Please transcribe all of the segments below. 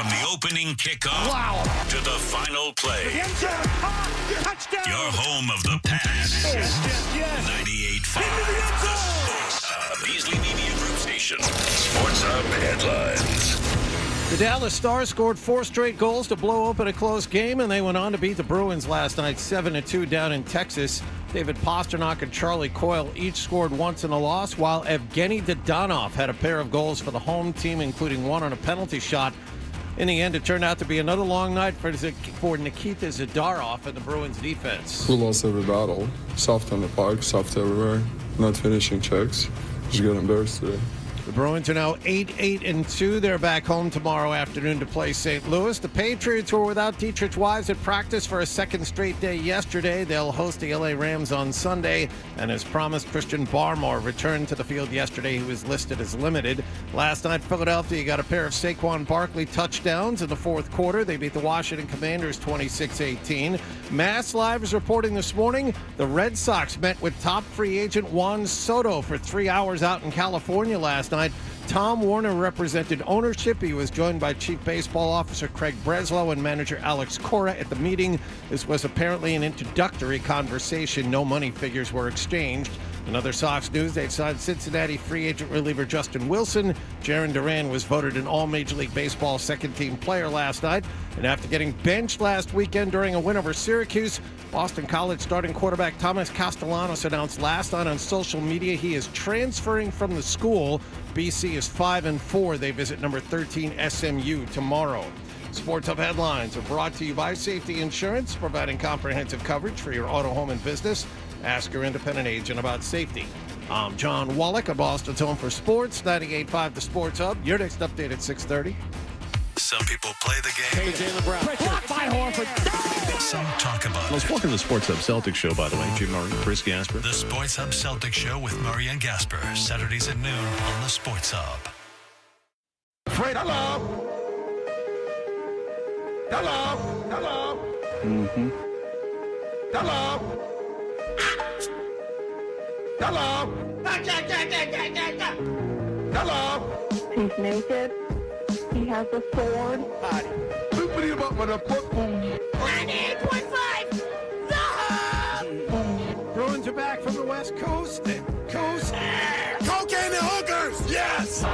From the opening kickoff to the final play. Touchdown! Your home of the pass. Yes. 98.5. The Sports Hub. Beasley Media Group Station. Sports Hub headlines. The Dallas Stars scored 4 straight goals to blow open a close game, and they went on to beat the Bruins last night 7-2 down in Texas. David Pastrnak and Charlie Coyle each scored once in a loss, while Evgeny Dadonov had a pair of goals for the home team, including one on a penalty shot. In the end, it turned out to be another long night for Nikita Zadorov and the Bruins defense. We lost every battle. Soft on the puck, soft everywhere. Not finishing checks. Just got embarrassed today. The Bruins are now 8-2. They're back home tomorrow afternoon to play St. Louis. The Patriots were without Dietrich Wise at practice for a second straight day yesterday. They'll host the LA Rams on Sunday. And as promised, Christian Barmore returned to the field yesterday. He was listed as limited. Last night, Philadelphia got a pair of Saquon Barkley touchdowns in the fourth quarter. They beat the Washington Commanders 26-18. Mass Live is reporting this morning the Red Sox met with top free agent Juan Soto for 3 hours out in California last night. Tom Warner represented ownership. He was joined by Chief Baseball Officer Craig Breslow and manager Alex Cora at the meeting. This was apparently an introductory conversation. No money figures were exchanged. In other Sox news, they've signed Cincinnati free agent reliever Justin Wilson. Jarren Duran was voted an All-Major League Baseball second-team player last night. And after getting benched last weekend during a win over Syracuse, Boston College starting quarterback Thomas Castellanos announced last night on social media he is transferring from the school. BC is 5-4. They visit number 13 SMU tomorrow. Sports Hub headlines are brought to you by Safety Insurance, providing comprehensive coverage for your auto, home, and business. Ask your independent agent about safety. I'm John Wallach of Boston's Home for Sports, 98.5 The Sports Hub. Your next update at 6:30. Some people play the game. Jaylen Brown. Blocked by Horford. Some talk about Let's it. welcome to the Sports Hub Celtics show, by the way. Jim Murray, Chris Gasper. The Sports Hub Celtic Show with Murray and Gasper. Saturdays at noon on the Sports Hub. Fred, hello. Hello. Hello. Hello. Hello. Hello. He's naked. He has a sword. Oopity about with a football. 98.5. Bruins are back from the West Coast. Cocaine and hookers. Yes.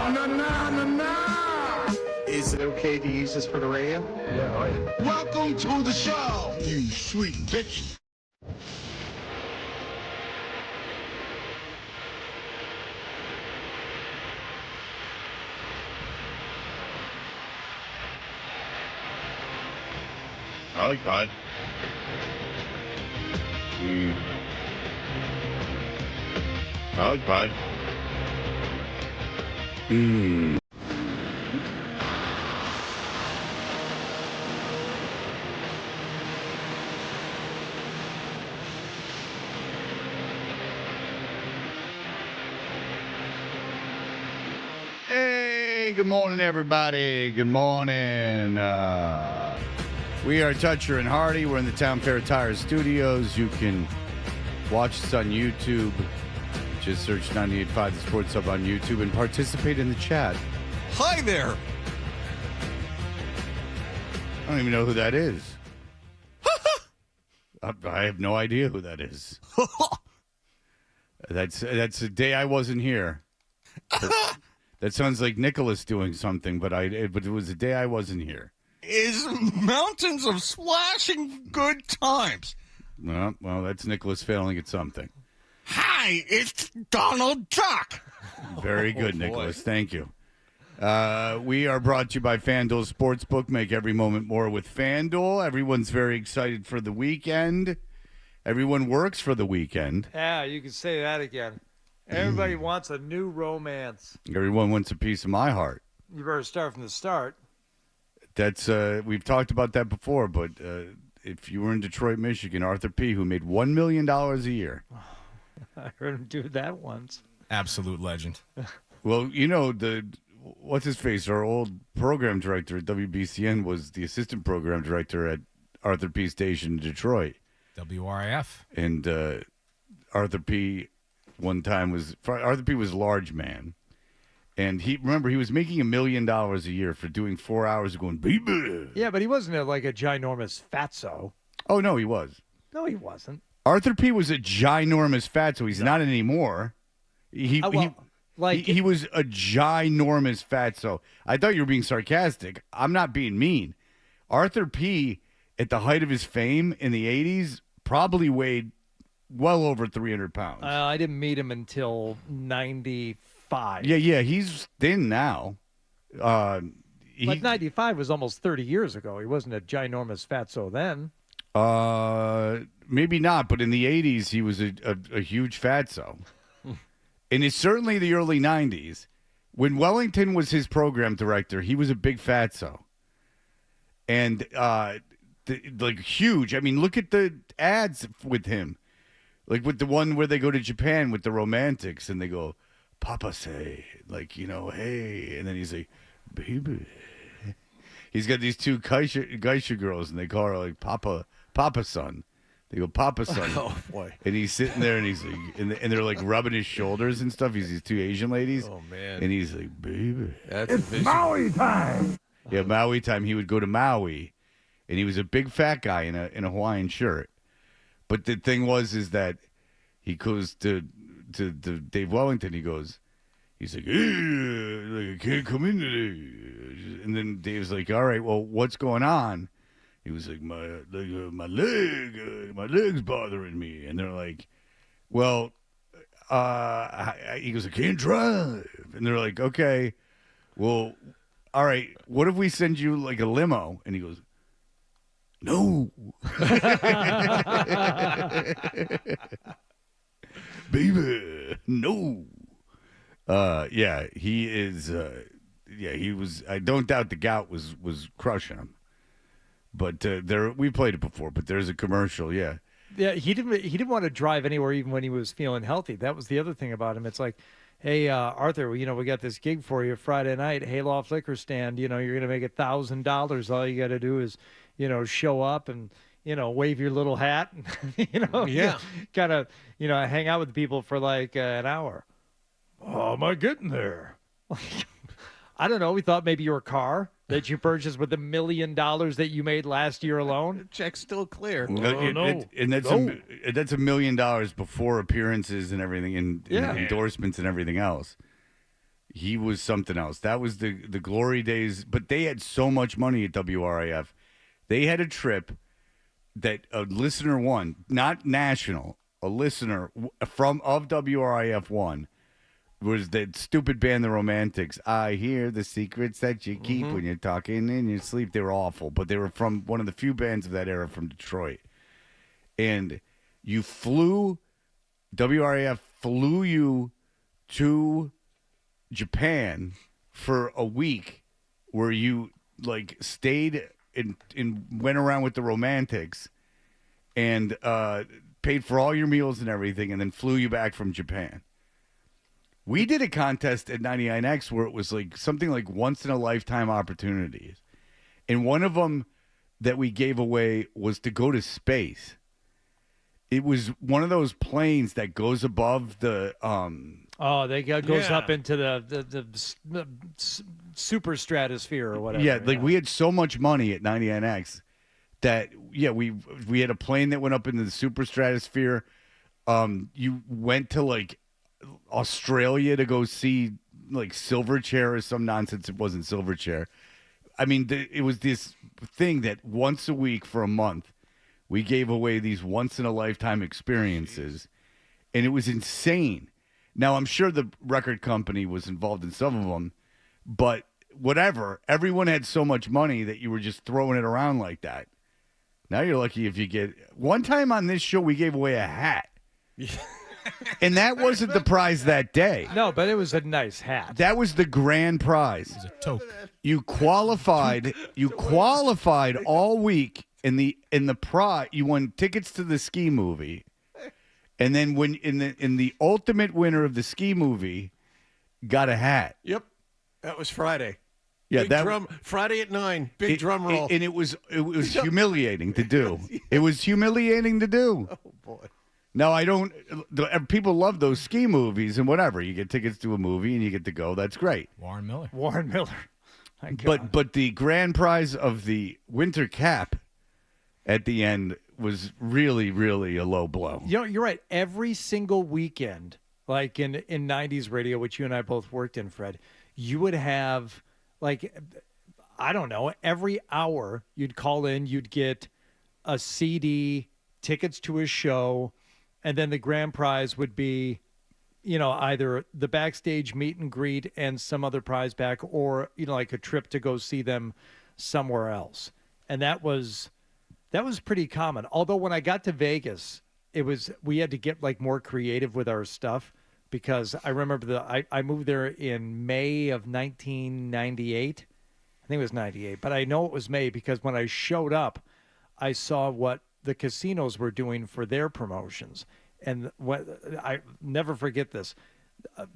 Is it okay to use this for the radio? Welcome to the show, you sweet bitch. I like that. I like that. Hey, good morning, everybody. Good morning. We are Toucher and Hardy. We're in the Town Fair Tire Studios. You can watch us on YouTube. Just search 98.5 The Sports Hub on YouTube and participate in the chat. Hi there. I don't even know who that is. I have no idea who that is. That's the day I wasn't here. That sounds like Nicholas doing something, but it was the day I wasn't here. Is mountains of splashing good times. Well, that's Nicholas failing at something. Hi, it's Donald Duck. Very good, Nicholas. Thank you. We are brought to you by FanDuel Sportsbook. Make every moment more with FanDuel. Everyone's very excited for the weekend. Everyone works for the weekend. Yeah, you can say that again. Everybody wants a new romance. Everyone wants a piece of my heart. You better start from the start. That's we've talked about that before, but if you were in Detroit, Michigan, Arthur P., who made $1 million a year. I heard him do that once. Absolute legend. Well, you know, what's his face? Our old program director at WBCN was the assistant program director at Arthur P. Station in Detroit. WRIF. And Arthur P. one time Arthur P. was a large man. And he was making $1 million a year for doing 4 hours of going, baby. Yeah, but he wasn't like a ginormous fatso. Oh, no, he was. No, he wasn't. Arthur P. was a ginormous fatso. He's not anymore. He was a ginormous fatso. I thought you were being sarcastic. I'm not being mean. Arthur P., at the height of his fame in the 80s, probably weighed well over 300 pounds. I didn't meet him until 95. Yeah, he's thin now. But 95 was almost 30 years ago. He wasn't a ginormous fatso then. Maybe not, but in the 80s, he was a huge fatso. And it's certainly the early 90s. When Wellington was his program director, he was a big fatso. And, like, huge. I mean, look at the ads with him. Like with the one where they go to Japan with the romantics and they go, Papa say, like, you know, hey. And then he's like, baby. He's got these two geisha girls and they call her like Papa son. They go, Papa son. Oh, boy. And he's sitting there and he's like, and they're like rubbing his shoulders and stuff. He's these two Asian ladies. Oh, man. And he's like, baby. It's Maui time. Yeah, Maui time. He would go to Maui and he was a big fat guy in a Hawaiian shirt. But the thing is that he goes to Dave Wellington. He's like, I can't come in today. And then Dave's like, all right, well, what's going on? He was like, my leg's bothering me. And they're like, well, he goes, I can't drive. And they're like, okay, well, all right, what if we send you like a limo? And he goes, no. Baby, no. Yeah, he is. He was. I don't doubt the gout was crushing him. But we played it before. But there's a commercial. Yeah. Yeah, he didn't want to drive anywhere even when he was feeling healthy. That was the other thing about him. It's like, hey, Arthur, we got this gig for you Friday night, Hayloft Liquor Stand. You're going to make $1,000. All you got to do is, show up and, wave your little hat and, Yeah. kind of, hang out with people for like an hour. How am I getting there? I don't know. We thought maybe your car that you purchased with $1 million that you made last year alone. Check's still clear. And that's $1 million before appearances and everything, and endorsements and everything else. He was something else. That was the glory days. But they had so much money at WRIF. They had a trip that a listener won, not national. A listener of WRIF won. Was that stupid band, The Romantics. I hear the secrets that you keep when you're talking in your sleep. They were awful, but they were from one of the few bands of that era from Detroit. And WRIF flew you to Japan for a week where you like stayed and went around with The Romantics and paid for all your meals and everything and then flew you back from Japan. We did a contest at 99X where it was like something like once-in-a-lifetime opportunities. And one of them that we gave away was to go to space. It was one of those planes that goes above the... goes up into the super stratosphere or whatever. Yeah, we had so much money at 99X that, we had a plane that went up into the super stratosphere. You went to, like... Australia to go see like Silverchair or some nonsense. It wasn't Silverchair. I mean, it was this thing that once a week for a month, we gave away these once-in-a-lifetime experiences, and it was insane. Now, I'm sure the record company was involved in some of them, but whatever. Everyone had so much money that you were just throwing it around like that. Now you're lucky if you get... One time on this show, we gave away a hat. And that wasn't the prize that day. No, but it was a nice hat. That was the grand prize. It was a toque. You qualified all week in the prize. You won tickets to the ski movie. And then when in the ultimate winner of the ski movie got a hat. Yep. That was Friday. Yeah, Friday at 9. Big drum roll. And it was humiliating to do. It was humiliating to do. Oh boy. No, I don't. People love those ski movies and whatever. You get tickets to a movie and you get to go. That's great. Warren Miller. My God. But the grand prize of the winter cap at the end was really, really a low blow. You know, you're right. Every single weekend, like in 90s radio, which you and I both worked in, Fred, you would have, like, I don't know, every hour you'd call in, you'd get a CD, tickets to a show, and then the grand prize would be, you know, either the backstage meet and greet and some other prize back, or, you know, like a trip to go see them somewhere else. And that was pretty common. Although when I got to Vegas, we had to get like more creative with our stuff, because I remember I moved there in May of 1998. I think it was 98, but I know it was May because when I showed up, I saw what the casinos were doing for their promotions. And I never forget this.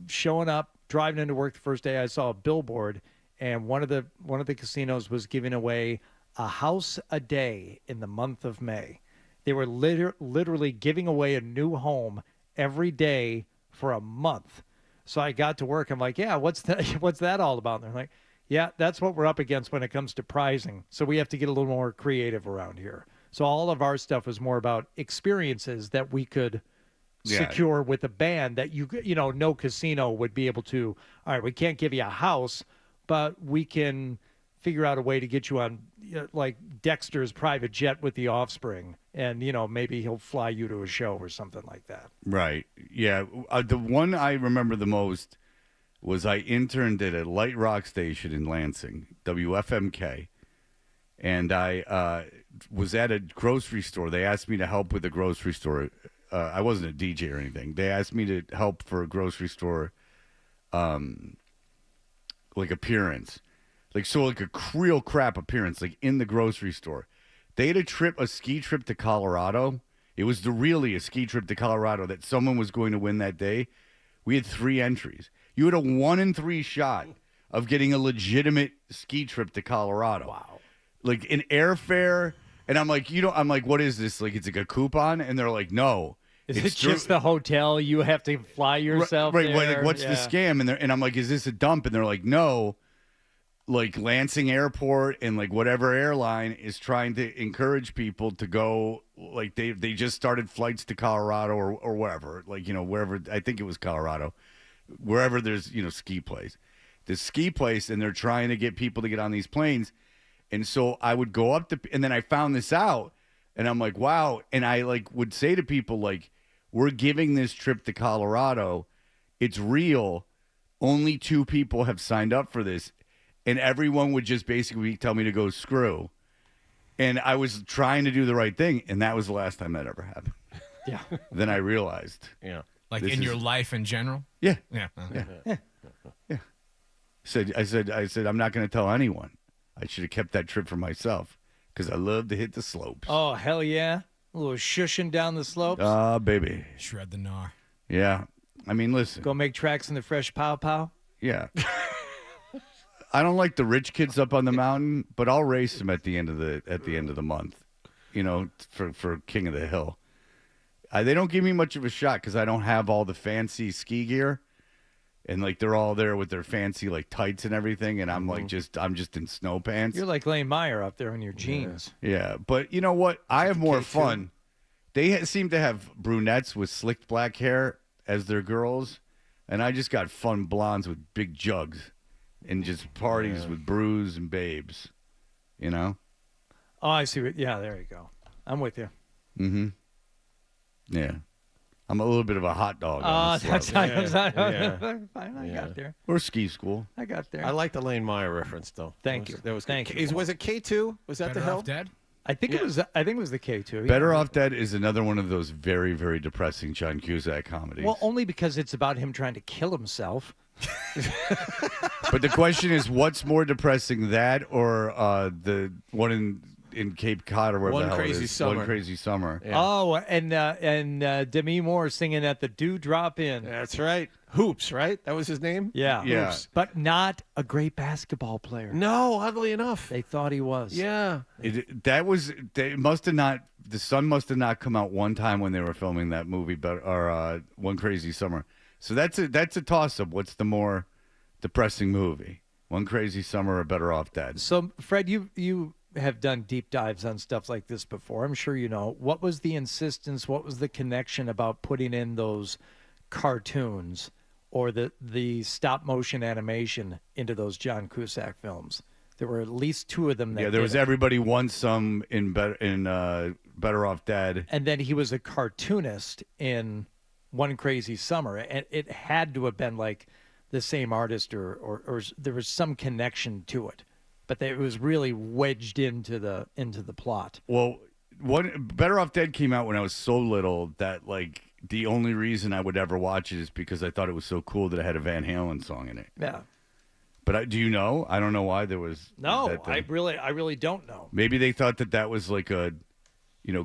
Showing up, driving into work the first day, I saw a billboard, and one of the casinos was giving away a house a day in the month of May. They were literally giving away a new home every day for a month. So I got to work. I'm like, yeah, what's that all about? And they're like, yeah, that's what we're up against when it comes to prizing. So we have to get a little more creative around here. So all of our stuff was more about experiences that we could secure with a band that you know, no casino would be able to. All right, we can't give you a house, but we can figure out a way to get you on, you know, like Dexter's private jet with the Offspring, and, you know, maybe he'll fly you to a show or something like that. Right. Yeah. The one I remember the most was I interned at a light rock station in Lansing, WFMK, and I was at a grocery store. They asked me to help with a grocery store. I wasn't a DJ or anything. They asked me to help for a grocery store, like appearance. Like a real crap appearance, like in the grocery store. They had a ski trip to Colorado. It was really a ski trip to Colorado that someone was going to win that day. We had 3 entries. You had a 1 in 3 shot of getting a legitimate ski trip to Colorado. Wow. Like an airfare. And I'm like, I'm like, what is this? Like, it's like a coupon? And they're like, no. Is it just the hotel? You have to fly yourself right, there? Like, what's the scam? And I'm like, is this a dump? And they're like, no. Like Lansing Airport and like whatever airline is trying to encourage people to go. Like they just started flights to Colorado or wherever, like, you know, wherever, I think it was Colorado, wherever there's, you know, ski place, and they're trying to get people to get on these planes. And so I would go up and then I found this out and I'm like, wow. And I like would say to people, like, we're giving this trip to Colorado. It's real. Only 2 people have signed up for this. And everyone would just basically tell me to go screw. And I was trying to do the right thing. And that was the last time that ever happened. Yeah. Then I realized. Yeah. Like in your life in general? Yeah. Yeah. Yeah. I said, I'm not going to tell anyone. I should have kept that trip for myself because I love to hit the slopes. Oh, hell yeah. A little shushing down the slopes. Baby. Shred the gnar. Yeah. I mean, listen. Go make tracks in the fresh pow pow. Yeah. I don't like the rich kids up on the mountain, but I'll race them at the end of the month, you know, for King of the Hill. They don't give me much of a shot because I don't have all the fancy ski gear, and like they're all there with their fancy like tights and everything, and I'm like I'm just in snow pants. You're like Lane Meyer up there in your jeans. Yeah, but you know what? I have more fun. They seem to have brunettes with slicked black hair as their girls, and I just got fun blondes with big jugs. And just parties with brews and babes, you know? Oh, I see. Yeah, there you go. I'm with you. Mm-hmm. Yeah. I'm a little bit of a hot dog. That's Yeah. I got there. Or ski school. I got there. I like the Lane Meyer reference, though. Thank you. That was Thank good. you. Was it K2? Was that Better the hill? Off Dead? I think it was. I think it was the K2. Better Off Dead is another one of those very, very depressing John Cusack comedies. Well, only because it's about him trying to kill himself. But the question is, what's more depressing, that or the one in in Cape Cod or wherever One the hell Crazy it is. Summer. One Crazy Summer. Yeah. Oh, and Demi Moore singing at the Dewdrop Inn. That's right. Hoops, right? That was his name? Yeah. Yeah. Hoops. But not a great basketball player. No, oddly enough. They thought he was. Yeah. They must have not. The sun must have not come out one time when they were filming that movie, or One Crazy Summer. So that's a toss up. What's the more depressing movie? One Crazy Summer or Better Off Dead? So, Fred, you have done deep dives on stuff like this before. I'm sure you know. What was the insistence? What was the connection about putting in those cartoons or the stop motion animation into those John Cusack films? There were at least two of them. That There was did it. Everybody Wants Some in Better Off Dead. And then he was a cartoonist in One Crazy Summer, and it had to have been like the same artist, or there was some connection to it, but it was really wedged into the plot. Well, Better Off Dead came out when I was so little that like the only reason I would ever watch it is because I thought it was so cool that it had a Van Halen song in it. Yeah. But do you know? I don't know why there was. No, that thing. I really don't know. Maybe they thought that was like a,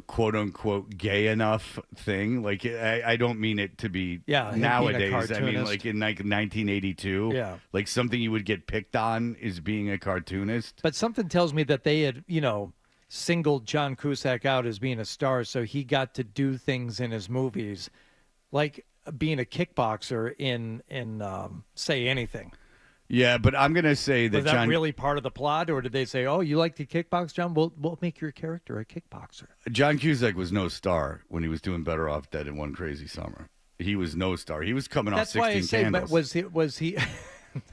quote unquote gay enough thing. Like I don't mean it to be him being a nowadays. I mean cartoonist. like in like 1982. Yeah. Like something you would get picked on is being a cartoonist. But something tells me that they had, singled John Cusack out as being a star, so he got to do things in his movies, like being a kickboxer in Say Anything. Yeah, but I'm gonna say that Was that really part of the plot, or did they say, "Oh, you like to kickbox, John? We'll make your character a kickboxer"? John Cusack was no star when he was doing Better Off Dead in One Crazy Summer. He was no star. He was coming That's off why 16 I say, Candles. but was he?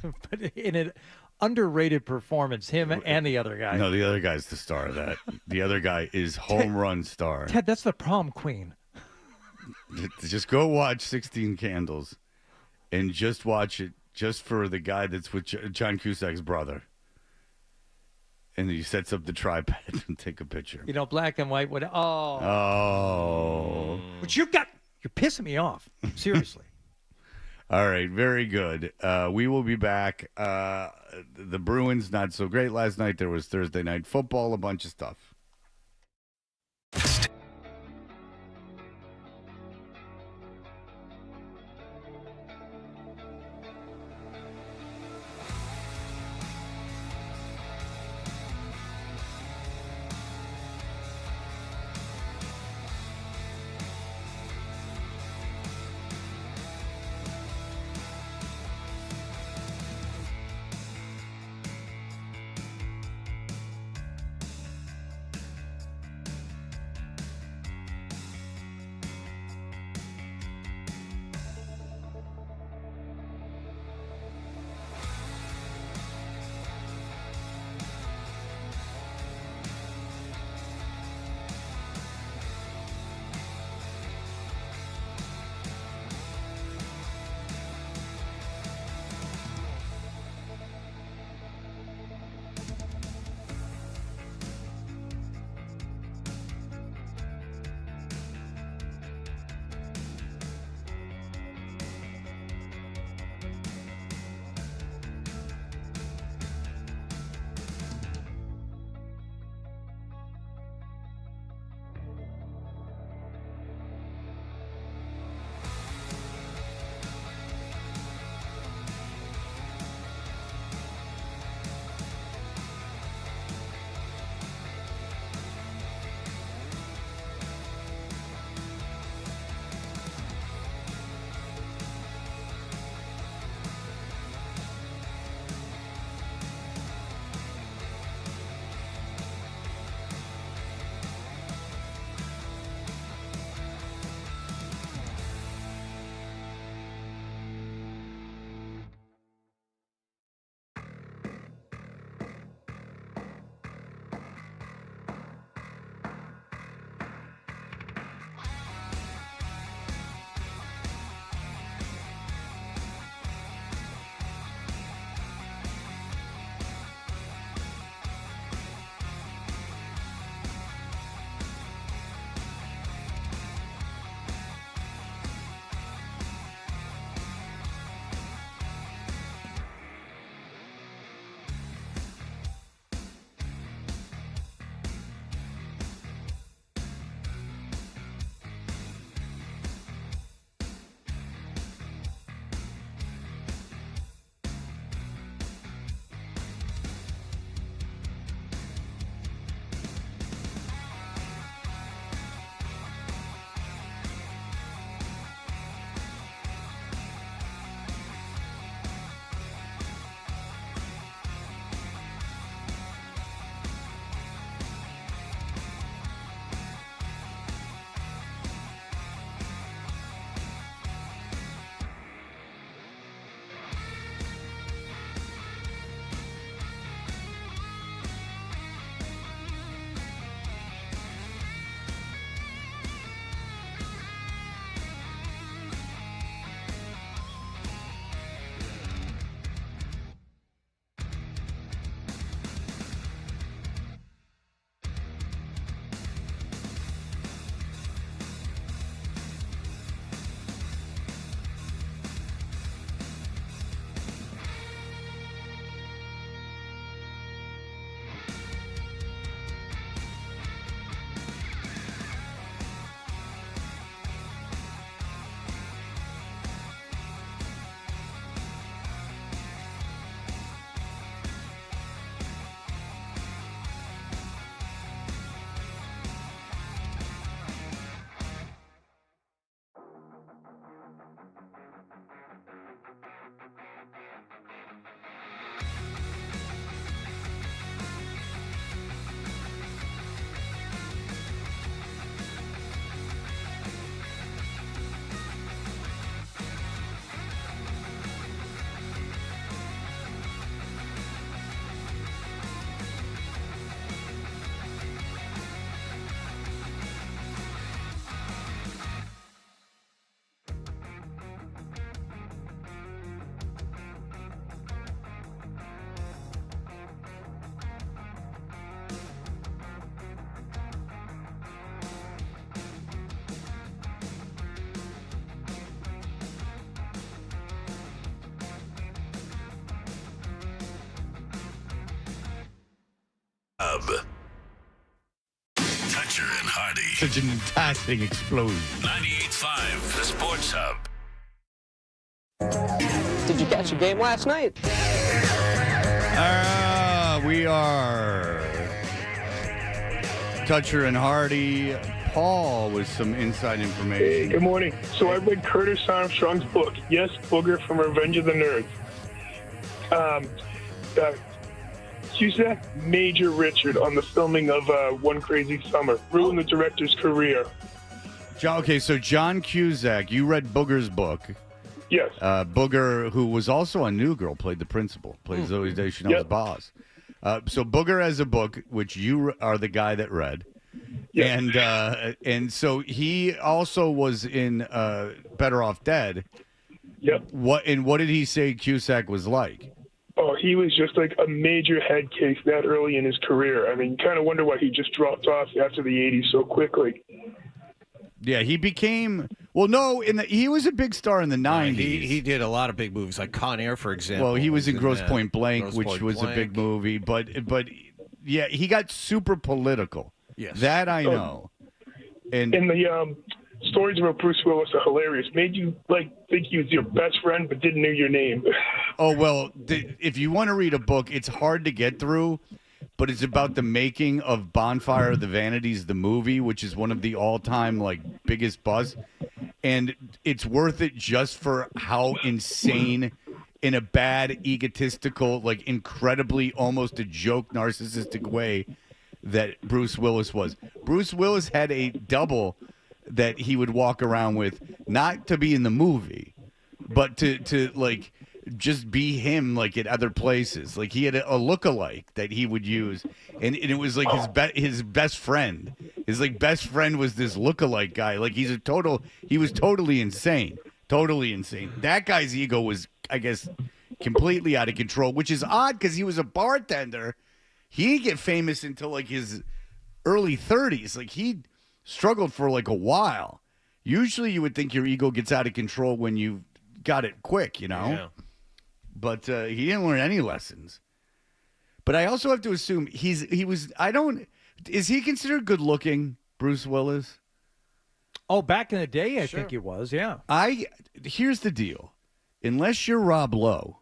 But in an underrated performance, him and the other guy. No, the other guy's the star of that. The other guy is home run star. Ted, that's the prom queen. Just go watch 16 Candles, and just watch it just for the guy that's with John Cusack's brother. And he sets up the tripod and take a picture. Black and white. Oh. But you're pissing me off. Seriously. All right, very good. We will be back. The Bruins, not so great last night. There was Thursday night football, a bunch of stuff. Toucher and Hardy. Such an fantastic explosion. 98.5, the Sports Hub. Did you catch a game last night? We are Toucher and Hardy. Paul with some inside information. Hey, good morning. So I read Curtis Armstrong's book, Yes, Booger from Revenge of the Nerds. Cusack, Major Richard on the filming of One Crazy Summer. Ruined the director's career. Okay, so John Cusack, you read Booger's book. Yes. Booger, who was also on New Girl, played the principal, played Zoe Deschanel's boss. So Booger has a book, which you are the guy that read. Yep. And so he also was in Better Off Dead. Yep. What did he say Cusack was like? Oh, he was just like a major head case that early in his career. I mean, you kind of wonder why he just dropped off after the 80s so quickly. Yeah, he became... Well, no, he was a big star in the 90s. He did a lot of big movies, like Con Air, for example. Well, he was in Grosse Pointe Blank, which was a big movie. But yeah, he got super political. Yes. That I know. And the stories about Bruce Willis are hilarious. Made you think he was your best friend but didn't know your name. Oh, well, if you want to read a book, it's hard to get through, but it's about the making of Bonfire of the Vanities, the movie, which is one of the all-time biggest buzz. And it's worth it just for how insane, in a bad, egotistical, incredibly almost a joke, narcissistic way that Bruce Willis was. Bruce Willis had a double that he would walk around with, not to be in the movie, but to just be him at other places. He had a lookalike that he would use, and it was his best friend. His best friend was this lookalike guy. He was totally insane. Totally insane. That guy's ego was, I guess, completely out of control, which is odd because he was a bartender. He didn't get famous until his early 30s. He struggled for a while. Usually you would think your ego gets out of control when you got it quick, Yeah. But he didn't learn any lessons. But I also have to assume is he considered good looking, Bruce Willis? Oh, back in the day, I think he was, yeah. Here's the deal. Unless you're Rob Lowe,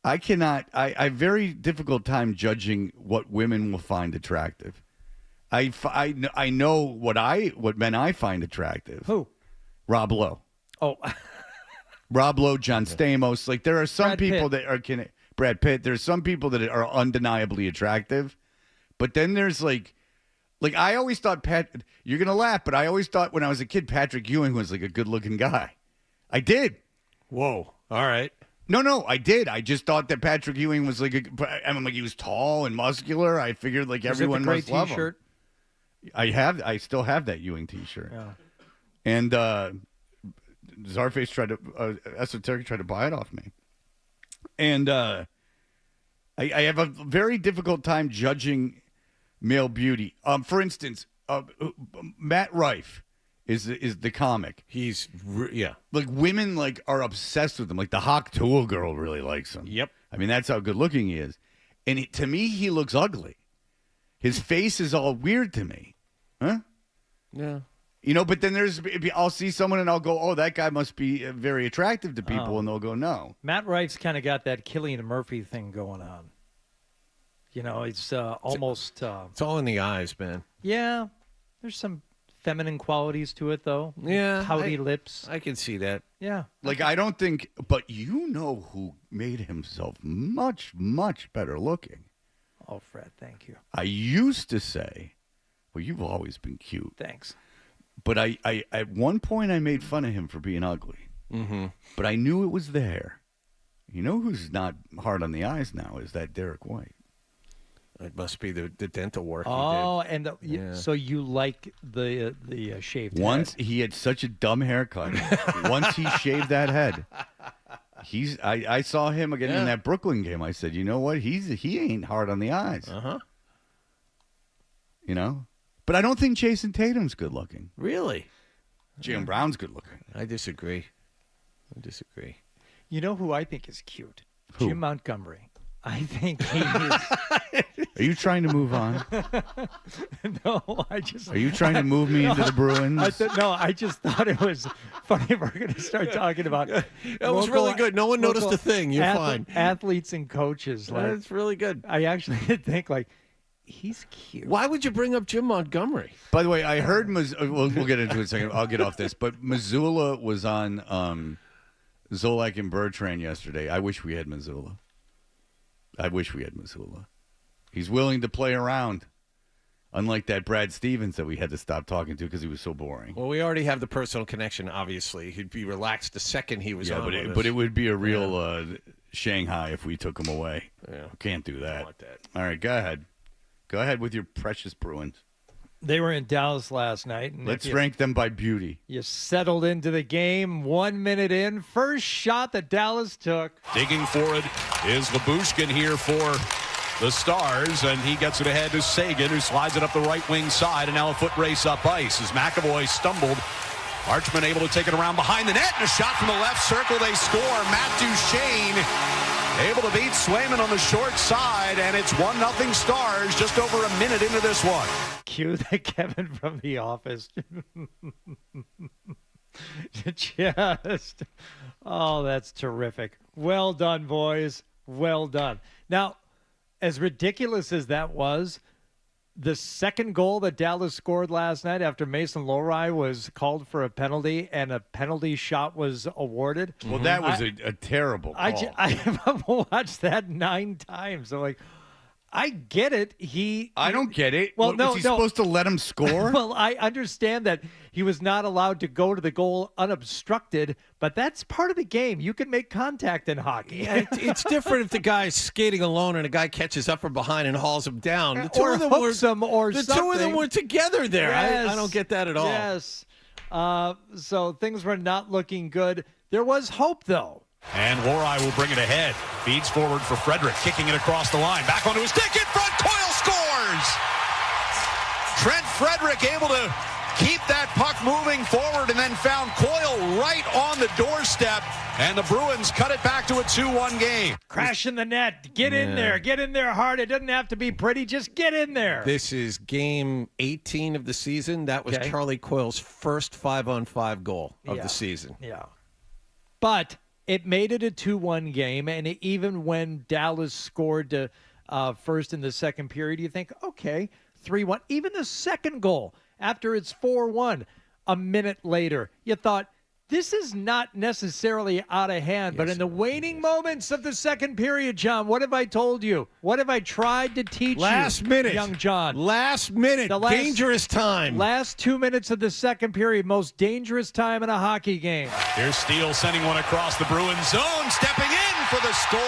I have very difficult time judging what women will find attractive. I know what men I find attractive. Who? Rob Lowe. Oh. Rob Lowe, John Stamos. There are some Brad people Pitt. that are Brad Pitt. There's some people that are undeniably attractive, but then there's I always thought you're gonna laugh, but I always thought when I was a kid Patrick Ewing was a good looking guy. I did. Whoa. All right. No, I did. I just thought that Patrick Ewing was he was tall and muscular. I figured everyone must love him. I still have that Ewing T-shirt. Yeah. And Czarface Esoteric tried to buy it off me. And I have a very difficult time judging male beauty. For instance, Matt Rife is the comic. He's women are obsessed with him. The Hawk Tuah girl really likes him. Yep. I mean, that's how good looking he is. And to me, he looks ugly. His face is all weird to me. Huh? Yeah. But then I'll see someone and I'll go, oh, that guy must be very attractive to people. And they'll go, no. Matt Rife's kind of got that Cillian Murphy thing going on. It's almost... it's all in the eyes, man. Yeah. There's some feminine qualities to it, though. Yeah. Pouty lips. I can see that. Yeah. I don't think... But you know who made himself much, much better looking? Oh, Fred, thank you. I used to say, well, you've always been cute. Thanks. But I at one point I made fun of him for being ugly. Mm-hmm. But I knew it was there. You know who's not hard on the eyes now is that Derek White. It must be the dental work. Oh, he did. and so you like the shaved Once head. he had such a dumb haircut. Once he shaved that head, I saw him again in that Brooklyn game. I said, you know what? He ain't hard on the eyes. Uh-huh. But I don't think Jason Tatum's good looking. Really? Jaylen Brown's good looking. I disagree. You know who I think is cute? Who? Jim Montgomery. I think he is. Are you trying to move on? No, I just. Are you trying to move me into the Bruins? I just thought it was funny. We're going to start talking about. That was really good. No one noticed a thing. You're fine. Athletes and coaches. That's really good. I actually did think he's cute. Why would you bring up Jim Montgomery? By the way, I heard we'll get into it in a second. I'll get off this. But Missoula was on Zolak and Bertrand yesterday. I wish we had Missoula. He's willing to play around. Unlike that Brad Stevens that we had to stop talking to because he was so boring. Well, we already have the personal connection, obviously. He'd be relaxed the second he was on. But it would be a real Shanghai if we took him away. Yeah. Can't do that. I want that. All right, go ahead. Go ahead with your precious Bruins. They were in Dallas last night. And let's rank them by beauty. You settled into the game 1 minute in. First shot that Dallas took. Digging for it is Labushkin here for the Stars, and he gets it ahead to Sagan, who slides it up the right wing side, and now a foot race up ice as McAvoy stumbled. Archman able to take it around behind the net, and a shot from the left circle. They score. Matt Duchene able to beat Swayman on the short side, and it's 1-0 Stars just over a minute into this one. Cue the Kevin from The Office. That's terrific. Well done, boys. Well done. Now, as ridiculous as that was, the second goal that Dallas scored last night after Mason Lowry was called for a penalty and a penalty shot was awarded. Well, that was a terrible call. I've watched that 9 times. I'm like, I get it. I don't get it. Well, was he supposed to let him score? Well, I understand that he was not allowed to go to the goal unobstructed, but that's part of the game. You can make contact in hockey. Yeah, it's different if the guy's skating alone and a guy catches up from behind and hauls him down. The two or of them hooks him or the something. two of them were together there. Yes. I don't get that at all. Yes. So things were not looking good. There was hope, though. And Lowry will bring it ahead. Feeds forward for Frederick, kicking it across the line. Back onto his stick in front. Coyle scores! Trent Frederick able to keep that puck moving forward and then found Coyle right on the doorstep. And the Bruins cut it back to a 2-1 game. Crash in the net. Get in there. Get in there hard. It doesn't have to be pretty. Just get in there. This is game 18 of the season. That was Charlie Coyle's first 5-on-5 goal of the season. Yeah. But it made it a 2-1 game, and even when Dallas scored first in the second period, you think, okay, 3-1. Even the second goal, after it's 4-1, a minute later, you thought, this is not necessarily out of hand. But in the waning moments of the second period, John, what have I told you? What have I tried to teach Last minute. young John? Last minute. Dangerous time. Last 2 minutes of the second period, most dangerous time in a hockey game. Here's Steele sending one across the Bruins zone, stepping in for the score.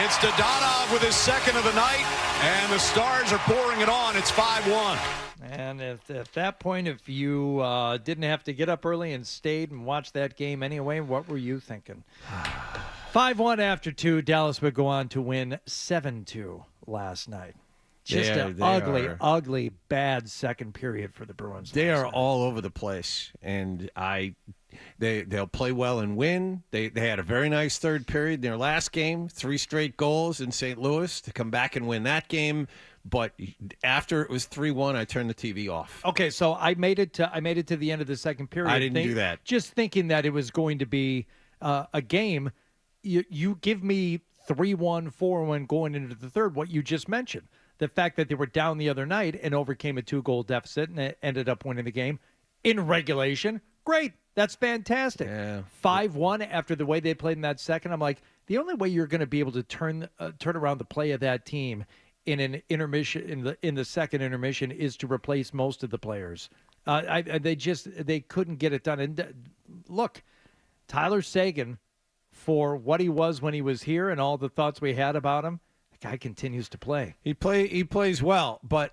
It's Dadonov with his second of the night, and the Stars are pouring it on. It's 5-1. And at that point, if you didn't have to get up early and stayed and watch that game anyway, what were you thinking? 5-1 after 2, Dallas would go on to win 7-2 last night. Just an ugly, bad second period for the Bruins. They are all over the place, and they'll play well and win. They had a very nice third period in their last game, 3 straight goals in St. Louis to come back and win that game. But after it was 3-1, I turned the TV off. Okay, so I made it to the end of the second period. I didn't do that. Just thinking that it was going to be a game. You give me 3-1, 4-1 going into the third, what you just mentioned. The fact that they were down the other night and overcame a 2-goal deficit and ended up winning the game in regulation. Great. That's fantastic. Yeah. 5-1 after the way they played in that second. I'm like, the only way you're going to be able to turn around the play of that team in an intermission in the second intermission is to replace most of the players. They couldn't get it done. And look, Tyler Seguin, for what he was when he was here and all the thoughts we had about him, the guy continues to play. He plays well, but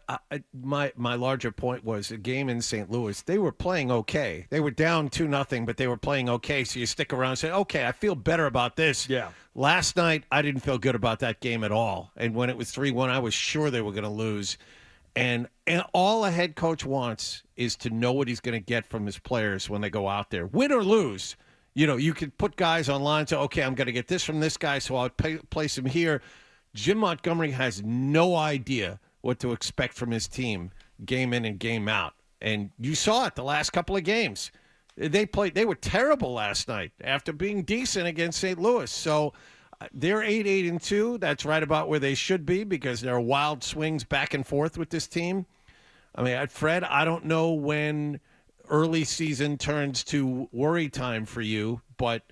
my larger point was a game in St. Louis. They were playing okay. They were down 2-0, but they were playing okay. So you stick around and say, okay, I feel better about this. Yeah. Last night, I didn't feel good about that game at all. And when it was 3-1, I was sure they were going to lose. And all a head coach wants is to know what he's going to get from his players when they go out there, win or lose. You know, you can put guys online and say, okay, I'm going to get this from this guy, so I'll place him here. Jim Montgomery has no idea what to expect from his team game in and game out. And you saw it the last couple of games. They were terrible last night after being decent against St. Louis. So they're 8-2. That's right about where they should be because there are wild swings back and forth with this team. I mean, Fred, I don't know when early season turns to worry time for you, but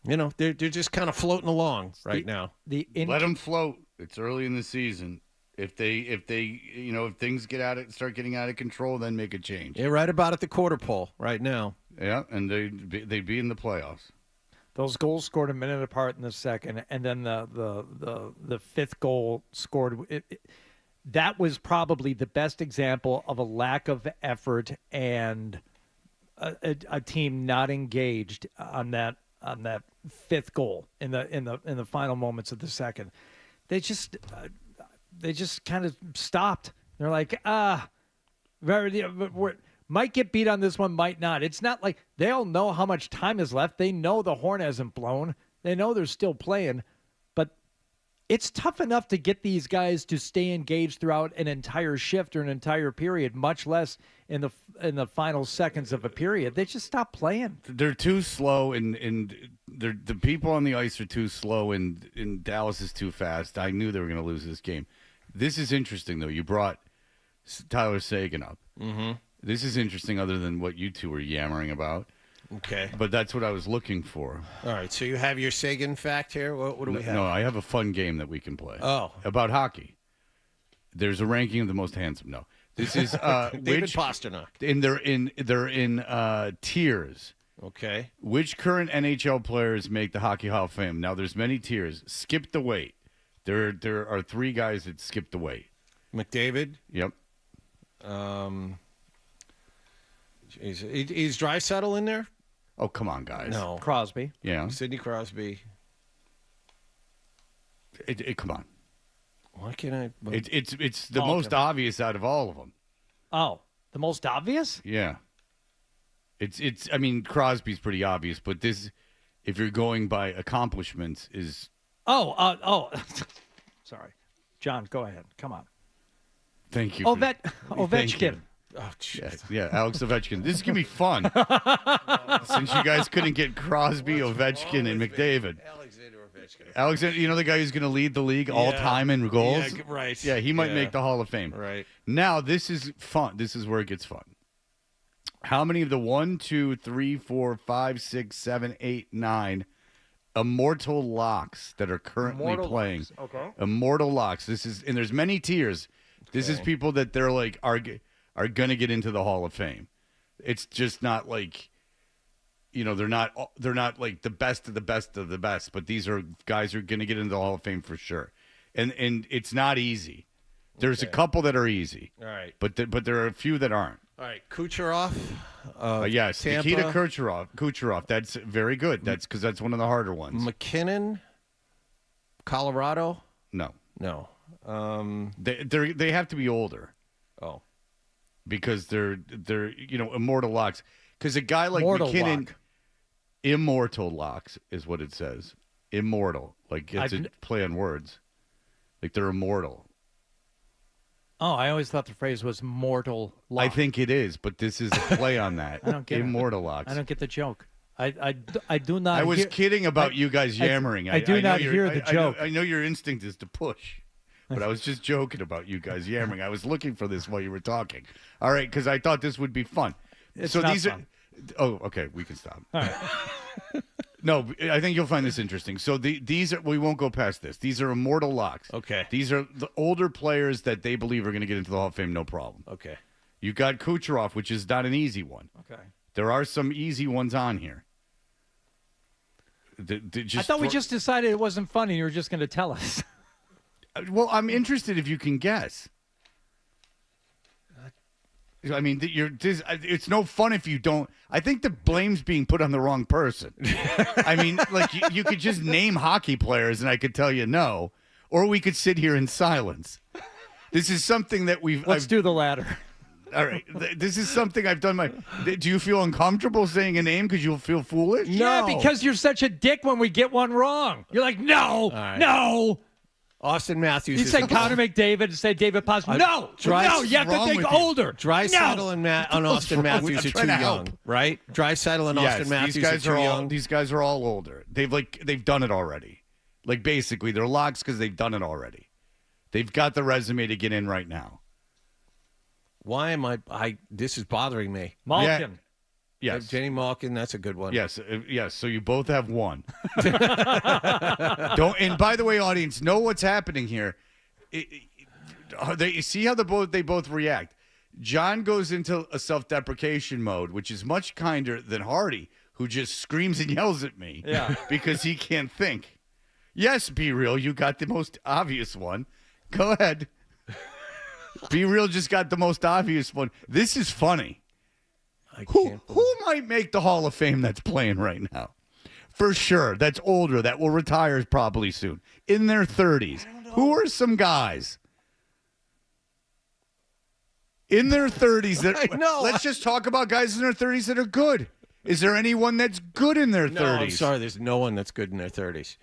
they're just kind of floating along right now. Let them float. It's early in the season. If things start getting out of control, then make a change. You're right about at the quarter pole right now. Yeah, and they'd be in the playoffs. Those goals scored a minute apart in the second, and then the fifth goal scored. That was probably the best example of a lack of effort and a team not engaged on that fifth goal in the final moments of the second. They just kind of stopped. They're like, might get beat on this one, might not. It's not like they all know how much time is left. They know the horn hasn't blown. They know they're still playing. But it's tough enough to get these guys to stay engaged throughout an entire shift or an entire period, much less in the final seconds of a period. They just stop playing. They're too slow, and the people on the ice are too slow, and Dallas is too fast. I knew they were going to lose this game. This is interesting, though. You brought Tyler Seguin up. Mm-hmm. This is interesting other than what you two were yammering about. Okay. But that's what I was looking for. All right, so you have your Seguin fact here? What do we have? No, I have a fun game that we can play. Oh. About hockey. There's a ranking of the most handsome. No. This is David Pasternak. And they're in tiers. Okay. Which current NHL players make the Hockey Hall of Fame? Now, there's many tiers. Skip the weight. There are three guys that skip the weight. McDavid? Yep. Is Draisaitl in there? Oh, come on, guys. No. Crosby. Yeah. Sidney Crosby. Come on. Why can't I? It's the most obvious out of all of them. Oh, the most obvious? Yeah. It's. I mean, Crosby's pretty obvious, but this, if you're going by accomplishments, is. Oh. Sorry, John. Go ahead. Come on. Thank you. Ovechkin. Oh, jeez. Yeah, Alex Ovechkin. This is going to be fun. Since you guys couldn't get Crosby, Ovechkin, and McDavid. Alexander, you know the guy who's going to lead the league all-time in goals? Yeah, right. Yeah, he might make the Hall of Fame. Right. Now, this is fun. This is where it gets fun. How many of the 1, 2, 3, 4, 5, 6, 7, 8, 9 immortal locks that are currently playing? Okay. Immortal locks. This is, and there's many tiers. This is people that they're like are going to get into the Hall of Fame. It's just not like, they're not like the best of the best of the best, but these are guys who are going to get into the Hall of Fame for sure. And it's not easy. There's a couple that are easy. All right. But there are a few that aren't. All right. Kucherov. Yes, Tampa. Nikita Kucherov. That's very good. That's because that's one of the harder ones. McKinnon. Colorado. No. They have to be older. Oh. Because they're immortal locks. Because a guy like McKinnon, immortal locks is what it says. Immortal, like it's a play on words. Like they're immortal. Oh, I always thought the phrase was mortal lock. I think it is, but this is a play on that. I don't get immortal locks. I don't get the joke. I do not. I was kidding about you guys yammering. I do not hear the joke. I know your instinct is to push. But I was just joking about you guys yammering. I was looking for this while you were talking. All right, because I thought this would be fun. It's not fun. Oh, okay. We can stop. All right. No, I think you'll find this interesting. So these are, we won't go past this. These are immortal locks. Okay. These are the older players that they believe are going to get into the Hall of Fame, no problem. Okay. You got Kucherov, which is not an easy one. Okay. There are some easy ones on here. I thought we just decided it wasn't funny. You were just going to tell us. Well, I'm interested if you can guess. I mean, it's no fun if you don't. I think the blame's being put on the wrong person. I mean, like, you could just name hockey players and I could tell you no, or we could sit here in silence. This is something that Let's do the latter. All right. This is something I've done. Do you feel uncomfortable saying a name because you'll feel foolish? No. Yeah, because you're such a dick when we get one wrong. You're like, no, no. Austin Matthews. You said Connor McDavid and say David Paz. No, no, you have to think older. Draisaitl and Austin Matthews are too young, right? Draisaitl and Austin Matthews are too young. These guys are all older. They've done it already. Like, basically, they're locks because they've done it already. They've got the resume to get in right now. Why am I this is bothering me. Malkin. Yes. Jenny Malkin, that's a good one. Yes, yes. So you both have one. And by the way, audience, know what's happening here. They see how they both react. John goes into a self-deprecation mode, which is much kinder than Hardy, who just screams and yells at me because he can't think. Yes, Be Real, you got the most obvious one. Go ahead. Be Real just got the most obvious one. This is funny. Who might make the Hall of Fame that's playing right now? For sure. That's older. That will retire probably soon. In their 30s. Who are some guys in their 30s that let's just talk about guys in their 30s that are good. Is there anyone that's good in their 30s? No, I'm sorry. There's no one that's good in their 30s.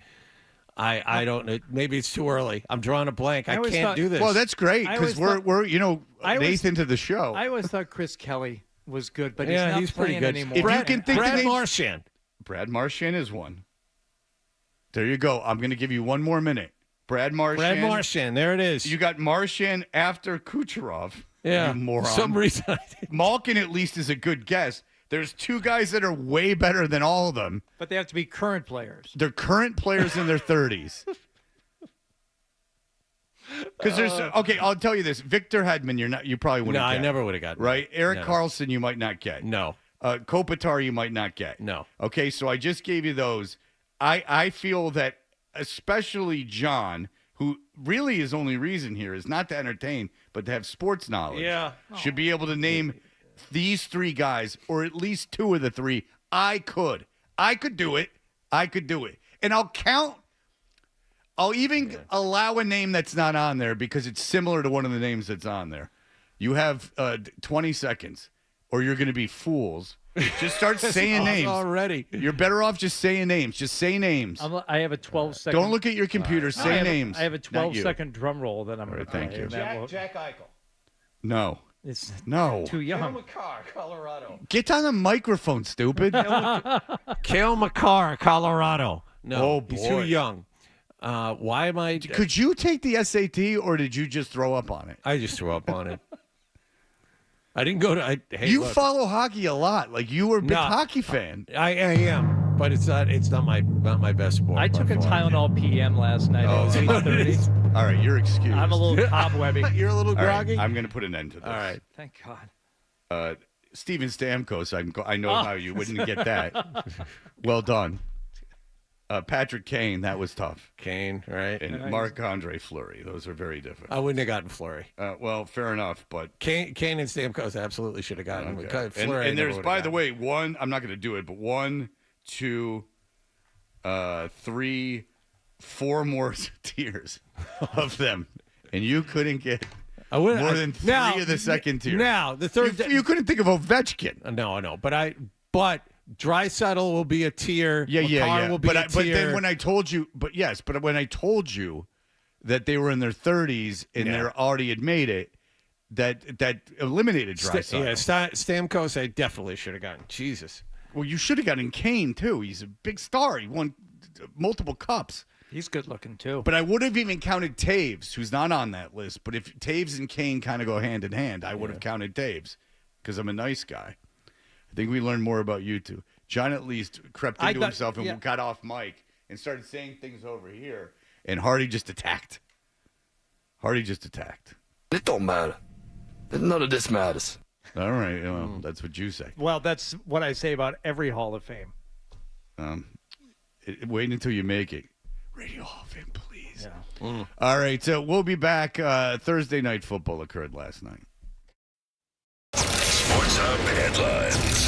I don't know. Maybe it's too early. I'm drawing a blank. I can't do this. Well, that's great because we're Nathan to the show. I always thought Chris Kelly was good, but he's pretty good anymore. If you can think Brad Marchand. Brad Marchand is one. There you go. I'm going to give you one more minute. Brad Marchand. There it is. You got Marchand after Kucherov. Yeah. You moron. For some reason I didn't. Malkin at least is a good guess. There's two guys that are way better than all of them. But they have to be current players. They're current players in their 30s. Because there's okay, I'll tell you this: Victor Hedman, you probably wouldn't. No, get. I never would have gotten. Right, Eric Carlson, you might not get. No. Kopitar, you might not get. No. Okay, so I just gave you those. I feel that especially John, who really his only reason here is not to entertain, but to have sports knowledge. Yeah. Should be able to name these three guys, or at least two of the three. I could do it. And I'll even allow a name that's not on there because it's similar to one of the names that's on there. You have 20 seconds, or you're going to be fools. Just start saying names already. You're better off just saying names. Just say names. I have a 12-second. Don't look at your computer. Say names. I have a 12-second drum roll that I'm going to play. Thank you. Jack Eichel. No. It's no. Too young. Cale Makar, Colorado. Get on the microphone, stupid. Cale Makar, Colorado. No, oh, boy. He's too young. Why am I? Could you take the SAT, or did you just throw up on it? I just threw up on it. I didn't go to. You follow hockey a lot. Like you were a big hockey fan. I am, but it's not my best sport. I took a Tylenol PM last night at 8:30. All right, you're excused. I'm a little cobwebby. You're a little groggy. Right, I'm going to put an end to this. All right. Thank God. Steven Stamkos, I know how you wouldn't get that. Well done. Patrick Kane, that was tough. Kane, right? And Marc-Andre Fleury. Those are very different. I wouldn't have gotten Fleury. Well, fair enough, but Kane and Stamkos absolutely should have gotten him. Okay. And there's, by the way, one, I'm not going to do it, but 1, 2, 3, 4 more tiers of them. And you couldn't get more than 3 of the second tier. Now, the third. You couldn't think of Ovechkin. No, I know. But Draisaitl will be a tier. Yeah. Will be a tier. But then when I told you, when I told you that they were in their 30s and they're already had made it, that eliminated Draisaitl. Stamkos, I definitely should have gotten. Jesus. Well, you should have gotten Kane too. He's a big star. He won multiple cups. He's good looking too. But I would have even counted Taves, who's not on that list. But if Taves and Kane kind of go hand in hand, I would have counted Taves because I'm a nice guy. I think we learned more about you two. John at least crept into himself and got off mic and started saying things over here. And Hardy just attacked. It don't matter. None of this matters. All right. Well, that's what you say. Well, that's what I say about every Hall of Fame. Wait until you make it. Radio Hall of Fame, please. Yeah. All right. So we'll be back. Thursday night football occurred last night. Sports Hub headlines.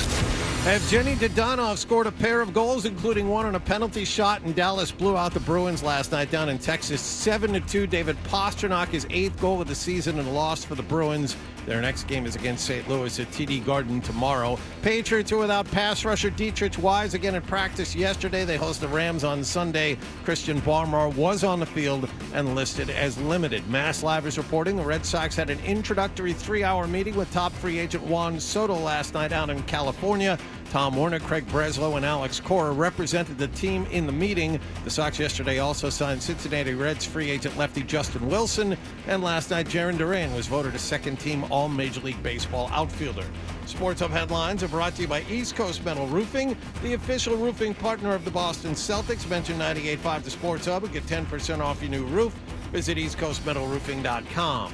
Evgeny Dodonov scored a pair of goals, including one on a penalty shot, and Dallas blew out the Bruins last night down in Texas 7-2. David Pastrnak, his 8th goal of the season and a loss for the Bruins. Their next game is against St. Louis at TD Garden tomorrow. Patriots are without pass rusher Dietrich Wise again in practice yesterday. They host the Rams on Sunday. Christian Barmore was on the field and listed as limited. Mass Live is reporting the Red Sox had an introductory 3-hour meeting with top free agent Juan Soto last night out in California. Tom Werner, Craig Breslow, and Alex Cora represented the team in the meeting. The Sox yesterday also signed Cincinnati Reds free agent lefty Justin Wilson. And last night, Jarren Duran was voted a second-team All-Major League Baseball outfielder. Sports Hub headlines are brought to you by East Coast Metal Roofing, the official roofing partner of the Boston Celtics. Mention 98.5 The Sports Hub and get 10% off your new roof. Visit eastcoastmetalroofing.com.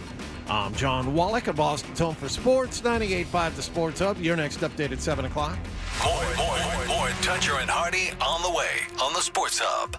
I'm John Wallach of Boston's Home for Sports, 98.5 The Sports Hub. Your next update at 7 o'clock. More Toucher and Hardy on the way on the Sports Hub.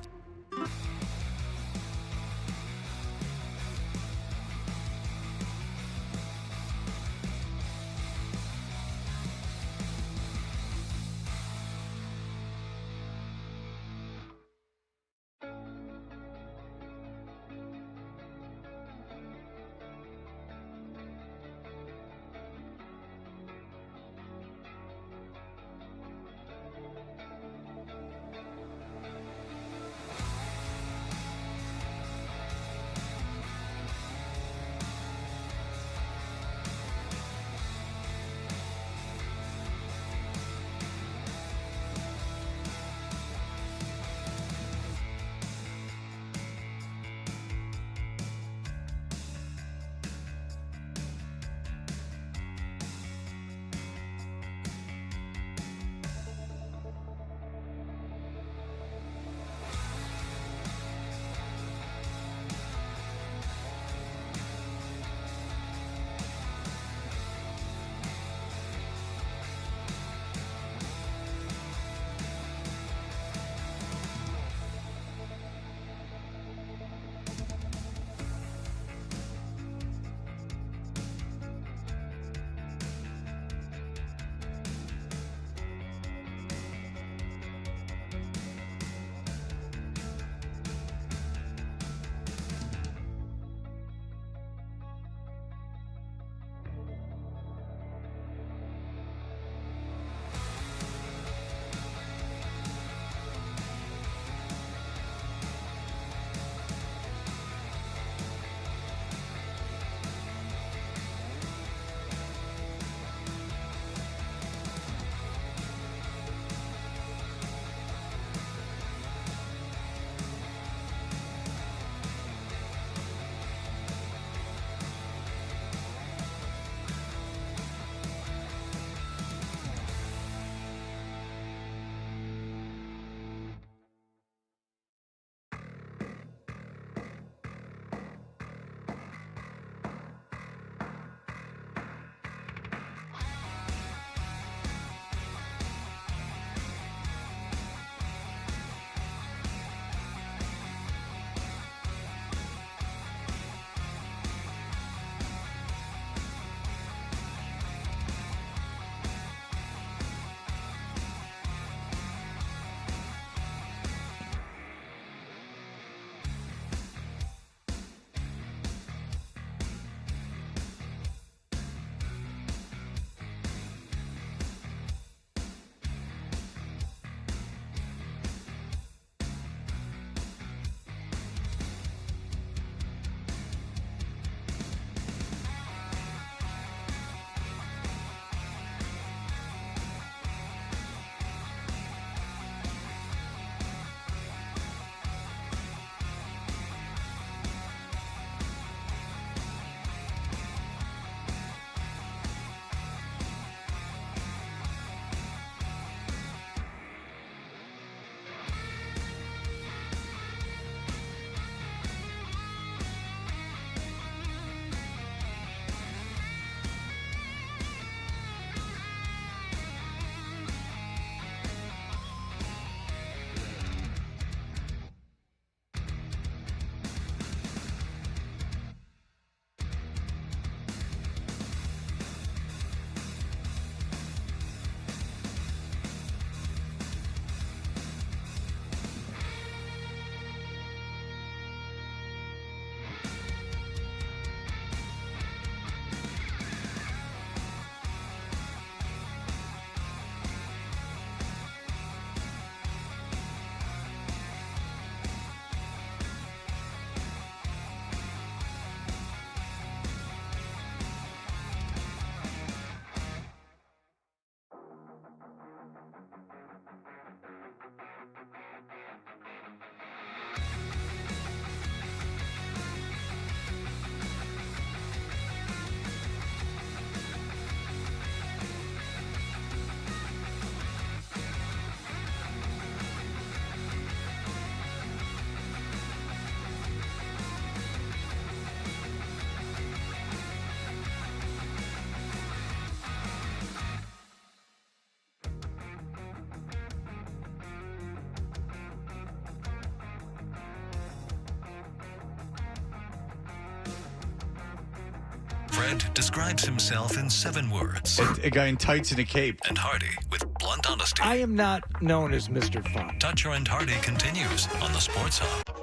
friend describes himself in 7 words. A guy in tights and a cape. And Hardy with blunt honesty. I am not known as Mr. Fun. Toucher and Hardy continues on the Sports Hub.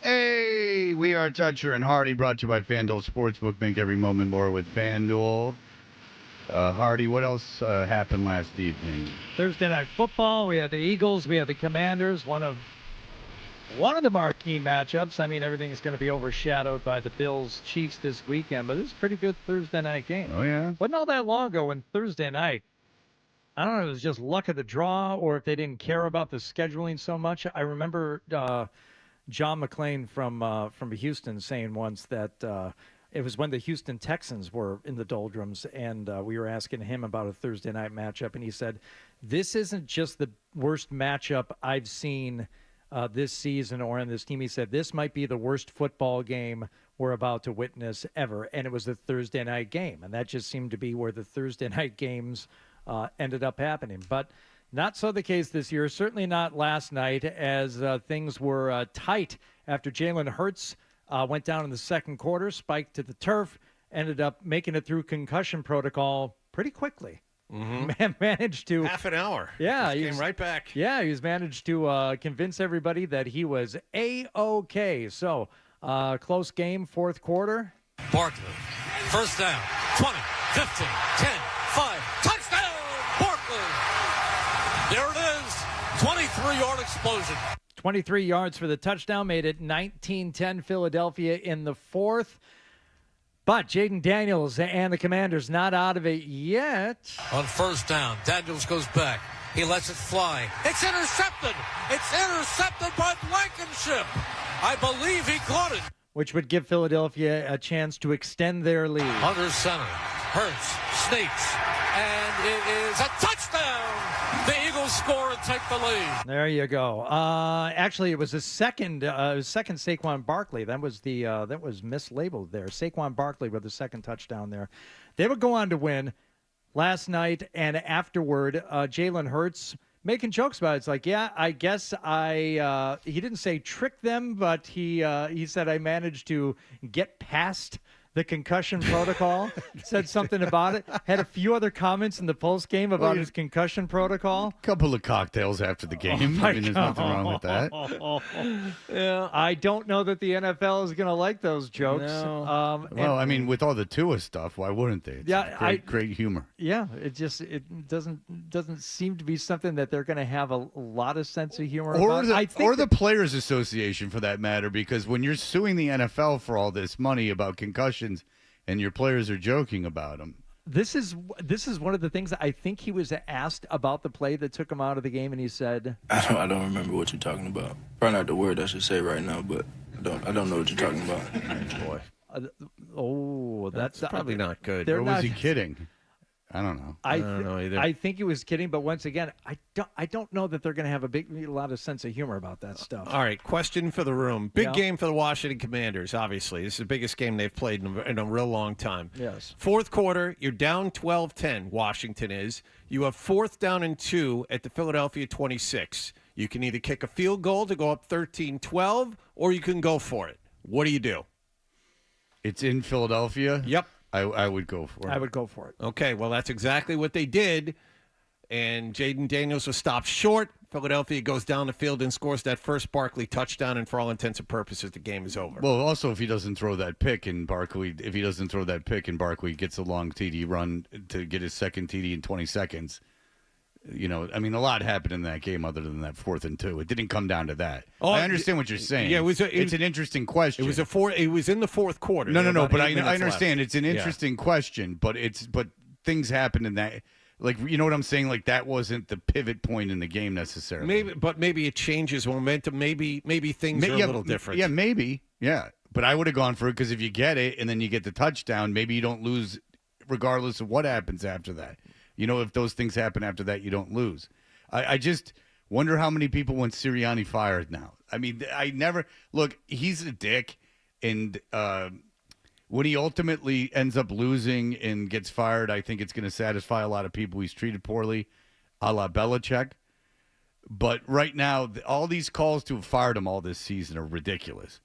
Hey, we are Toucher and Hardy, brought to you by FanDuel Sportsbook. Make every moment more with FanDuel. Hardy, what else happened last evening? Thursday night football. We had the Eagles. We had the Commanders. One of the marquee matchups. I mean, everything is going to be overshadowed by the Bills Chiefs this weekend, but it's a pretty good Thursday night game. Oh yeah. Wasn't all that long ago when Thursday night. I don't know if it was just luck of the draw or if they didn't care about the scheduling so much. I remember John McClain from Houston saying once that it was when the Houston Texans were in the doldrums, and we were asking him about a Thursday night matchup, and he said, this isn't just the worst matchup I've seen this season or in this team. He said, this might be the worst football game we're about to witness ever, and it was the Thursday night game, and that just seemed to be where the Thursday night games ended up happening. But not so the case this year, certainly not last night, as things were tight after Jalen Hurts went down in the second quarter, spiked to the turf, ended up making it through concussion protocol pretty quickly. Mm-hmm. Managed to... Half an hour. Yeah. He came right back. Yeah, he's managed to convince everybody that he was A-OK. So, close game, fourth quarter. Barkley, first down, 20, 15, 10, 5, touchdown, Barkley! There it is, 23-yard explosion. 23 yards for the touchdown, made it 19-10 Philadelphia in the fourth. But Jaden Daniels and the Commanders not out of it yet. On first down, Daniels goes back. He lets it fly. It's intercepted. It's intercepted by Blankenship. I believe he caught it. Which would give Philadelphia a chance to extend their lead. Under center, Hurts, sneaks, and it is a touchdown. The Eagles score and take the lead. There you go. Actually, it was a second Saquon Barkley. That was mislabeled there. Saquon Barkley with the second touchdown there. They would go on to win last night, and afterward, Jalen Hurts making jokes about it. It's like, yeah, I guess he didn't say trick them, but he said I managed to get past the concussion protocol. Said something about it. Had a few other comments in the post game about his concussion protocol. Couple of cocktails after the game. I mean, there's nothing wrong with that. Yeah, I don't know that the NFL is going to like those jokes. No. Well, I mean, with all the Tua stuff, why wouldn't they? It's great humor. Yeah, it doesn't seem to be something that they're going to have a lot of sense of humor or about. The Players Association, for that matter, because when you're suing the NFL for all this money about concussions and your players are joking about them. This is one of the things that I think he was asked about the play that took him out of the game, and he said, I don't remember what you're talking about. Probably not the word I should say right now, but I don't know what you're talking about. Boy. That's probably not good. Or was he kidding? I don't know. I don't know either. I think he was kidding, but once again, I don't know that they're going to have a lot of sense of humor about that stuff. All right, question for the room. Big game for the Washington Commanders, obviously. This is the biggest game they've played in a real long time. Yes. Fourth quarter, you're down 12-10, Washington is. You have 4th down and 2 at the Philadelphia 26. You can either kick a field goal to go up 13-12, or you can go for it. What do you do? It's in Philadelphia? Yep. I would go for it. I would go for it. Okay, well, that's exactly what they did. And Jaden Daniels was stopped short. Philadelphia goes down the field and scores that first Barkley touchdown, and for all intents and purposes, the game is over. Well, also, if he doesn't throw that pick and Barkley gets a long TD run to get his second TD in 20 seconds, you know, I mean, a lot happened in that game other than that 4th and 2. It didn't come down to that. I understand what you're saying. Yeah, it's an interesting question. It was in the fourth quarter. No, but I understand. It's an interesting question, but things happened in that. Like, you know what I'm saying? Like, that wasn't the pivot point in the game necessarily. Maybe it changes momentum. Maybe things are a little different. Yeah, maybe. Yeah, but I would have gone for it because if you get it and then you get the touchdown, maybe you don't lose regardless of what happens after that. You know, if those things happen after that, you don't lose. I just wonder how many people want Sirianni fired now. I mean, he's a dick, and When he ultimately ends up losing and gets fired, I think it's going to satisfy a lot of people. He's treated poorly, a la Belichick. But right now, all these calls to have fired him all this season are ridiculous.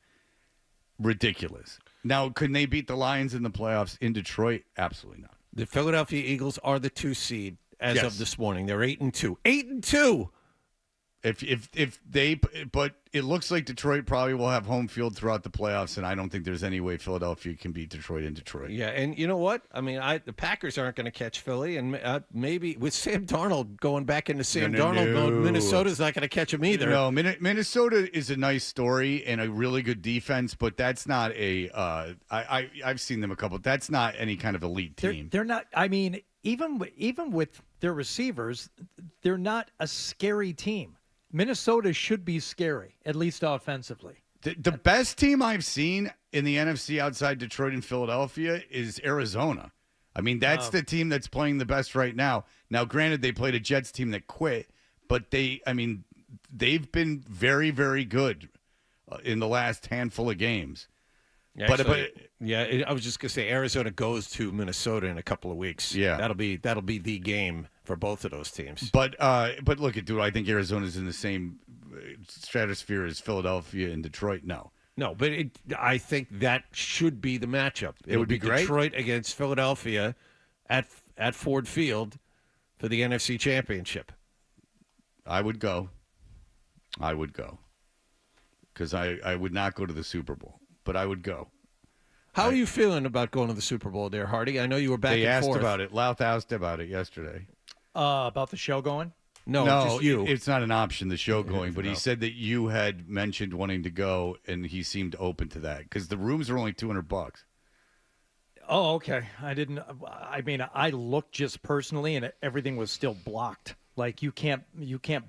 Ridiculous. Now, couldn't they beat the Lions in the playoffs in Detroit? Absolutely not. The Philadelphia Eagles are the 2 seed as Yes. of this morning. They're 8-2. 8-2. If they, but it looks like Detroit probably will have home field throughout the playoffs, and I don't think there's any way Philadelphia can beat Detroit in Detroit. Yeah, and you know what? I mean, the Packers aren't going to catch Philly, and maybe with Sam Darnold going back into Sam Darnold, Minnesota's not going to catch him either. No, Minnesota is a nice story and a really good defense, but that's not a. I've seen them a couple. That's not any kind of elite team. They're not. I mean, even with their receivers, they're not a scary team. Minnesota should be scary, at least offensively. The best team I've seen in the NFC outside Detroit and Philadelphia is Arizona. I mean, that's the team that's playing the best right now. Now, granted, they played a Jets team that quit, but they've been very, very good in the last handful of games. Actually, I was just going to say Arizona goes to Minnesota in a couple of weeks. Yeah. That'll be the game for both of those teams. But look at, dude, I think Arizona's in the same stratosphere as Philadelphia and Detroit. No, but I think that should be the matchup. It would be great. Detroit against Philadelphia at Ford Field for the NFC Championship. I would go because I would not go to the Super Bowl, but I would go. How are you feeling about going to the Super Bowl there, Hardy? I know you were back They and asked forth. about it. Louth asked about it yesterday. About the show going? No, just you. It's not an option, the show going, but no. he said that you had mentioned wanting to go, and he seemed open to that because the rooms are only $200. Oh, okay. I didn't. I mean, I looked just personally, and everything was still blocked. Like you can't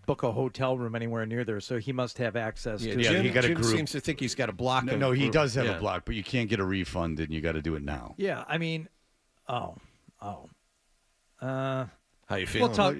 book a hotel room anywhere near there. So he must have access to. Jim, he got a Jim group. seems to think he's got a block. No, he does have yeah. a block, but you can't get a refund, and you got to do it now. Yeah, I mean, How you feeling? We'll talk.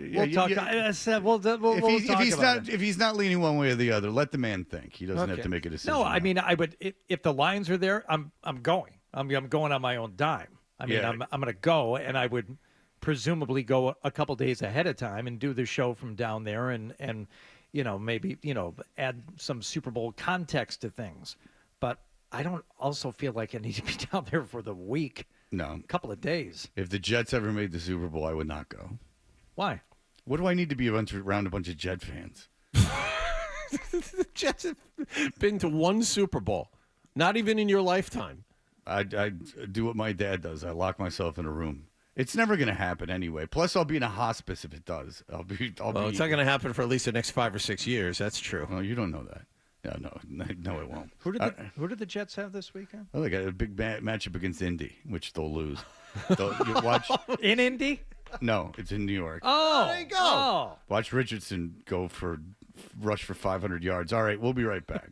I said we'll talk about it. If he's not leaning one way or the other, let the man think. He doesn't have to make a decision. No, I mean, I would if the Lions are there, I'm going. I'm going on my own dime. I mean, I'm going to go, and I would presumably go a couple days ahead of time and do the show from down there, and maybe add some Super Bowl context to things. But I don't also feel like I need to be down there for the week. No, a couple of days. If the Jets ever made the Super Bowl, I would not go. Why? What do I need to be around a bunch of Jet fans? The Jets have been to one Super Bowl, not even in your lifetime. I do what my dad does. I lock myself in a room. It's never going to happen anyway. Plus, I'll be in a hospice if it does. Well, it's not going to happen for at least the next 5 or 6 years. That's true. Well, you don't know that. Yeah, no, it won't. Who did the Jets have this weekend? Oh, they got a big matchup against Indy, which they'll lose. You watch in Indy? No, it's in New York. Oh, there you go. Oh. Watch Richardson rush for 500 yards. All right, we'll be right back.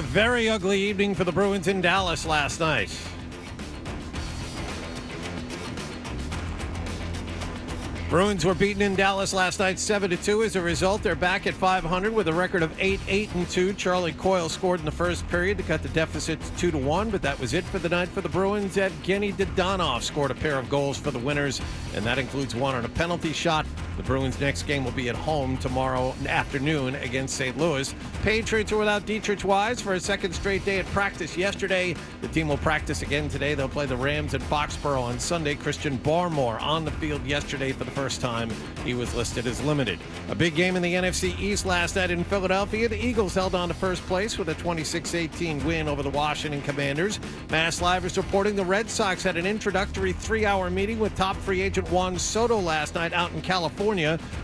very ugly evening for the Bruins in Dallas last night. Bruins were beaten in Dallas last night 7-2. As a result, they're back at 500 with a record of 8-8-2. Charlie Coyle scored in the first period to cut the deficit to 2-1, but that was it for the night for the Bruins. Evgeny Dadonov scored a pair of goals for the winners, and that includes one on a penalty shot. The Bruins' next game will be at home tomorrow afternoon against St. Louis. Patriots are without Dietrich Wise for a second straight day at practice yesterday. The team will practice again today. They'll play the Rams at Foxborough on Sunday. Christian Barmore on the field yesterday for the first time. He was listed as limited. A big game in the NFC East last night in Philadelphia. The Eagles held on to first place with a 26-18 win over the Washington Commanders. Mass Live is reporting the Red Sox had an introductory 3-hour meeting with top free agent Juan Soto last night out in California.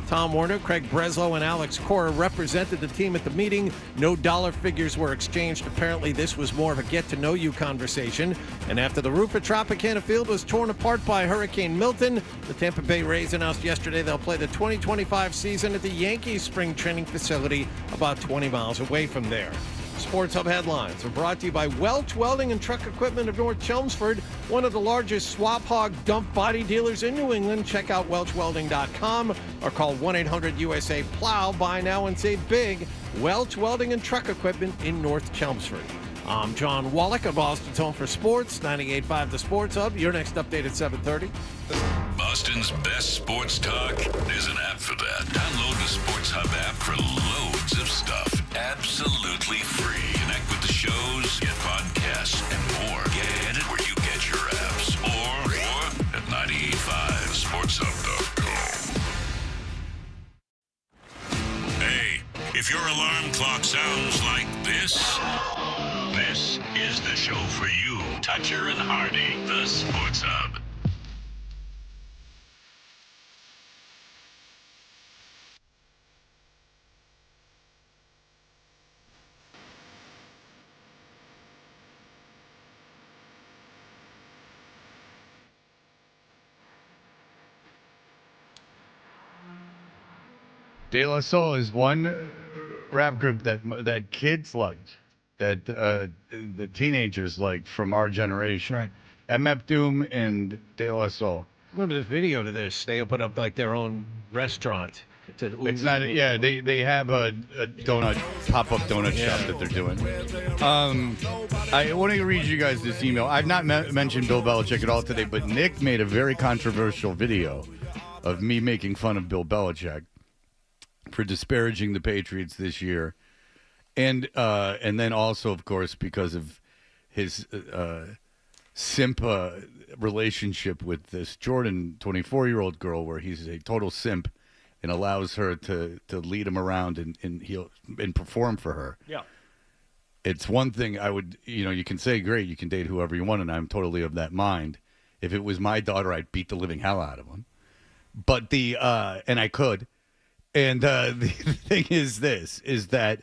Tom Werner, Craig Breslow, and Alex Cora represented the team at the meeting. No dollar figures were exchanged. Apparently, this was more of a get-to-know-you conversation. And after the roof at Tropicana Field was torn apart by Hurricane Milton, the Tampa Bay Rays announced yesterday they'll play the 2025 season at the Yankees spring training facility about 20 miles away from there. Sports Hub headlines are brought to you by Welch Welding and Truck Equipment of North Chelmsford, one of the largest swap hog dump body dealers in New England. Check out welchwelding.com or call 1-800-USA-PLOW. Buy now and save big. Welch Welding and Truck Equipment in North Chelmsford. I'm John Wallach of Boston's Home for Sports, 98.5 The Sports Hub. Your next update at 7:30. Boston's best sports talk. There's an app for that. Download the Sports Hub app for loads of stuff. Absolutely free. Connect with the shows, get podcasts, and more. Get it where you get your apps. Or at 985sportshub.com. Hey, if your alarm clock sounds like this, this is the show for you. Toucher and Hardy, the Sports Hub. De La Soul is one rap group that kids liked, that the teenagers liked from our generation. Right. MF Doom and De La Soul. Remember the video to this? They open up like their own restaurant. It's not. Yeah, they have a donut pop-up donut shop that they're doing. I want to read you guys this email. I've not mentioned Bill Belichick at all today, but Nick made a very controversial video of me making fun of Bill Belichick for disparaging the Patriots this year, and then also, of course, because of his simp relationship with this Jordan 24-year-old girl, where he's a total simp and allows her to lead him around and perform for her. Yeah. It's one thing I would, you can say, great, you can date whoever you want, and I'm totally of that mind. If it was my daughter, I'd beat the living hell out of him. But and I could. And the thing is that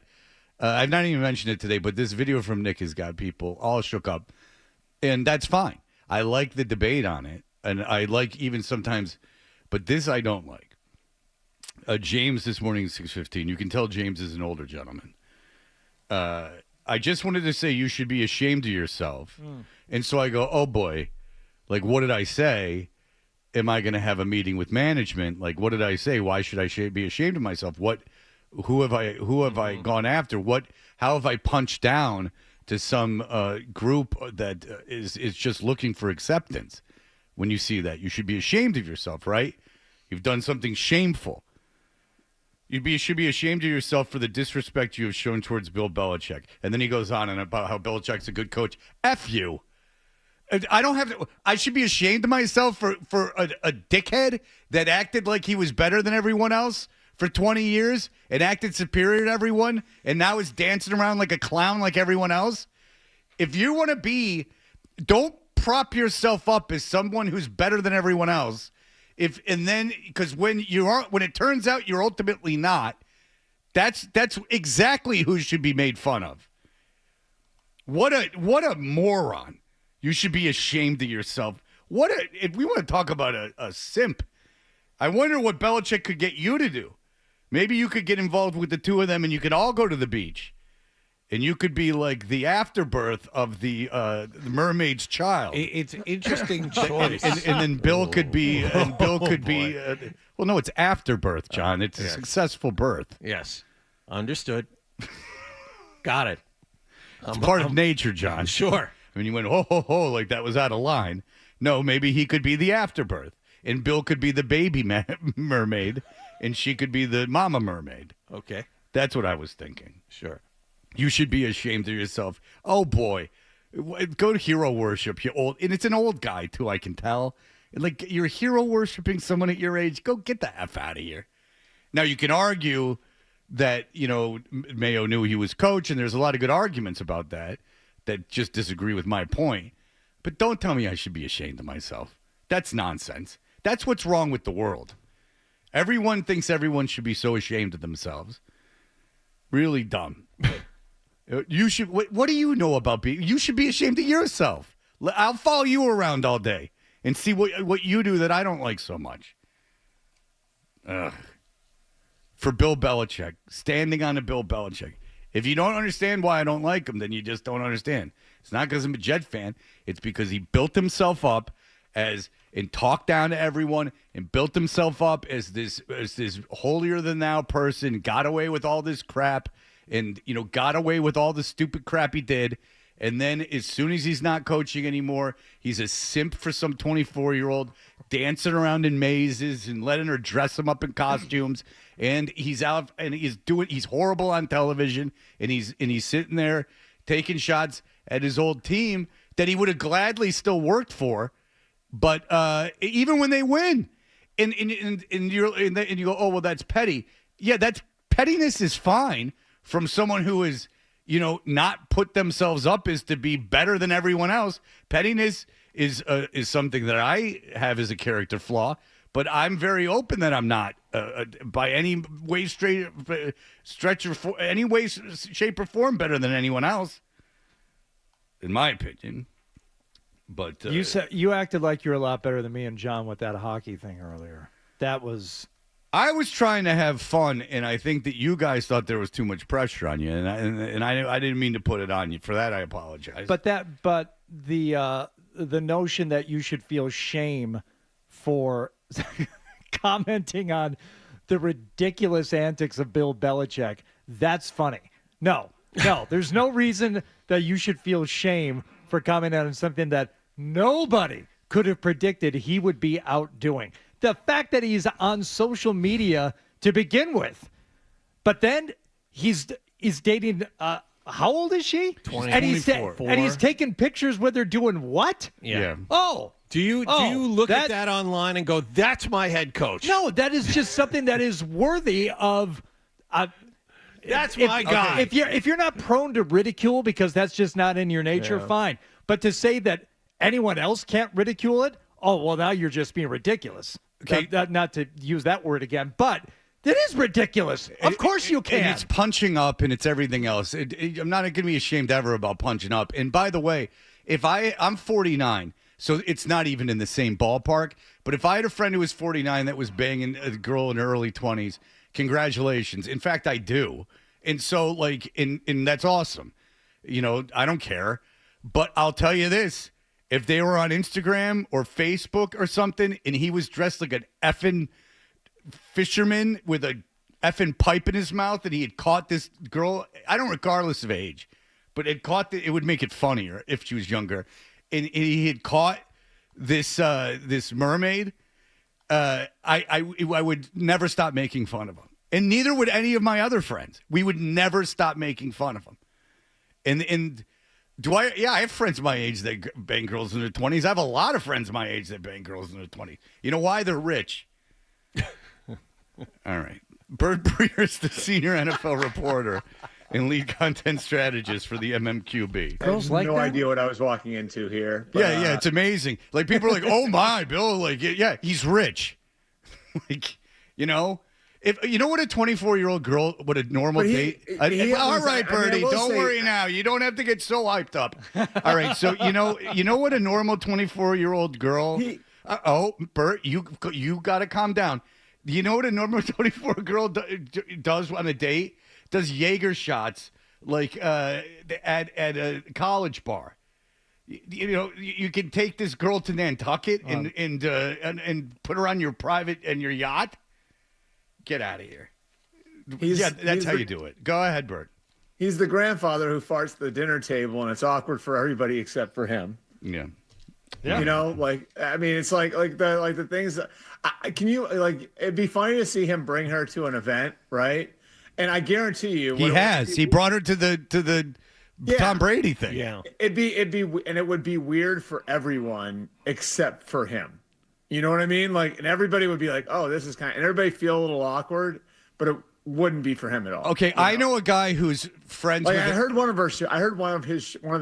I've not even mentioned it today, but this video from Nick has got people all shook up, and that's fine. I like the debate on it, and I like even sometimes, but this I don't like. James this morning at 6:15. You can tell James is an older gentleman. I just wanted to say you should be ashamed of yourself. And so I go, oh boy, like what did I say? Am I going to have a meeting with management? Like, what did I say? Why should I be ashamed of myself? Who have I gone after? How have I punched down to some group that is just looking for acceptance? When you see that, you should be ashamed of yourself, right? You've done something shameful. You should be ashamed of yourself for the disrespect you have shown towards Bill Belichick. And then he goes on and about how Belichick's a good coach. F you. I don't have to. I should be ashamed of myself for a dickhead that acted like he was better than everyone else for 20 years and acted superior to everyone and now is dancing around like a clown like everyone else. If you want to be, don't prop yourself up as someone who's better than everyone else. Because when it turns out you're ultimately not, that's exactly who should be made fun of. What a moron. You should be ashamed of yourself. If we want to talk about a simp, I wonder what Belichick could get you to do. Maybe you could get involved with the two of them and you could all go to the beach And you could be like the afterbirth of the mermaid's child. It's an interesting choice. And then Bill could be. And Bill could be. Well, no, it's afterbirth, John. It's a successful birth. Yes, understood. Got it. It's part of nature, John. Sure. I mean, you went ho ho ho like that was out of line. No, maybe he could be the afterbirth, and Bill could be the baby mermaid, and she could be the mama mermaid. Okay, that's what I was thinking. Sure. You should be ashamed of yourself. Oh, boy. Go to hero worship, you old. And it's an old guy, too, I can tell. Like, you're hero worshiping someone at your age. Go get the F out of here. Now, you can argue that, Mayo knew he was coach, and there's a lot of good arguments about that just disagree with my point. But don't tell me I should be ashamed of myself. That's nonsense. That's what's wrong with the world. Everyone thinks everyone should be so ashamed of themselves. Really dumb. You should. What do you know about being? You should be ashamed of yourself. I'll follow you around all day and see what you do that I don't like so much. Ugh. For Bill Belichick, standing on a Bill Belichick. If you don't understand why I don't like him, then you just don't understand. It's not because I'm a Jet fan. It's because he built himself up and talked down to everyone and built himself up as this holier than thou person. Got away with all this crap. And, got away with all the stupid crap he did. And then as soon as he's not coaching anymore, he's a simp for some 24-year-old dancing around in mazes and letting her dress him up in costumes. And he's out and he's horrible on television. And he's sitting there taking shots at his old team that he would have gladly still worked for. But even when they win, and you go, oh, well, that's petty. Yeah, pettiness is fine. From someone who is, not put themselves up as to be better than everyone else. Pettiness is something that I have as a character flaw, but I'm very open that I'm not by any way, any way, shape, or form better than anyone else, in my opinion. But you acted like you were a lot better than me and John with that hockey thing earlier. That was. I was trying to have fun, and I think that you guys thought there was too much pressure on you, and I didn't mean to put it on you. For that, I apologize. But the notion that you should feel shame for commenting on the ridiculous antics of Bill Belichick, that's funny. No, there's no reason that you should feel shame for commenting on something that nobody could have predicted he would be out doing. The fact that he's on social media to begin with, but then he's dating. How old is she? 24. And he's taking pictures with her doing what? Yeah. Oh, do you look at that online and go, "That's my head coach"? No, that is just something that is worthy of. That's my guy. If you're not prone to ridicule because that's just not in your nature, fine. But to say that anyone else can't ridicule it, oh well, now you're just being ridiculous. Okay, not to use that word again, but that is ridiculous. Of course you can. And it's punching up and it's everything else. I'm not going to be ashamed ever about punching up. And by the way, I'm 49, so it's not even in the same ballpark. But if I had a friend who was 49 that was banging a girl in her early 20s, congratulations. In fact, I do. And so, and that's awesome. I don't care. But I'll tell you this. If they were on Instagram or Facebook or something and he was dressed like an effing fisherman with a effing pipe in his mouth and he had caught this girl, regardless of age, but it would make it funnier if she was younger. And he had caught this mermaid. I would never stop making fun of him. And neither would any of my other friends. We would never stop making fun of him. And do I? Yeah, I have friends my age that bang girls in their 20s. I have a lot of friends my age that bang girls in their 20s. You know why? They're rich. All right. Bert Breer's the senior NFL reporter and lead content strategist for the MMQB. Girls like no idea what I was walking into here. But, yeah, it's amazing. Like, people are like, oh, my, Bill. Like, yeah, he's rich. If you know what a 24-year-old girl, what a normal date. All right, Bertie, don't worry now. You don't have to get so hyped up. All right, so you know what a normal 24-year-old girl. Bert, you got to calm down. You know what a normal 24 girl does on a date? Does Jaeger shots like at a college bar. You can take this girl to Nantucket and put her on your private and your yacht. Get out of here. That's how you do it. Go ahead, Bert. He's the grandfather who farts at the dinner table, and it's awkward for everybody except for him. Yeah. You know, it's like the things. Can you It'd be funny to see him bring her to an event, right? And I guarantee you, he brought her to the Tom Brady thing. Yeah, it would be weird for everyone except for him. You know what I mean? And everybody would be like, "Oh, this is and everybody feel a little awkward," but it wouldn't be for him at all. Okay, I know a guy who's friends with. I heard one of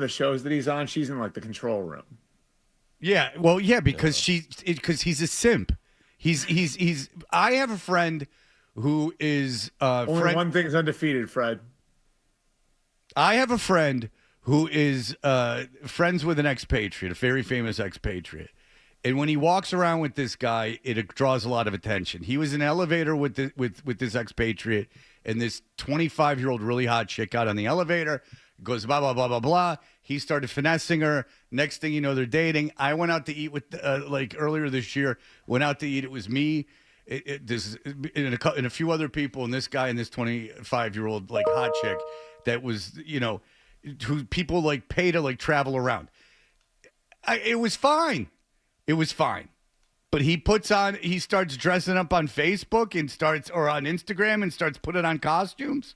the shows that he's on. She's in the control room. Yeah, well, yeah, because he's a simp. He's. I have a friend who is only one thing's undefeated, Fred. I have a friend who is friends with an expatriate, a very famous expatriate, and when he walks around with this guy, it draws a lot of attention. He was in an elevator with this expatriate, and this 25-year-old really hot chick got on the elevator. Goes blah blah blah blah blah. He started finessing her. Next thing you know, they're dating. I went out to eat with earlier this year. Went out to eat. It was me, and a few other people, and this guy and this 25-year-old hot chick that was who people pay to travel around. It was fine. It was fine. But he starts dressing up on Facebook or on Instagram and starts putting on costumes.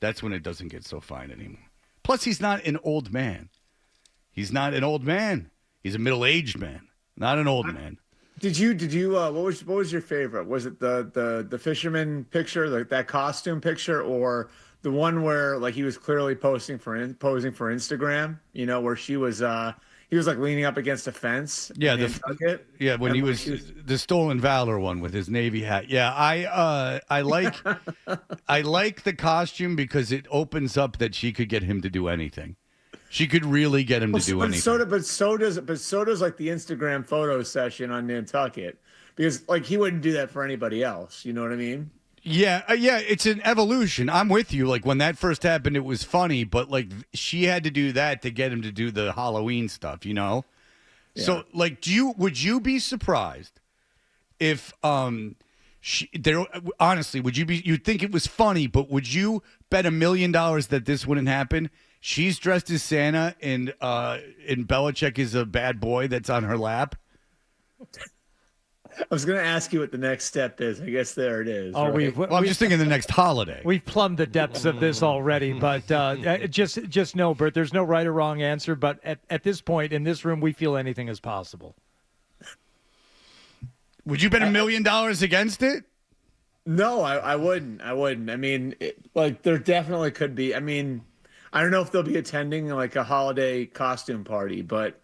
That's when it doesn't get so fine anymore. Plus, he's not an old man. He's not an old man. He's a middle-aged man, not an old man. Did you? What was your favorite? Was it the fisherman picture, that costume picture, or the one where he was clearly posing for Instagram? Where she was. He was leaning up against a fence. Yeah, when he was the stolen valor one with his Navy hat. Yeah, I like I like the costume because it opens up that she could get him to do anything. She could really get him to do anything. So does the Instagram photo session on Nantucket, because he wouldn't do that for anybody else. You know what I mean? Yeah, it's an evolution. I'm with you. When that first happened, it was funny, but she had to do that to get him to do the Halloween stuff, Yeah. So, would you be surprised if honestly, you'd think it was funny, but would you bet $1 million that this wouldn't happen? She's dressed as Santa and Belichick is a bad boy that's on her lap. I was going to ask you what the next step is. I guess there it is. Oh, right? I'm just thinking the next holiday. We've plumbed the depths of this already, but just know, Bert, there's no right or wrong answer. But at this point in this room, we feel anything is possible. Would you bet $1 million against it? No, I wouldn't. I wouldn't. I mean, there definitely could be. I mean, I don't know if they'll be attending a holiday costume party, but.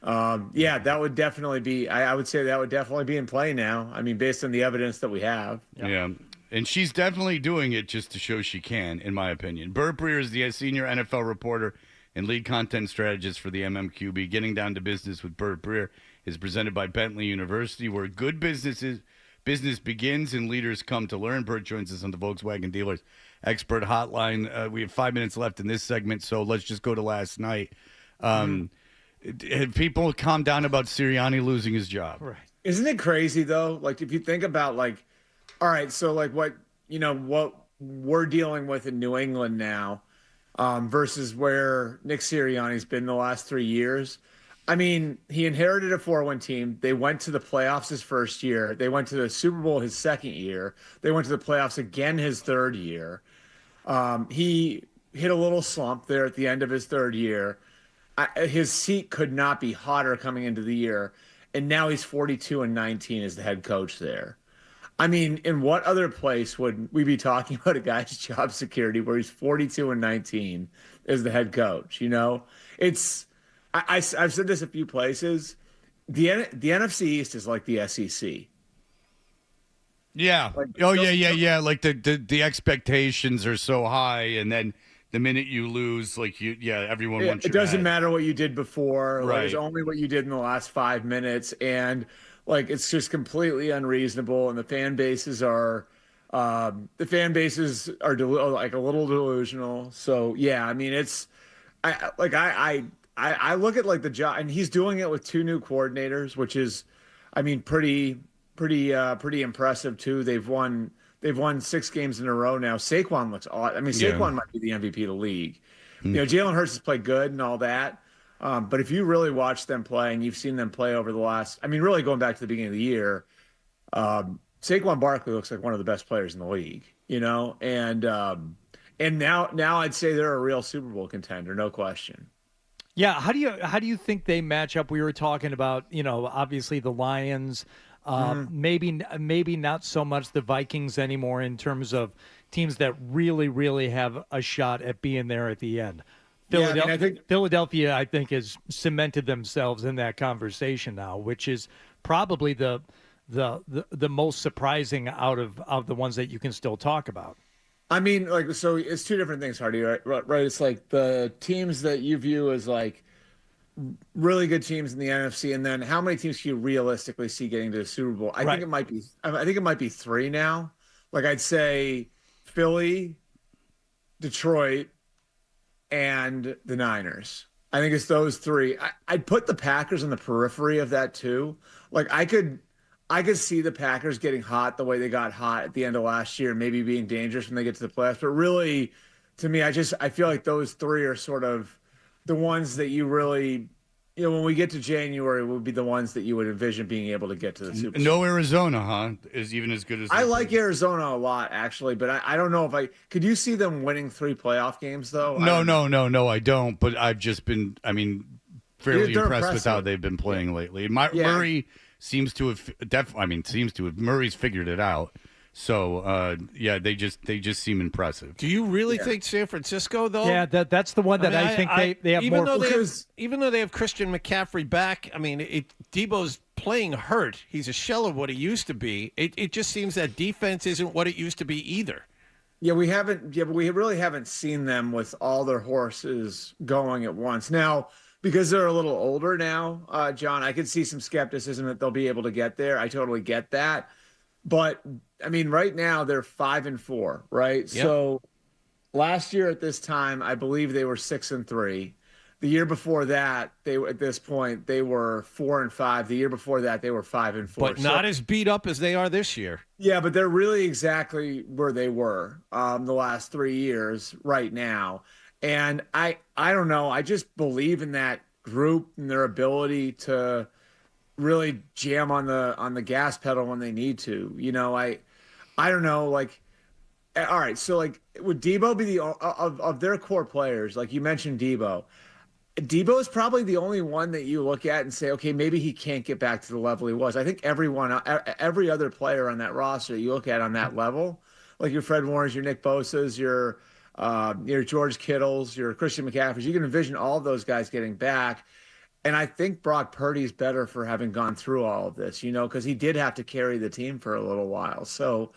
That would definitely be. I would say that would definitely be in play now. I mean, based on the evidence that we have. Yeah, and she's definitely doing it just to show she can, in my opinion. Bert Breer is the senior NFL reporter and lead content strategist for the MMQB. Getting down to business with Bert Breer is presented by Bentley University, where good business begins and leaders come to learn. Bert joins us on the Volkswagen Dealers Expert Hotline. We have 5 minutes left in this segment, so let's just go to last night. Have people calmed down about Sirianni losing his job? Right. Isn't it crazy though? If you think about all right, so what we're dealing with in New England now, versus where Nick Sirianni's been the last 3 years. I mean, he inherited a 4-1 team. They went to the playoffs his first year. They went to the Super Bowl his second year. They went to the playoffs again his third year. He hit a little slump there at the end of his third year. His seat could not be hotter coming into the year, and now he's 42-19 as the head coach there. I mean, in what other place would we be talking about a guy's job security where he's 42-19 as the head coach? It's I've said this a few places. The NFC East is like the SEC. Yeah. Yeah. The expectations are so high, and then. The minute you lose, everyone wants you. It doesn't matter what you did before. Right. It's only what you did in the last 5 minutes. And, it's just completely unreasonable. And the fan bases are The fan bases are like a little delusional. So yeah, I mean, I look at like the job, and he's doing it with 2 new coordinators, which is, I mean, pretty impressive too. They've won 6 games in a row now. Saquon looks odd. I mean, Saquon might be the MVP of the league. You know, Jalen Hurts has played good and all that. But if you really watch them play, and you've seen them play over the last, I mean, really going back to the beginning of the year, Saquon Barkley looks like one of the best players in the league, you know, and now I'd say they're a real Super Bowl contender, no question. Yeah, how do you think they match up? We were talking about, you know, obviously the Lions, maybe not so much the Vikings anymore in terms of teams that really have a shot at being there at the end. Philadelphia, I think, has cemented themselves in that conversation now, which is probably the most surprising out of the ones that you can still talk about. I mean, like, so it's 2 different things, Hardy, right? Right. It's like the teams that you view as like really good teams in the NFC, and then how many teams can you realistically see getting to the Super Bowl? I think it might be 3 now. Like, I'd say Philly, Detroit, and the Niners. I think it's those 3. I'd put the Packers on the periphery of that too. Like, I could see the Packers getting hot the way they got hot at the end of last year, maybe being dangerous when they get to the playoffs. But really, to me, I feel like those 3 are sort of the ones that you really, you know, when we get to January, would be the ones that you would envision being able to get to the Super Bowl. No Arizona, huh? Is even as good as I like Arizona a lot, actually, but I don't know if could you see them winning 3 playoff games though? No, I don't. But I've just been, I mean, fairly impressed with how they've been playing lately. Murray seems to have Murray's figured it out. So they just seem impressive. Do you really think San Francisco though? Yeah, that's the one that I think they have even more. Even though they have Christian McCaffrey back, I mean, Debo's playing hurt. He's a shell of what he used to be. It just seems that defense isn't what it used to be either. Yeah, we really haven't seen them with all their horses going at once. Now, because they're a little older now, John, I could see some skepticism that they'll be able to get there. I totally get that. But, I mean, right now they're 5-4, right? Yep. So last year at this time, I believe they were 6-3. The year before that, at this point, they were 4-5. The year before that, they were 5-4. But not as beat up as they are this year. Yeah, but they're really exactly where they were the last 3 years right now. And I don't know. I just believe in that group and their ability to really jam on the gas pedal when they need to. You know, I don't know. Like, all right, so like, would Debo be the of their core players? Like you mentioned, Debo is probably the only one that you look at and say, okay, maybe he can't get back to the level he was. I think every other player on that roster you look at on that level, like your Fred Warners, your Nick Bosa's, your George Kittles, your Christian McCaffrey's, you can envision all of those guys getting back. And I think Brock Purdy's better for having gone through all of this, you know, because he did have to carry the team for a little while. So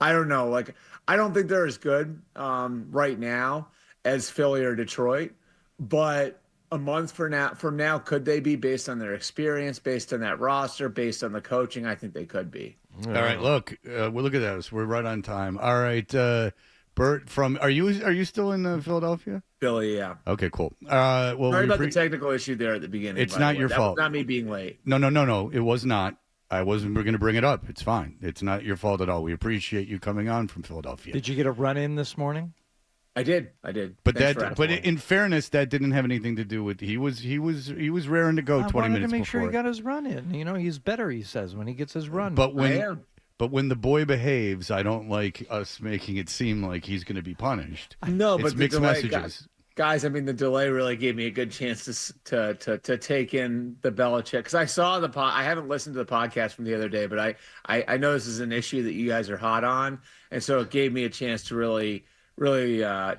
I don't know. Like, I don't think they're as good right now as Philly or Detroit, but a month from now, could they be, based on their experience, based on that roster, based on the coaching? I think they could be. All right, look, we'll look at this. We're right on time. All right, Bert, are you still in Philadelphia? Philly, yeah. Okay, cool. Sorry about the technical issue there at the beginning. It's not your fault. That was not me being late. No. It was not. I wasn't going to bring it up. It's fine. It's not your fault at all. We appreciate you coming on from Philadelphia. Did you get a run in this morning? I did. But in fairness, that didn't have anything to do with he was raring to go 20 minutes before. I wanted to make sure he got his run in. You know, he's better, he says, when he gets his run. But when the boy behaves, I don't like us making it seem like he's going to be punished. No, it's but mixed messages. Guys, I mean, the delay really gave me a good chance to take in the Belichick, because I saw I haven't listened to the podcast from the other day, but I know this is an issue that you guys are hot on, and so it gave me a chance to really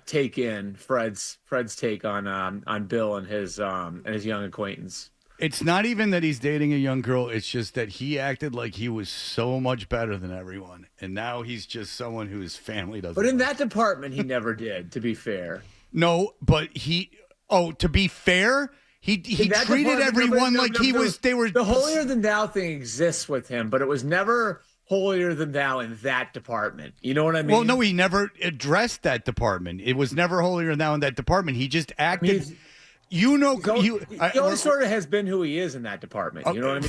take in Fred's take on Bill and his young acquaintance. It's not even that he's dating a young girl. It's just that he acted like he was so much better than everyone, and now he's just someone whose family doesn't. But in that department, he never did. To be fair. No, but to be fair, he treated everyone like he was. They were the holier than thou thing exists with him, but it was never holier than thou in that department. You know what I mean? Well, no, he never addressed that department. It was never holier than thou in that department. He just acted. He always sort of has been who he is in that department. You know what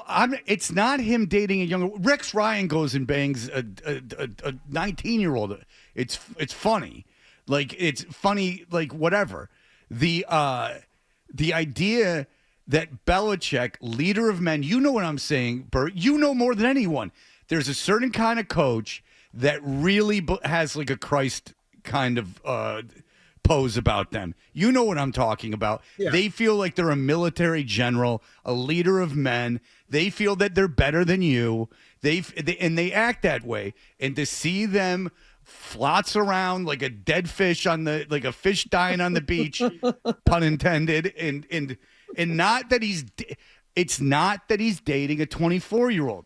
I mean? It's not him dating a younger. Rex Ryan goes and bangs a 19-year-old. It's funny, it's funny, whatever. The idea that Belichick, leader of men, you know what I'm saying, Bert. You know more than anyone. There's a certain kind of coach that really has a Christ kind of pose about them. You know what I'm talking about. Yeah. They feel like they're a military general, a leader of men. They feel that they're better than you. And they act that way. And to see them flots around like a dead fish like a fish dying on the beach, pun intended, and not that it's not that he's dating a 24-year-old.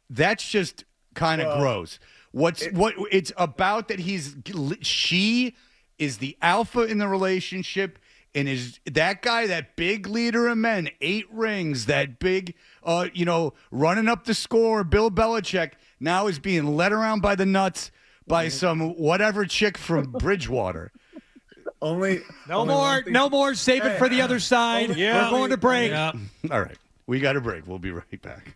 That's just kind of gross. It's about that she is the alpha in the relationship, and is that guy, that big leader of men, 8 rings, that big, running up the score, Bill Belichick, now is being led around by the nuts by some whatever chick from Bridgewater. No more. Save it for the other side. We're going to break. Yeah. All right. We got a break. We'll be right back.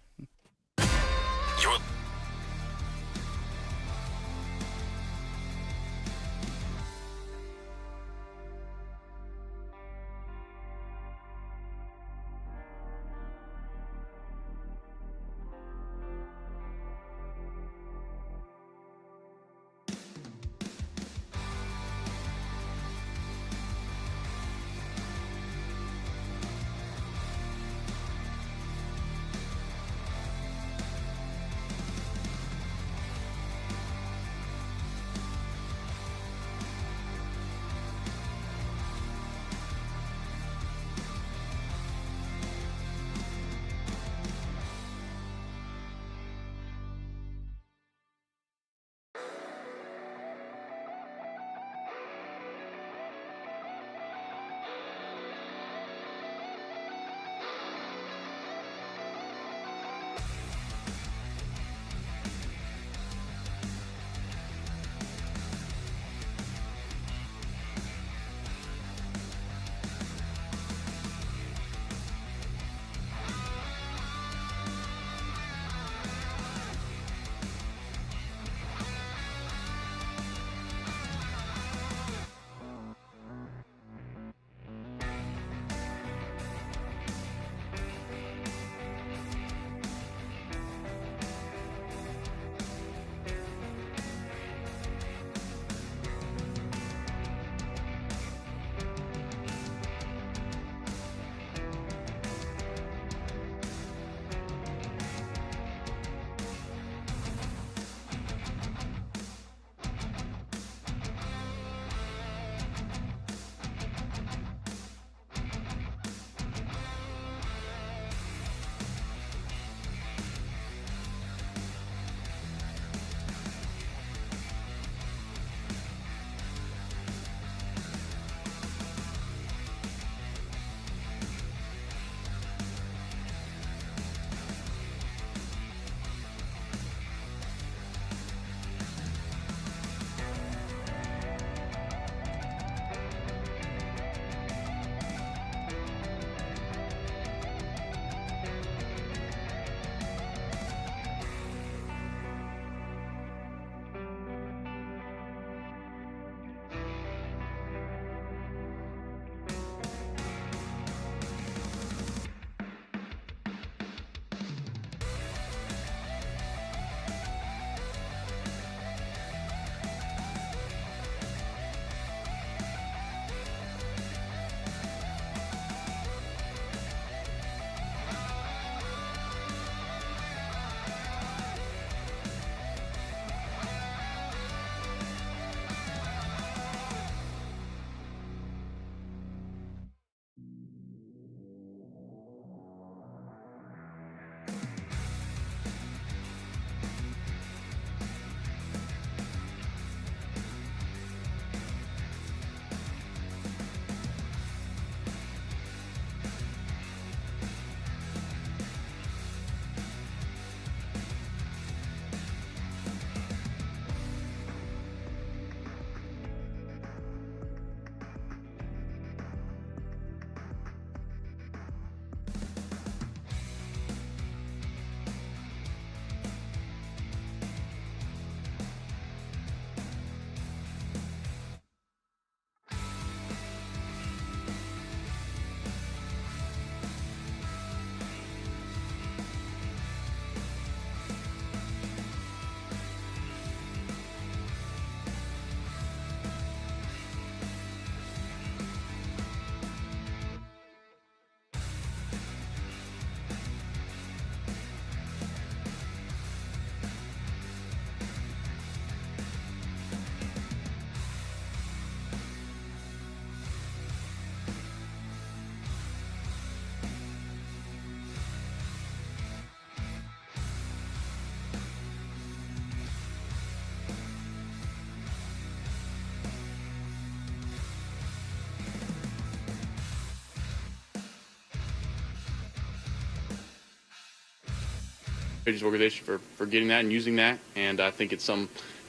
Patriots organization for getting that and using that. And I think it's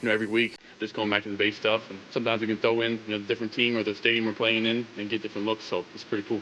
every week, just going back to the base stuff. And sometimes we can throw in, the different team or the stadium we're playing in and get different looks. So it's pretty cool.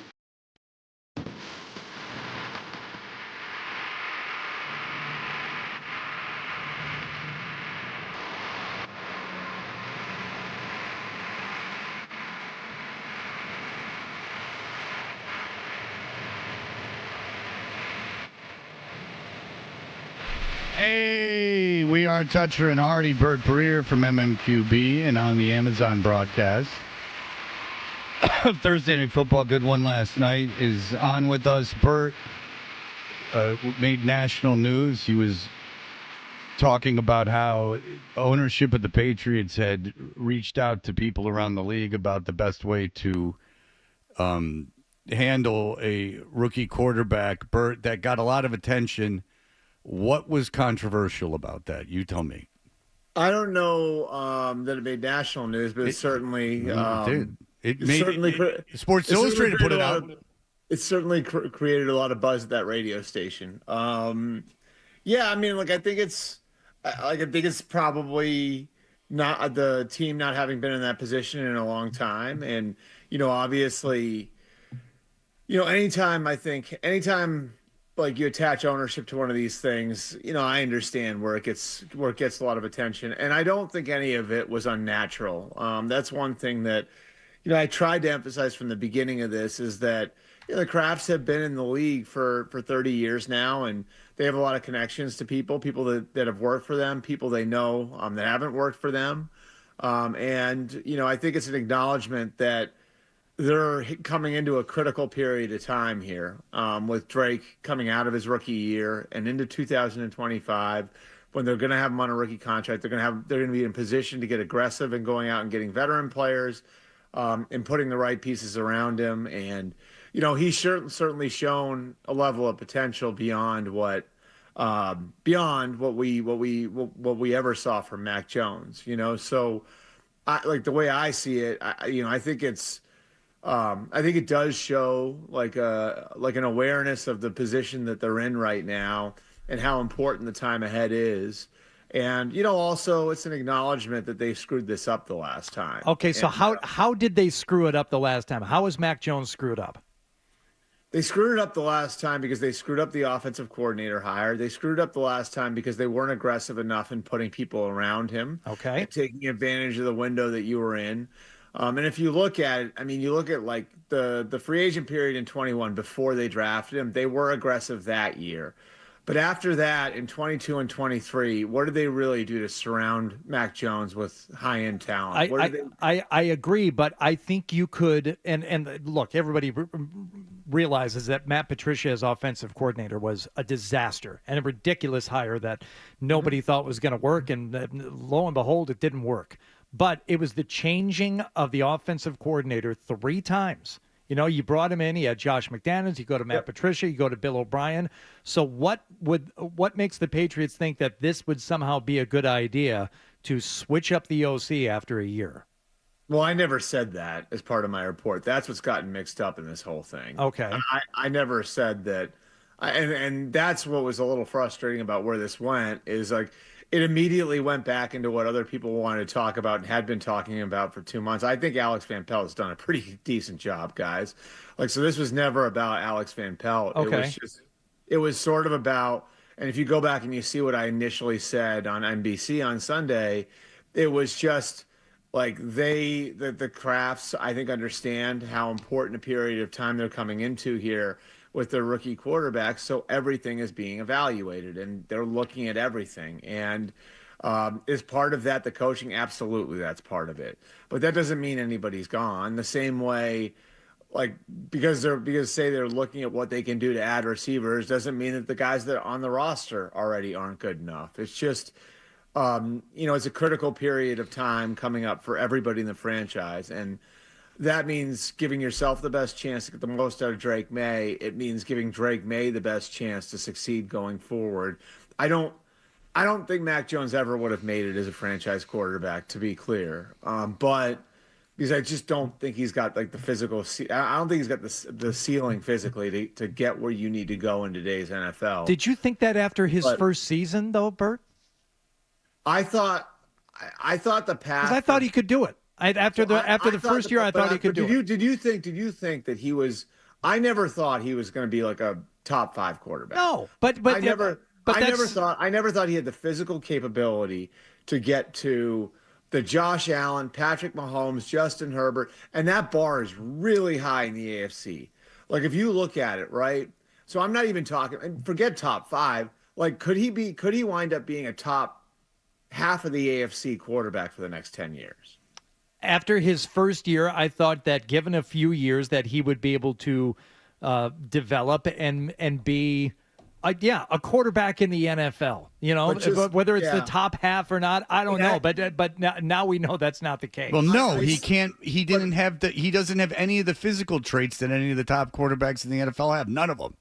Hey, we are Toucher and Hardy, Bert Breer from MMQB and on the Amazon broadcast. Thursday Night Football, good one last night, is on with us. Bert made national news. He was talking about how ownership of the Patriots had reached out to people around the league about the best way to handle a rookie quarterback. Bert, that got a lot of attention. What was controversial about that? You tell me. I don't know that it made national news, but it certainly did. Sports Illustrated put it out. It certainly created a lot of buzz at that radio station. Yeah, I mean, I think it's probably not the team not having been in that position in a long time, and obviously, anytime you attach ownership to one of these things, I understand where it gets a lot of attention, and I don't think any of it was unnatural. That's one thing that I tried to emphasize from the beginning of this is that the Crafts have been in the league for 30 years now, and they have a lot of connections to people that have worked for them, people they know that haven't worked for them, and I think it's an acknowledgement that they're coming into a critical period of time here, with Drake coming out of his rookie year and into 2025, when they're going to have him on a rookie contract. They're going to be in position to get aggressive and going out and getting veteran players, and putting the right pieces around him. And he's certainly shown a level of potential beyond what we ever saw from Mac Jones. So the way I see it, I think it's. I think it does show an awareness of the position that they're in right now and how important the time ahead is. And, also it's an acknowledgement that they screwed this up the last time. Okay, so how did they screw it up the last time? How was Mac Jones screwed up? They screwed it up the last time because they screwed up the offensive coordinator hire. They screwed up the last time because they weren't aggressive enough in putting people around him. Okay. And taking advantage of the window that you were in. And if you look at it, you look at the free agent period in 21 before they drafted him, they were aggressive that year. But after that, in 22 and 23, what did they really do to surround Mac Jones with high-end talent? I agree, but I think you could, and look, everybody realizes that Matt Patricia as offensive coordinator was a disaster and a ridiculous hire that nobody thought was going to work, and lo and behold, it didn't work. But it was the changing of the offensive coordinator 3 times. You brought him in. He had Josh McDaniels. You go to Matt Patricia. You go to Bill O'Brien. So what makes the Patriots think that this would somehow be a good idea to switch up the OC after a year? Well, I never said that as part of my report. That's what's gotten mixed up in this whole thing. Okay. I never said that. And that's what was a little frustrating about where this went is it immediately went back into what other people wanted to talk about and had been talking about for 2 months. I think Alex Van Pelt has done a pretty decent job, guys. So this was never about Alex Van Pelt. Okay. It was sort of about, and if you go back and you see what I initially said on NBC on Sunday, it was just the Crafts, I think, understand how important a period of time they're coming into here with their rookie quarterback, so everything is being evaluated, and they're looking at everything. And is part of that the coaching? Absolutely, that's part of it. But that doesn't mean anybody's gone. The same way, because say they're looking at what they can do to add receivers, doesn't mean that the guys that are on the roster already aren't good enough. It's just, it's a critical period of time coming up for everybody in the franchise, and that means giving yourself the best chance to get the most out of Drake May. It means giving Drake May the best chance to succeed going forward. I don't think Mac Jones ever would have made it as a franchise quarterback, to be clear. But because I just don't think he's got like the physical. I don't think he's got the ceiling physically to get where you need to go in today's NFL. Did you think that after his first season, though, Bert? I thought the path. 'Cause I thought he could do it. After the first year, I thought he could do it. Did you think that he was? I never thought he was going to be like a top 5 quarterback. No, but I never thought he had the physical capability to get to the Josh Allen, Patrick Mahomes, Justin Herbert, and that bar is really high in the AFC. Like if you look at it, right? So I'm not even talking, and forget top 5. Like could he wind up being a top half of the AFC quarterback for the next 10 years? After his first year, I thought that given a few years that he would be able to develop and be a quarterback in the NFL, whether it's the top half or not, I don't know. But now we know that's not the case. Well, no, he can't. He doesn't have any of the physical traits that any of the top quarterbacks in the NFL have. None of them.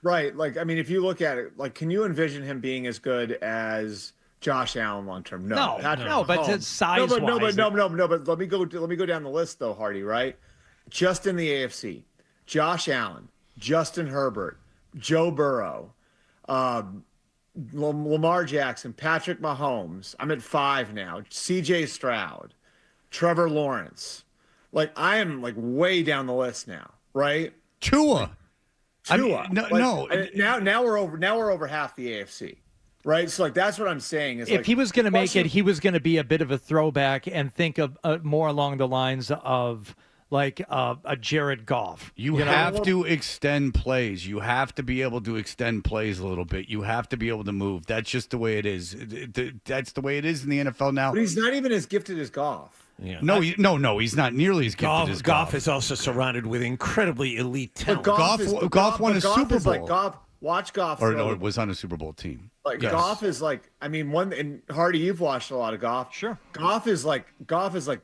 Right. Like, I mean, if you look at it, like, can you envision him being as good as Josh Allen long term? No, but size wise. No, but let me go down the list though, Hardy. Right. Just in the AFC, Josh Allen, Justin Herbert, Joe Burrow, Lamar Jackson, Patrick Mahomes. I'm at 5 now. CJ Stroud, Trevor Lawrence. Like I am like way down the list now, right? Tua. I mean, now we're over half the AFC, right? So like that's what I'm saying is if he was going to make it, he was going to be a bit of a throwback and think of more along the lines of like a Jared Goff. You have to extend plays. You have to be able to extend plays a little bit. You have to be able to move. That's just the way it is. That's the way it is in the NFL now. But he's not even as gifted as Goff. Yeah. No, he's not nearly as gifted as Goff. Goff is also surrounded with incredibly elite talent. Goff won a Super Bowl. Like watch Goff. Or no, it was on a Super Bowl team. Like yes. Goff is like, I mean, and Hardy, you've watched a lot of Goff. Sure. Goff is like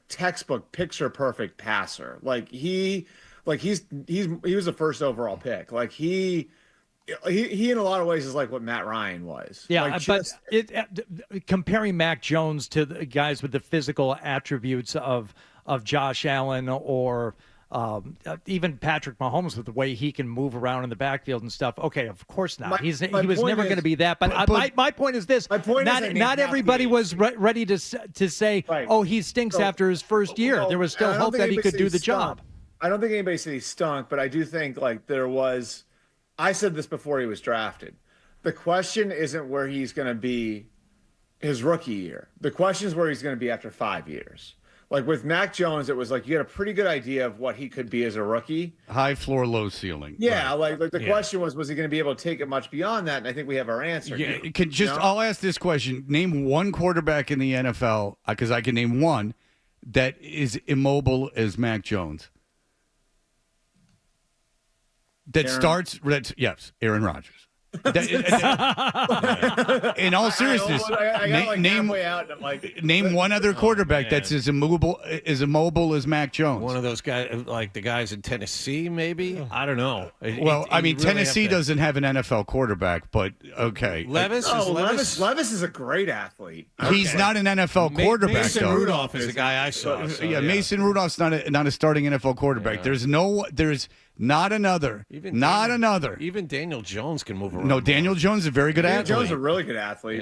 textbook picture perfect passer. Like he was the first overall pick. Like he in a lot of ways is like what Matt Ryan was. Yeah, but comparing Mac Jones to the guys with the physical attributes of Josh Allen or even Patrick Mahomes with the way he can move around in the backfield and stuff. Okay, of course not. He was never going to be that. But my point is this: not everybody was ready to say, right. "Oh, he stinks after his first year." There was still hope that he could do the job. I don't think anybody said he stunk, but I do think like there was. I said this before he was drafted. The question isn't where he's going to be his rookie year. The question is where he's going to be after 5 years. Like with Mac Jones, it was like you had a pretty good idea of what he could be as a rookie. High floor, low ceiling. Yeah, right. like the question was he going to be able to take it much beyond that? And I think we have our answer. Yeah, I'll ask this question. Name one quarterback in the NFL, because I can name one, that is immobile as Mac Jones. Aaron Rodgers. In all seriousness, name one other quarterback that's as immobile as Mac Jones. One of those guys, like the guys in Tennessee, maybe. I don't know. Well, Tennessee doesn't have an NFL quarterback, but okay. Levis is a great athlete. He's not an NFL quarterback. Mason though. Rudolph is the guy I saw. So, yeah, Mason Rudolph's not a starting NFL quarterback. Yeah. There's not another. Even Daniel Jones can move around. No, Daniel Jones is a very good athlete. Daniel Jones is a really good athlete.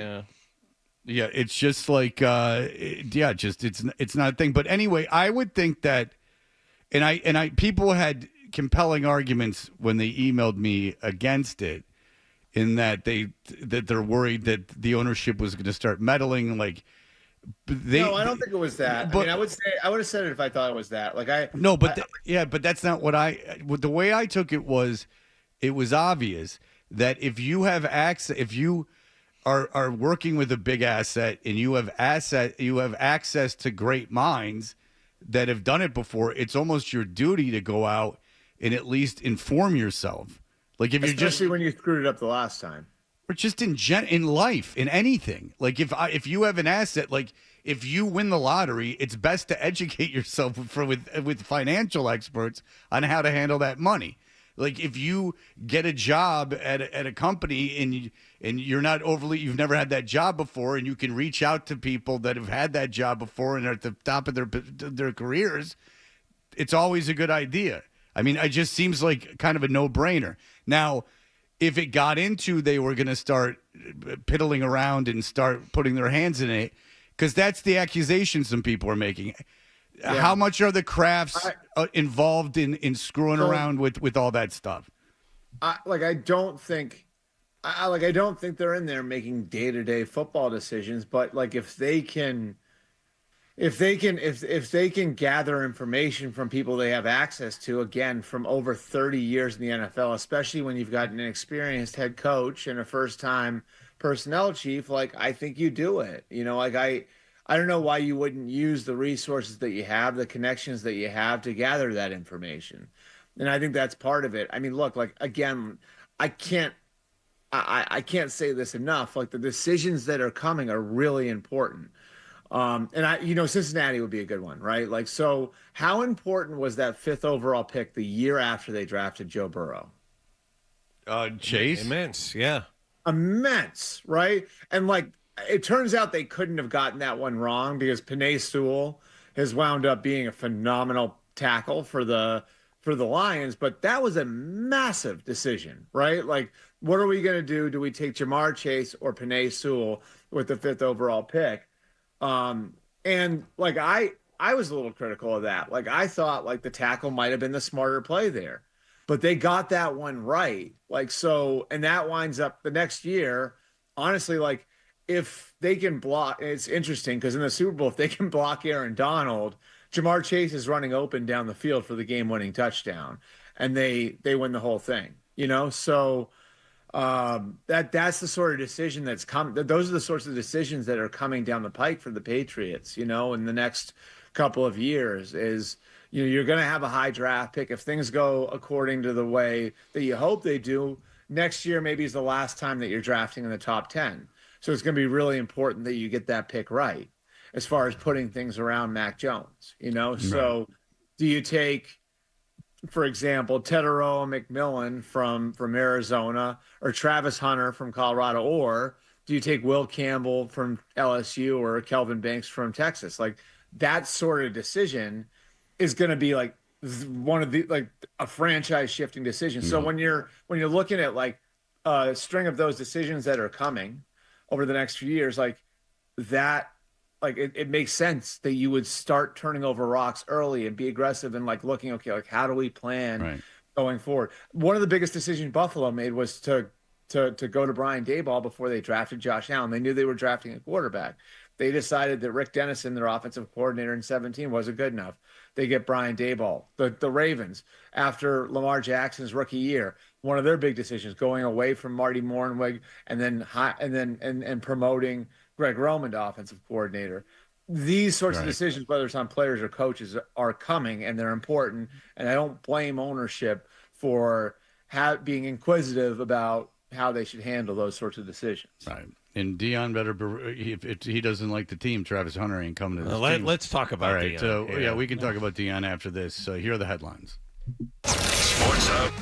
Yeah, it's just like it's not a thing. But anyway, I would think that, and I people had compelling arguments when they emailed me against it, in that they're worried that the ownership was going to start meddling, like. No, I don't think it was that. I mean, I would have said it if I thought it was that. But that's not what the way I took it was obvious that if you have access, if you are working with a big asset and you have access to great minds that have done it before, it's almost your duty to go out and at least inform yourself. Like if especially when you screwed it up the last time. Or just in life, in anything. Like if you have an asset, like if you win the lottery, it's best to educate yourself with financial experts on how to handle that money. Like if you get a job at a company and you're not you've never had that job before, and you can reach out to people that have had that job before and are at the top of their careers, it's always a good idea. I mean, it just seems like kind of a no-brainer. Now, if it got into they were going to start piddling around and start putting their hands in it, because that's the accusation some people are making. Yeah. How much are the Crafts involved in screwing around with all that stuff? I don't think they're in there making day-to-day football decisions, but like if they can gather information from people they have access to, again, from over 30 years in the NFL, especially when you've got an experienced head coach and a first-time personnel chief, like I think you do it. You know, like I don't know why you wouldn't use the resources that you have, the connections that you have to gather that information. And I think that's part of it. I mean, look, like again, I can't say this enough. Like the decisions that are coming are really important. And Cincinnati would be a good one, right? Like, so how important was that 5th overall pick the year after they drafted Joe Burrow? Chase? Immense, yeah. Immense, right? And like, it turns out they couldn't have gotten that one wrong because Penei Sewell has wound up being a phenomenal tackle for the Lions, but that was a massive decision, right? Like, what are we going to do? Do we take Jamar Chase or Penei Sewell with the 5th overall pick? And like I was a little critical of that. Like I thought like the tackle might have been the smarter play there, but they got that one right. Like, so, and that winds up the next year, honestly, like if they can block, it's interesting because in the Super Bowl, if they can block Aaron Donald, Jamar Chase is running open down the field for the game-winning touchdown, and they win the whole thing, you know? So, that's the sort of decision that's come. Those are the sorts of decisions that are coming down the pike for the Patriots, you know, in the next couple of years is, you know, you're going to have a high draft pick. If things go according to the way that you hope they do, next year maybe is the last time that you're drafting in the top 10. So it's going to be really important that you get that pick right as far as putting things around Mac Jones, you know? Right. So do you take, for example, Teteroa McMillan from Arizona or Travis Hunter from Colorado, or do you take Will Campbell from LSU or Kelvin Banks from Texas? Like that sort of decision is going to be like one of the, like a franchise shifting decision. So when you're looking at like a string of those decisions that are coming over the next few years, like that, like it makes sense that you would start turning over rocks early and be aggressive and like looking, okay, like how do we plan going forward? One of the biggest decisions Buffalo made was to go to Brian Daboll before they drafted Josh Allen. They knew they were drafting a quarterback. They decided that Rick Dennison, their offensive coordinator in 2017, wasn't good enough. They get Brian Daboll. The Ravens, after Lamar Jackson's rookie year, one of their big decisions, going away from Marty Mornweg and then promoting Greg Roman to offensive coordinator. These sorts of decisions, whether it's on players or coaches, are coming and they're important. And I don't blame ownership for being inquisitive about how they should handle those sorts of decisions. Right. And Dion better, if he doesn't like the team, Travis Hunter ain't coming to this team. Let's talk about Dion. Dion. So, yeah, we can talk about Dion after this. So here are the headlines. Sports Hub.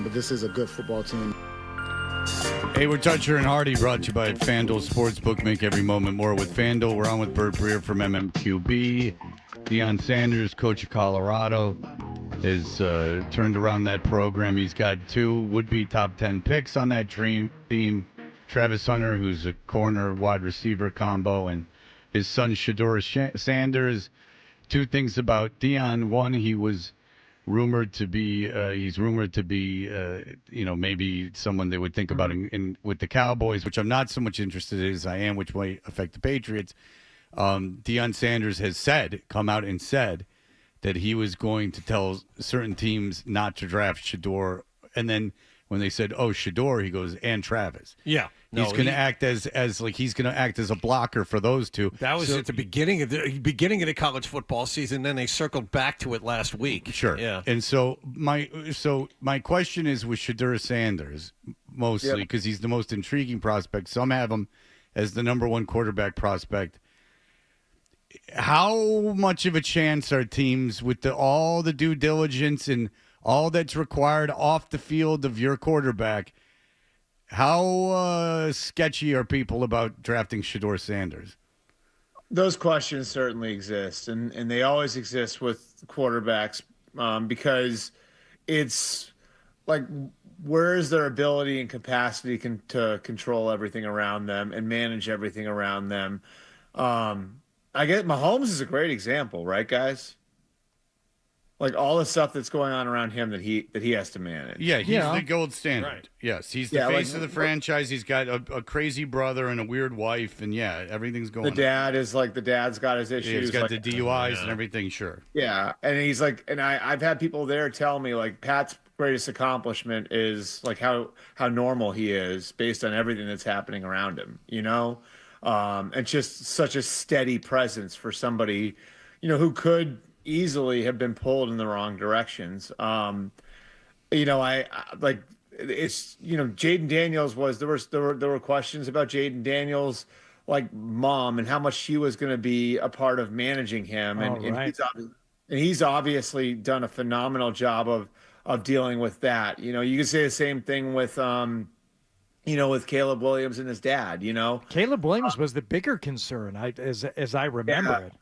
But this is a good football team. Hey, we're Toucher and Hardy, brought to you by FanDuel Sportsbook. Make every moment more with FanDuel. We're on with Bert Breer from MMQB. Deion Sanders, coach of Colorado, has turned around that program. He's got 2 would-be top 10 picks on that team. Travis Hunter, who's a corner wide receiver combo, and his son Shedeur Sanders. 2 things about Deion. One, he's rumored to be, maybe someone they would think about with the Cowboys, which I'm not so much interested in as I am, which might affect the Patriots. Deion Sanders has come out and said that he was going to tell certain teams not to draft Shedeur, and then when they said, "Oh, Shedeur," he goes, "and Travis." Yeah, he's going to act as he's going to act as a blocker for those 2. That was at the beginning of the college football season. Then they circled back to it last week. Sure. Yeah. And so my question is with Shedeur Sanders, mostly because he's the most intriguing prospect. Some have him as the number 1 quarterback prospect. How much of a chance are teams with all the due diligence and all that's required off the field of your quarterback? How sketchy are people about drafting Shedeur Sanders? Those questions certainly exist, and they always exist with quarterbacks because it's like, where is their ability and capacity to control everything around them and manage everything around them? I get Mahomes is a great example, right, guys? Like all the stuff that's going on around him that he has to manage. Yeah, he's the gold standard. Right. Yes, he's the face of the franchise. He's got a crazy brother and a weird wife, and everything's going. The dad's got his issues. Yeah, he's got the DUIs and everything. Sure. Yeah, and he's like, and I've had people there tell me like Pat's greatest accomplishment is like how normal he is based on everything that's happening around him. And just such a steady presence for somebody, who could easily have been pulled in the wrong directions. I like it's Jaden Daniels there were questions about Jaden Daniels, like mom, and how much she was going to be a part of managing him, and he's obviously done a phenomenal job of dealing with that. You can say the same thing with with Caleb Williams and his dad. Caleb Williams was the bigger concern, as I remember it.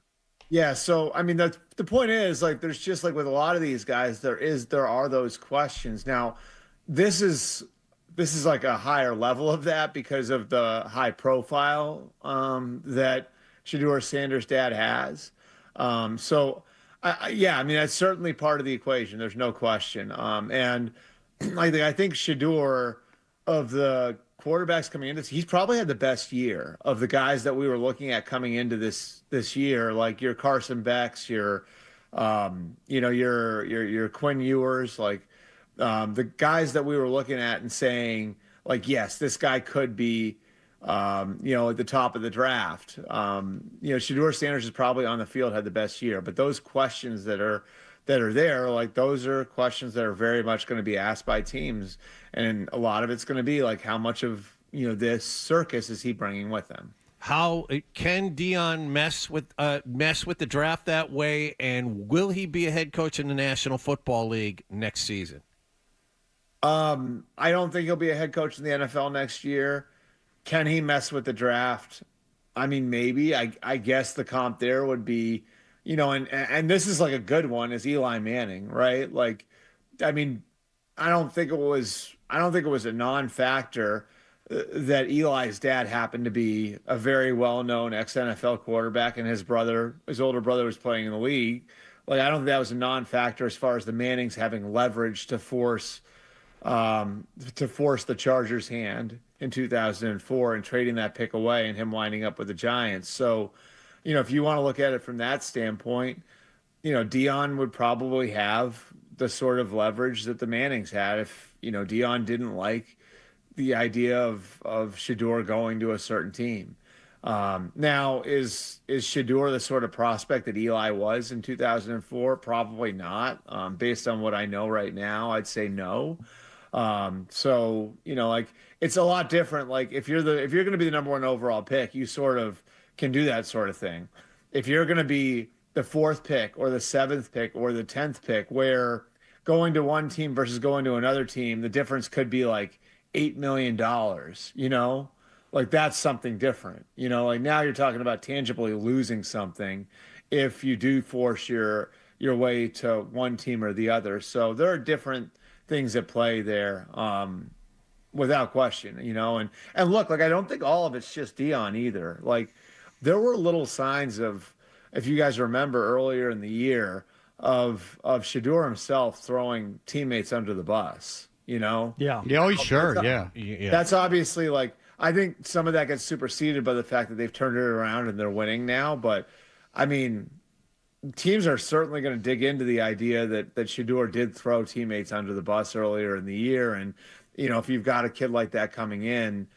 Yeah, so I mean, the point is, like, there's just like with a lot of these guys, there are those questions. Now, this is like a higher level of that because of the high profile that Shedeur Sanders' dad has. So, I mean, that's certainly part of the equation. There's no question. And I think Shedeur, of the quarterbacks coming into this, he's probably had the best year of the guys that we were looking at coming into this year, like your Carson Becks, your Quinn Ewers, like the guys that we were looking at and saying, like, yes, this guy could be, at the top of the draft. Shedeur Sanders is probably on the field had the best year, but those questions that are there, like, those are questions that are very much going to be asked by teams. And a lot of it's going to be like, how much of, this circus is he bringing with him? How can Deion mess with the draft that way? And will he be a head coach in the National Football League next season? I don't think he'll be a head coach in the NFL next year. Can he mess with the draft? I mean, maybe. I guess the comp there would be, and this is like a good one, is Eli Manning, right? Like, I mean, I don't think it was a non-factor that Eli's dad happened to be a very well-known ex-NFL quarterback, and his older brother was playing in the league. Like, I don't think that was a non-factor as far as the Mannings having leverage to force the Chargers' hand in 2004 and trading that pick away and him winding up with the Giants. So, if you want to look at it from that standpoint, Deion would probably have the sort of leverage that the Mannings had if, Deion didn't like the idea of Shedeur going to a certain team. Now, is Shedeur the sort of prospect that Eli was in 2004? Probably not. Based on what I know right now, I'd say no. So, like, it's a lot different. Like, if you're going to be the number 1 overall pick, you sort of can do that sort of thing. If you're going to be the 4th pick or the 7th pick or the 10th pick, where going to one team versus going to another team, the difference could be like $8 million, you know? Like that's something different, you know? Like now you're talking about tangibly losing something if you do force your way to one team or the other. So there are different things at play there, without question, you know? And look, like I don't think all of it's just Dion either. Like there were little signs of, if you guys remember earlier in the year, of Shador himself throwing teammates under the bus, you know? Yeah. Yeah, oh, sure, That's, yeah. That's obviously like, I think some of that gets superseded by the fact that they've turned it around and they're winning now. But I mean, teams are certainly going to dig into the idea that Shador did throw teammates under the bus earlier in the year. And, you know, if you've got a kid like that coming in,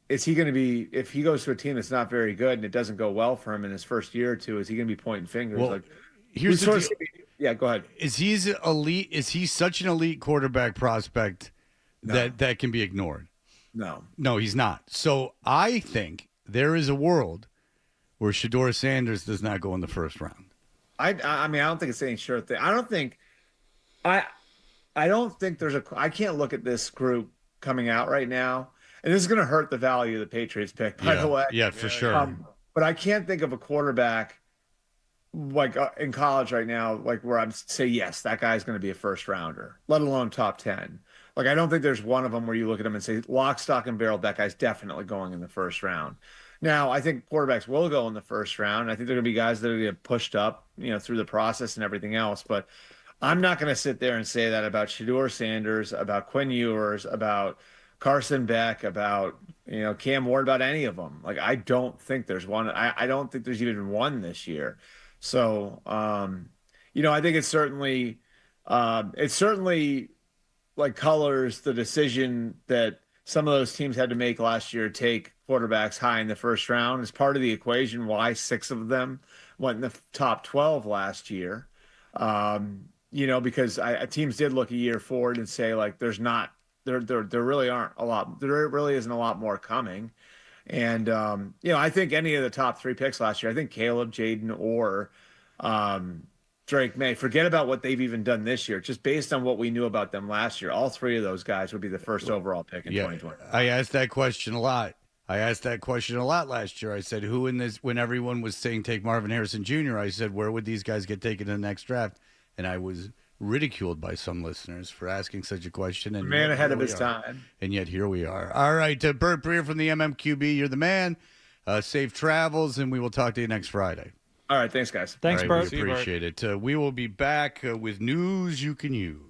is he going to be, if he goes to a team that's not very good and it doesn't go well for him in his first year or two, is he going to be pointing fingers? Well, like, here's the deal. Yeah, go ahead. Is he such an elite quarterback prospect that can be ignored? No, he's not. So I think there is a world where Shador Sanders does not go in the first round. I mean, I don't think it's any sure thing. I don't think there's I can't look at this group coming out right now, and this is going to hurt the value of the Patriots pick, by the way. Yeah, for sure. But I can't think of a quarterback like in college right now, like where I'd say, yes, that guy's going to be a first rounder, let alone top 10. Like, I don't think there's one of them where you look at him and say, lock, stock, and barrel, that guy's definitely going in the first round. Now, I think quarterbacks will go in the first round. I think there are going to be guys that are going to get pushed up, you know, through the process and everything else. But I'm not going to sit there and say that about Shador Sanders, about Quinn Ewers, about Carson Beck, about, you know, Cam Ward, about any of them. Like, I don't think there's one. I don't think there's even one this year. So, you know, I think it's certainly like colors the decision that some of those teams had to make last year, take quarterbacks high in the first round as part of the equation. Why 6 of them went in the top 12 last year. You know, because teams did look a year forward and say, like, there really isn't a lot more coming. And, you know, I think any of the top 3 picks last year, I think Caleb, Jaden, or Drake May, forget about what they've even done this year. Just based on what we knew about them last year, all 3 of those guys would be the first overall pick in 2020. I asked that question a lot. Last year. I said, who in this, when everyone was saying take Marvin Harrison Jr., I said, where would these guys get taken in the next draft? And I was ridiculed by some listeners for asking such a question. And man ahead of his time. And yet here we are. All right, Bert Breer from the MMQB, you're the man. Safe travels, and we will talk to you next Friday. All right, thanks, guys. Thanks, Bert. We appreciate it. We will be back with news you can use.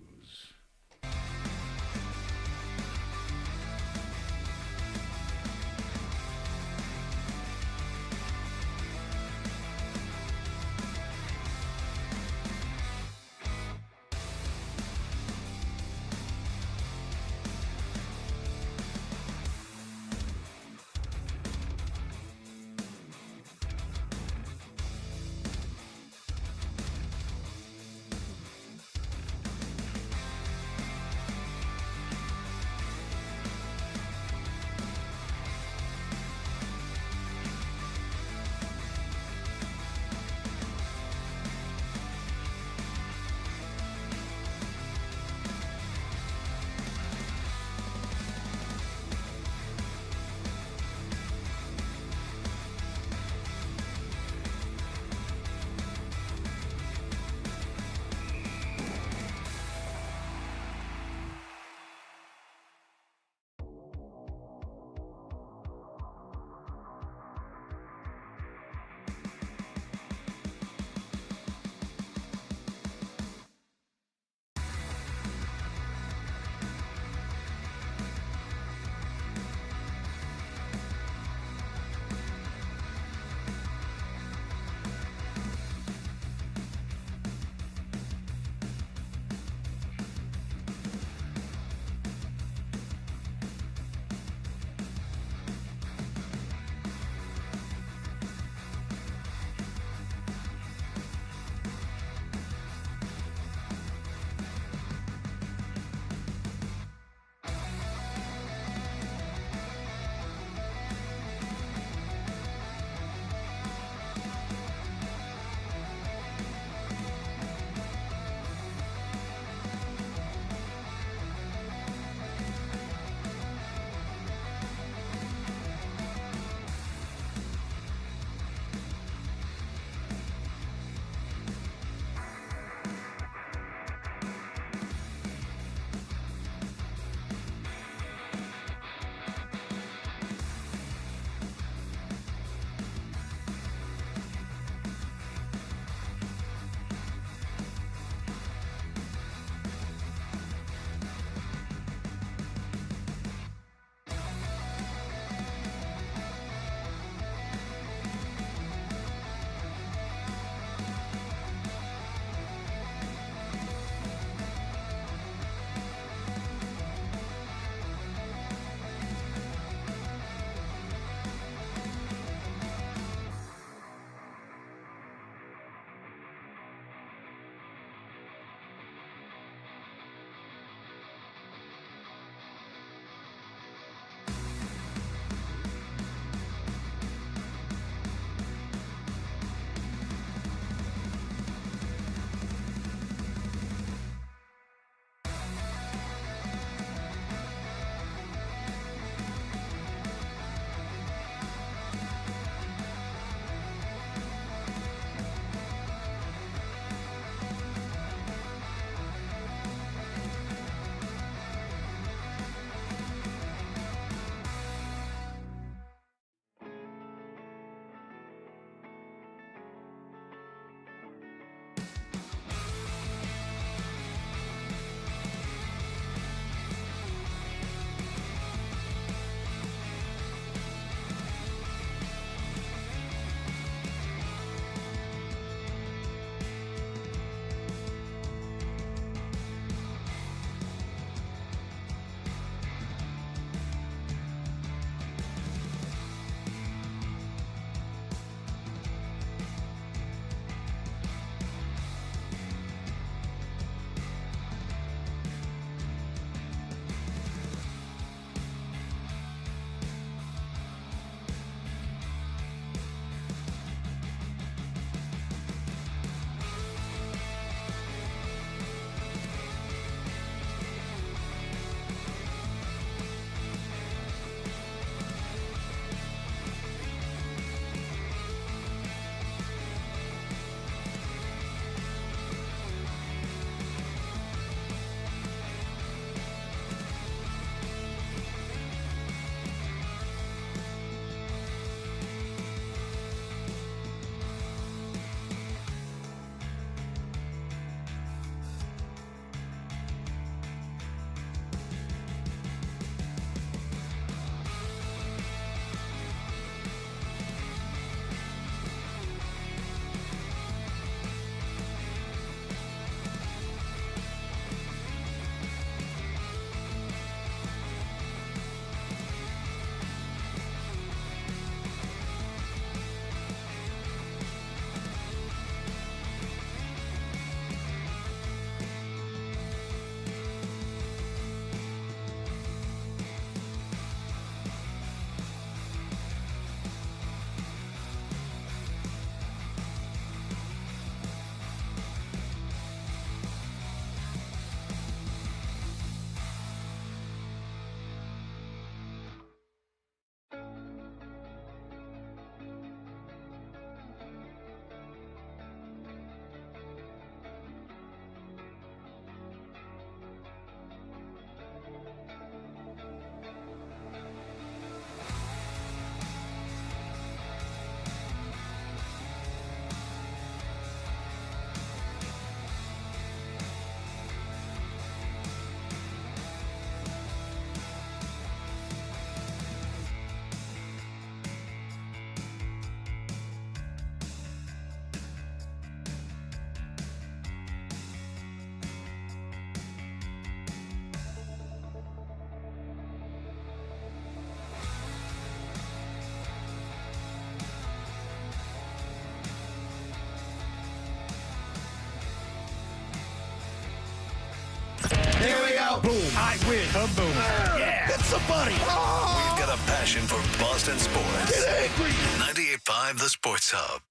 Kaboom. Yeah. Hit somebody. We've got a passion for Boston sports. Get angry. 98.5 The Sports Hub.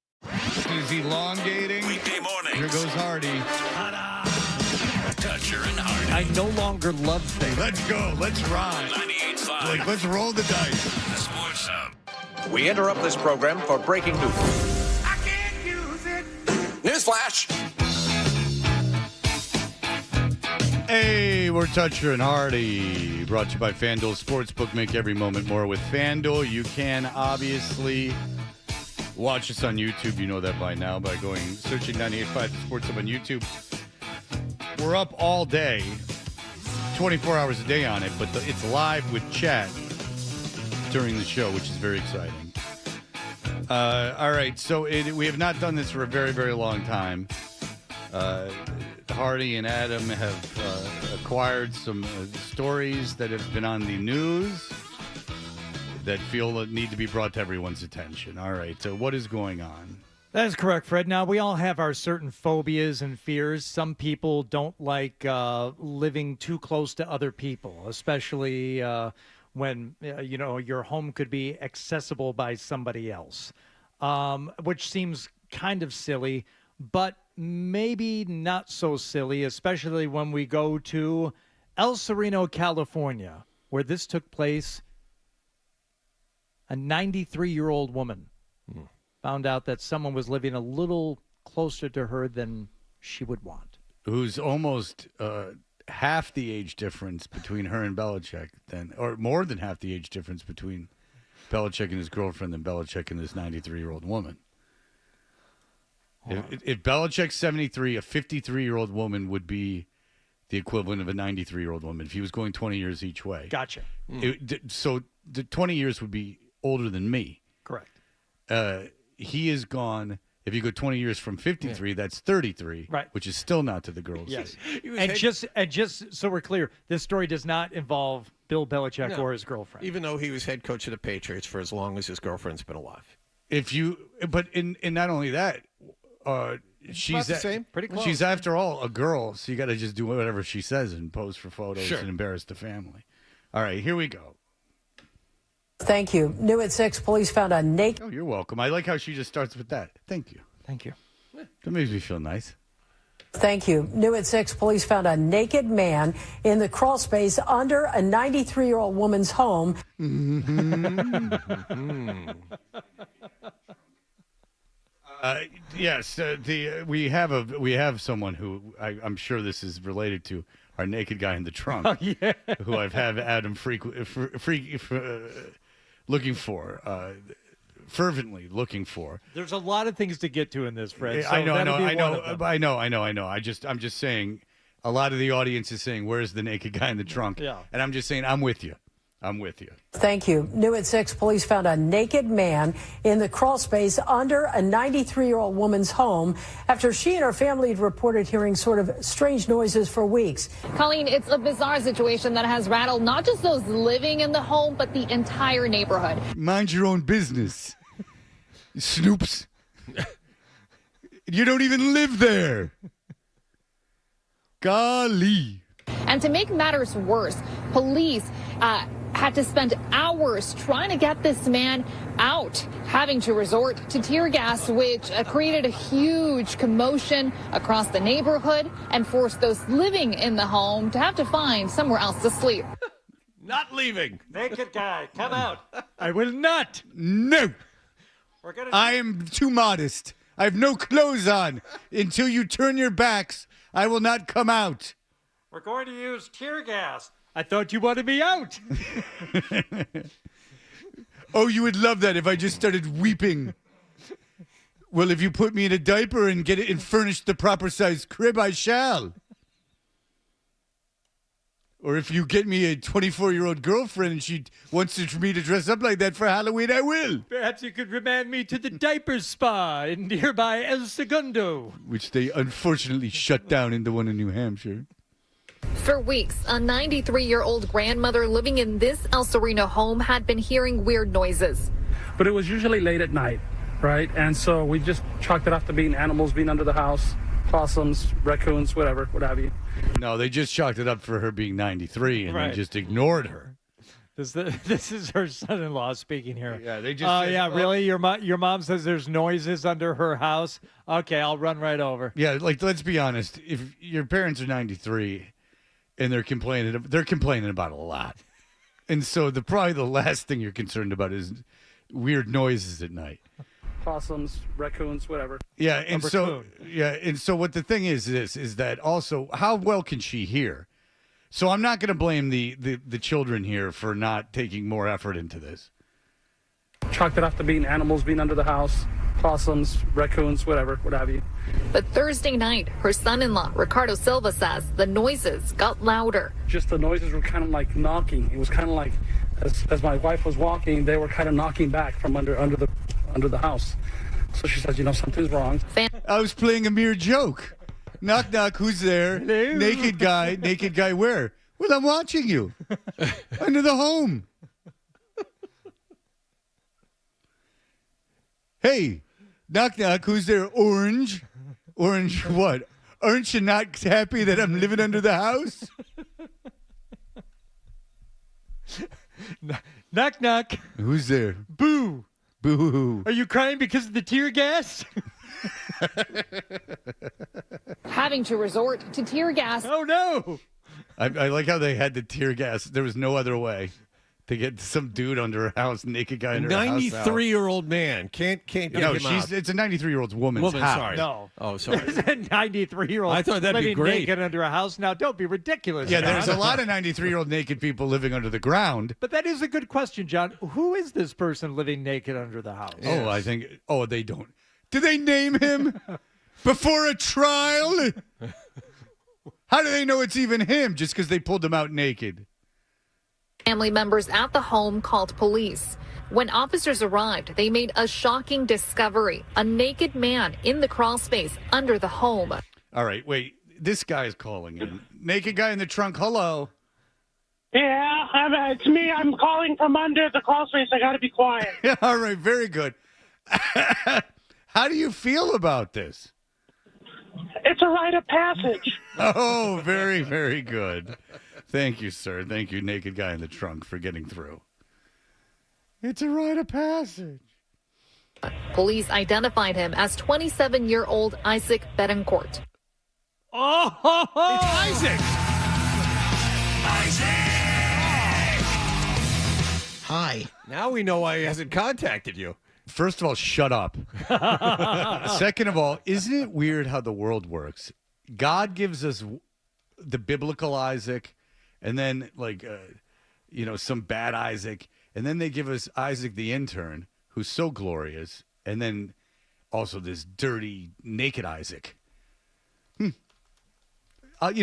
Is elongating. Weekday mornings. Here goes Hardy. Toucher and Hardy. I no longer love things. Let's go. Let's ride. 98.5. Like, let's roll the dice. The Sports Hub. We interrupt this program for breaking news. I can't use it. Newsflash. Hey, we're Toucher and Hardy. Brought to you by FanDuel Sportsbook. Make every moment more with FanDuel. You can obviously watch us on YouTube. You know that by now by searching 98.5 The Sports Hub on YouTube. We're up all day, 24 hours a day on it, but it's live with chat during the show, which is very exciting. All right, so we have not done this for a very, very long time. Hardy and Adam have acquired some stories that have been on the news that need to be brought to everyone's attention. All right, so what is going on? That is correct, Fred. Now, we all have our certain phobias and fears. Some people don't like living too close to other people, especially when, your home could be accessible by somebody else, which seems kind of silly, but maybe not so silly, especially when we go to El Sereno, California, where this took place. A 93-year-old woman found out that someone was living a little closer to her than she would want. Who's almost half the age difference between her and Belichick, or more than half the age difference between Belichick and his girlfriend than Belichick and this 93-year-old woman. If Belichick's 73, a 53-year-old woman would be the equivalent of a 93-year-old woman if he was going 20 years each way. Gotcha. So the 20 years would be older than me. Correct. He is gone. If you go 20 years from 53, that's 33, right? Which is still not to the girls. Yes. And just so we're clear, this story does not involve Bill Belichick or his girlfriend. Even though he was head coach of the Patriots for as long as his girlfriend's been alive. But not only that, she's the same. Pretty close. She's after all a girl, so you got to just do whatever she says and pose for photos and embarrass the family. All right, here we go. Thank you. New at 6, police found a naked... Oh, you're welcome. I like how she just starts with that. Thank you. Thank you. That makes me feel nice. Thank you. New at 6, police found a naked man in the crawl space under a 93-year-old woman's home. Yes, we have someone who I'm sure this is related to our naked guy in the trunk. Oh, yeah. Who I've had Adam looking for, fervently looking for. There's a lot of things to get to in this, Fred. So I know. I'm just saying, a lot of the audience is saying, "Where's the naked guy in the trunk?" Yeah. And I'm just saying, I'm with you. Thank you. New at 6, police found a naked man in the crawl space under a 93-year-old woman's home after she and her family had reported hearing sort of strange noises for weeks. Colleen, it's a bizarre situation that has rattled not just those living in the home, but the entire neighborhood. Mind your own business, Snoops. You don't even live there. Golly. And to make matters worse, police had to spend hours trying to get this man out, having to resort to tear gas, which created a huge commotion across the neighborhood and forced those living in the home to have to find somewhere else to sleep. Not leaving. Naked guy, come out. I will not. No. I am too modest. I have no clothes on. Until you turn your backs, I will not come out. We're going to use tear gas. I thought you wanted me out. Oh, you would love that if I just started weeping. Well, if you put me in a diaper and get it and furnish the proper size crib, I shall. Or if you get me a 24-year-old girlfriend and she wants me to dress up like that for Halloween, I will. Perhaps you could remand me to the diaper spa in nearby El Segundo. Which they unfortunately shut down in the one in New Hampshire. For weeks, a 93-year-old grandmother living in this El Sereno home had been hearing weird noises. But it was usually late at night, right? And so we just chalked it off to being animals being under the house. possums, raccoons, whatever, what have you. No, they just chalked it up for her being 93, and Right. they just ignored her. This is her son-in-law speaking here. Yeah, they just. Oh said, yeah, really? Your mom says there's noises under her house. Okay, I'll run right over. Yeah, like let's be honest. If your parents are 93 and they're complaining about a lot, and so probably the last thing you're concerned about is weird noises at night. Possums, raccoons, whatever. Yeah, and so what the thing is that also how well can she hear? So I'm not going to blame the children here for not taking more effort into this. Chalked it off to being animals being under the house, possums, raccoons, whatever, what have you. But Thursday night, her son-in-law, Ricardo Silva, says the noises got louder. Just the noises were kind of like knocking. It was kind of like, as my wife was walking, they were kind of knocking back from under the house. So she says, something's wrong. I was playing a mere joke. Knock, knock, who's there? Hello? Naked guy where? Well, I'm watching you. Under the home. Hey, knock, knock, who's there? Orange? Orange what? Aren't you not happy that I'm living under the house? Knock, knock. Who's there? Boo. Boo. Are you crying because of the tear gas? Having to resort to tear gas. Oh, no. I like how they had the tear gas. There was no other way to get some dude under her house, naked guy under her house. 93-year-old man can't get him out. It's a 93-year-old woman's house. Sorry. No. Oh, sorry. There's a 93-year-old I thought that'd be living great. naked under a house. Now, don't be ridiculous. Yeah, John. there's a lot of 93-year-old naked people living under the ground. But that is a good question, John. Who is this person living naked under the house? Yes. Oh, I think. Oh, they don't. Do they name him before a trial? How do they know it's even him? Just because they pulled him out naked. Family members at the home called police. When officers arrived, they made a shocking discovery: a naked man in the crawl space under the home. All right, wait. This guy is calling in. Naked guy in the trunk. Hello. Yeah, it's me. I'm calling from under the crawl space. I got to be quiet. All right, very good. How do you feel about this? It's a rite of passage. Oh, very, very good. Thank you, sir. Thank you, naked guy in the trunk, for getting through. It's a rite of passage. Police identified him as 27-year-old Isaac Betancourt. Oh, it's Isaac. Hi. Now we know why he hasn't contacted you. First of all, shut up. Second of all, isn't it weird how the world works? God gives us the biblical Isaac, and then some bad Isaac, and then they give us Isaac the intern, who's so glorious, and then also this dirty naked Isaac. You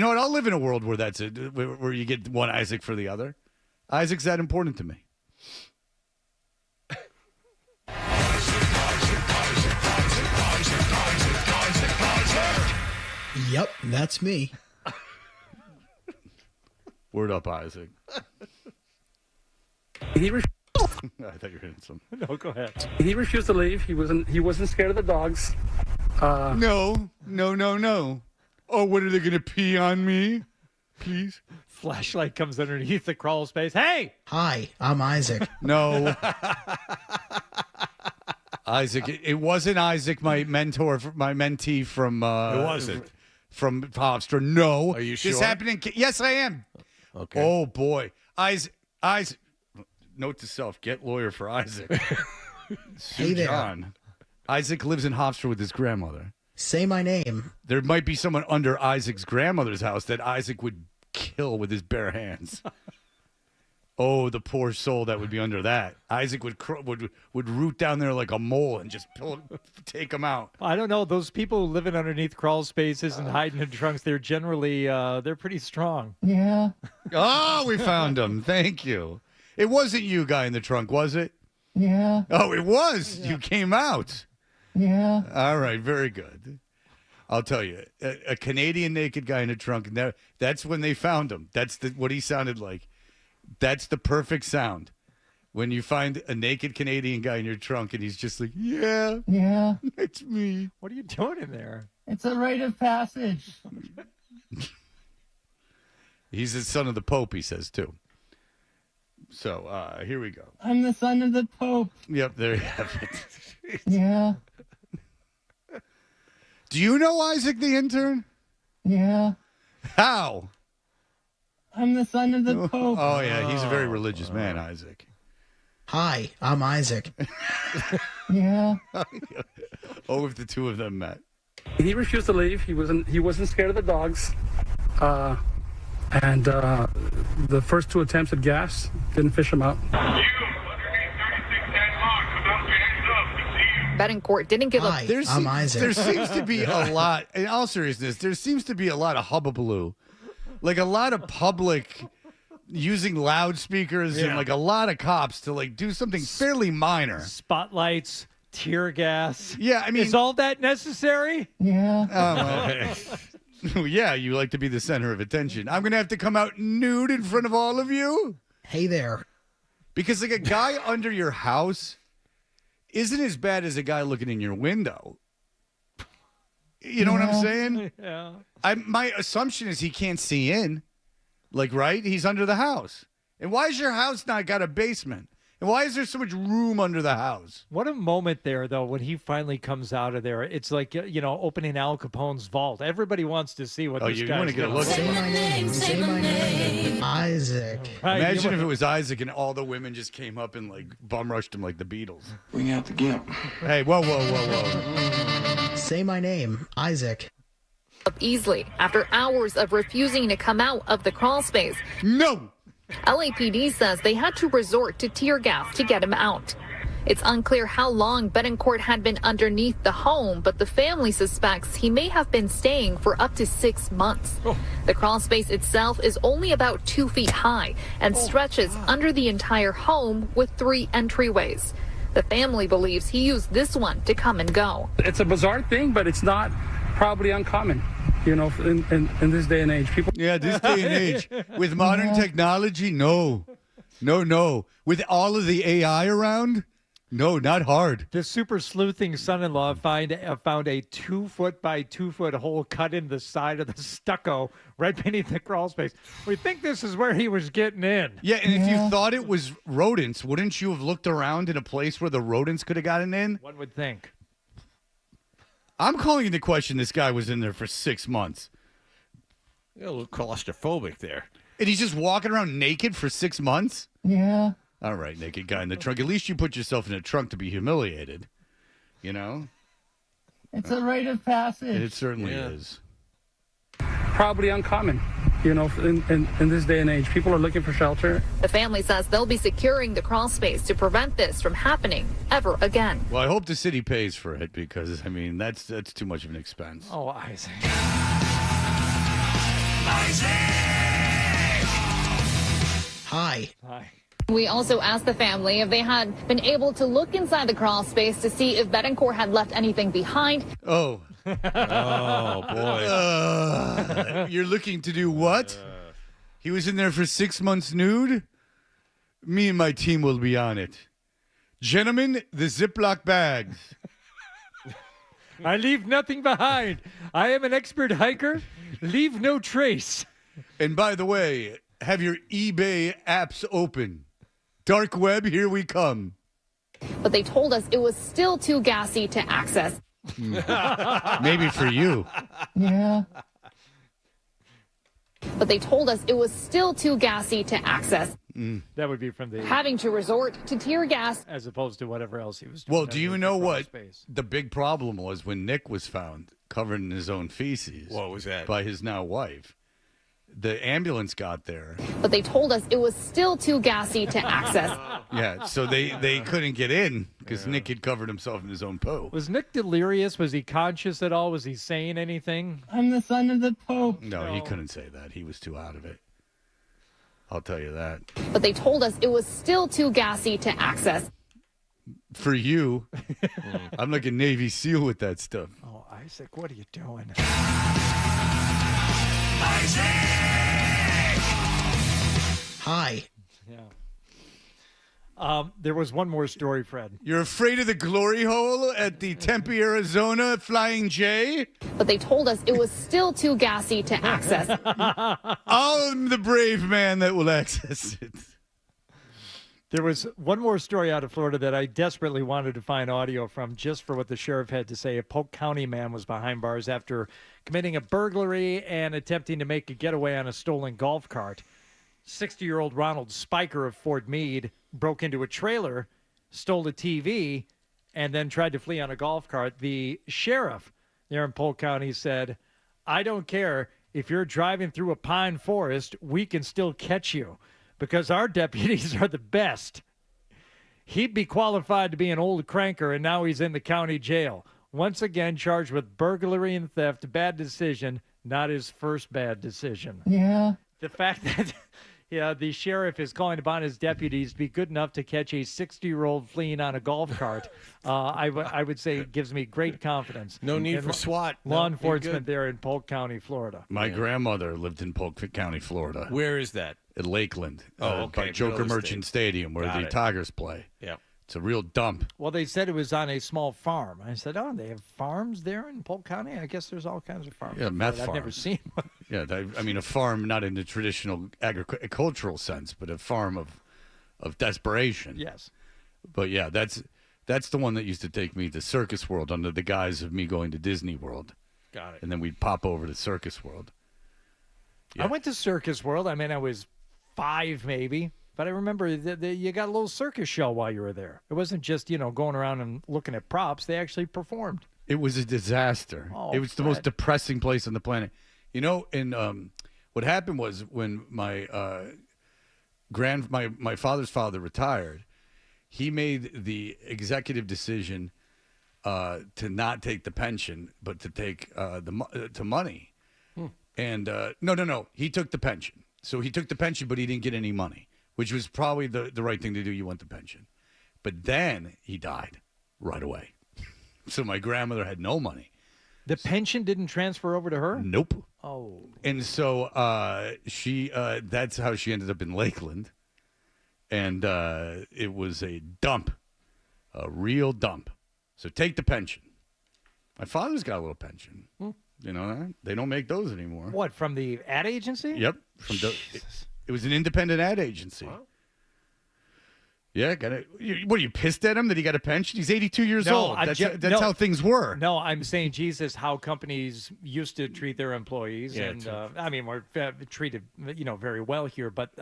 know what? I'll live in a world where that's it, where you get one Isaac for the other. Isaac's that important to me. Yep, that's me. Word up, Isaac. He I thought you were hitting some. No, go ahead. He refused to leave. He wasn't scared of the dogs. No. Oh, what are they going to pee on me? Please. Flashlight comes underneath the crawl space. Hey! Hi, I'm Isaac. No. Isaac. It wasn't Isaac, my mentor, my mentee from... It wasn't. From Hofstra. No. Are you sure? This happened in... Yes, I am. Okay. Oh, boy. Isaac. Note to self, get lawyer for Isaac. Hey there. John. Isaac lives in Hofstra with his grandmother. Say my name. There might be someone under Isaac's grandmother's house that Isaac would kill with his bare hands. Oh, the poor soul that would be under that. Isaac would root down there like a mole and just take him out. I don't know. Those people living underneath crawl spaces and hiding in trunks, they're generally, they're pretty strong. Yeah. Oh, we found him. Thank you. It wasn't you, guy in the trunk, was it? Yeah. Oh, it was. Yeah. You came out. Yeah. All right. Very good. I'll tell you, a Canadian naked guy in a trunk. That's when they found him. That's what he sounded like. That's the perfect sound. When you find a naked Canadian guy in your trunk and he's just like, yeah, Yeah. it's me. What are you doing in there? It's a rite of passage. He's the son of the Pope, he says, too. So, here we go. I'm the son of the Pope. Yep, there you have it. Yeah. Do you know Isaac the intern? Yeah. How? I'm the son of the Pope. Oh, yeah, he's a very religious man, Isaac. Hi, I'm Isaac. Yeah. Oh, if the two of them met. He refused to leave. He wasn't scared of the dogs. And the first two attempts at gas didn't fish him out. Betancourt didn't give up. I'm Isaac. There seems to be a lot, in all seriousness, there seems to be a lot of hubbubaloo. Like a lot of public using loudspeakers and like a lot of cops to like do something fairly minor. Spotlights, tear gas. Yeah, I mean, is all that necessary? Yeah. Yeah, you like to be the center of attention. I'm going to have to come out nude in front of all of you? Hey there. Because like a guy under your house isn't as bad as a guy looking in your window. You know what I'm saying? Yeah. My assumption is he can't see in. Like, right? He's under the house. And why is your house not got a basement? And why is there so much room under the house? What a moment there, though, when he finally comes out of there. It's like, opening Al Capone's vault. Everybody wants to see what this you guy's want to get a look Say at my name. Say my name. Isaac. Right, Imagine if it was Isaac and all the women just came up and like bum rushed him like the Beatles. We got the gimp. Hey, whoa. Say my name. Isaac. Up easily after hours of refusing to come out of the crawl space. No! LAPD says they had to resort to tear gas to get him out. It's unclear how long Betancourt had been underneath the home, but the family suspects he may have been staying for up to 6 months. The crawl space itself is only about 2 feet high and stretches under the entire home with 3 entryways. The family believes he used this one to come and go. It's a bizarre thing, but it's not probably uncommon. In this day and age, people. Yeah, this day and age. With modern technology, no. With all of the AI around, no, not hard. The super sleuthing son-in-law found a 2 foot by 2 foot hole cut in the side of the stucco right beneath the crawl space. We think this is where he was getting in. Yeah, and if you thought it was rodents, wouldn't you have looked around in a place where the rodents could have gotten in? One would think. I'm calling into question this guy was in there for 6 months. You're a little claustrophobic there. And he's just walking around naked for 6 months? Yeah. All right, naked guy in the trunk. At least you put yourself in a trunk to be humiliated. You know? It's a rite of passage. It certainly is. Probably uncommon. In this day and age, people are looking for shelter. The family says they'll be securing the crawl space to prevent this from happening ever again. Well, I hope the city pays for it because, I mean, that's too much of an expense. Oh, Isaac. Hi. We also asked the family if they had been able to look inside the crawl space to see if Betancourt had left anything behind. Oh. Oh, boy. You're looking to do what? He was in there for 6 months nude? Me and my team will be on it. Gentlemen, the Ziploc bags. I leave nothing behind. I am an expert hiker. Leave no trace. And by the way, have your eBay apps open. Dark web, here we come. But they told us it was still too gassy to access. Maybe for you. Yeah. But they told us it was still too gassy to access. That would be from the... Having to resort to tear gas. As opposed to whatever else he was doing. Well, do you know what the big problem was when Nick was found covered in his own feces? What was that? By his now wife. The ambulance got there. But they told us it was still too gassy to access. Yeah, so they couldn't get in because Nick had covered himself in his own poo. Was Nick delirious? Was he conscious at all? Was he saying anything? I'm the son of the Pope. No, he couldn't say that. He was too out of it. I'll tell you that. But they told us it was still too gassy to access. For you, I'm like a Navy SEAL with that stuff. Oh, Isaac, what are you doing? Hi. Yeah. There was one more story, Fred. You're afraid of the glory hole at the Tempe, Arizona Flying J? but they told us it was still too gassy to access. I'm the brave man that will access it. There was one more story out of Florida that I desperately wanted to find audio from just for what the sheriff had to say. A Polk County man was behind bars after committing a burglary and attempting to make a getaway on a stolen golf cart. 60-year-old Ronald Spiker of Fort Meade broke into a trailer, stole a TV, and then tried to flee on a golf cart. The sheriff there in Polk County said, "I don't care if you're driving through a pine forest, we can still catch you, because our deputies are the best." He'd be qualified to be an old cranker, and now he's in the county jail. Once again, charged with burglary and theft. Bad decision, not his first bad decision. Yeah. The fact that the sheriff is calling upon his deputies to be good enough to catch a 60-year-old fleeing on a golf cart, I would say gives me great confidence. No need for SWAT. Law No, enforcement you're good. there in Polk County, Florida. My grandmother lived in Polk County, Florida. Where is that? At Lakeland. Oh, okay. By Joker Real Merchant estate. Stadium, where Got the it. Tigers play. Yep. It's a real dump. Well, they said it was on a small farm. I said, oh, they have farms there in Polk County? I guess there's all kinds of farms. Yeah, meth I've never farms. seen one. Yeah, I mean, a farm not in the traditional agricultural sense, but a farm of desperation. Yes. But yeah, that's the one that used to take me to Circus World under the guise of me going to Disney World. Got it. And then we'd pop over to Circus World. I went to Circus World. I mean, I was 5 maybe, but I remember you got a little circus show while you were there. It wasn't just, going around and looking at props. They actually performed. It was a disaster. Oh, it was the most depressing place on the planet. And what happened was when my my father's father retired, he made the executive decision to not take the pension, but to take the money. And no, he took the pension. So he took the pension, but he didn't get any money, which was probably the right thing to do. You want the pension. But then he died right away. So my grandmother had no money. The pension didn't transfer over to her? Nope. Oh. And so she that's how she ended up in Lakeland. And it was a dump, a real dump. So take the pension. My father's got a little pension. You know that? They don't make those anymore. What, from the ad agency? Yep. It was an independent ad agency. Wow. Yeah, what are you pissed at him that he got a pension? He's 82 years old. That's how things were. No, I'm saying, Jesus, how companies used to treat their employees. Yeah, and I mean, we're treated, very well here. But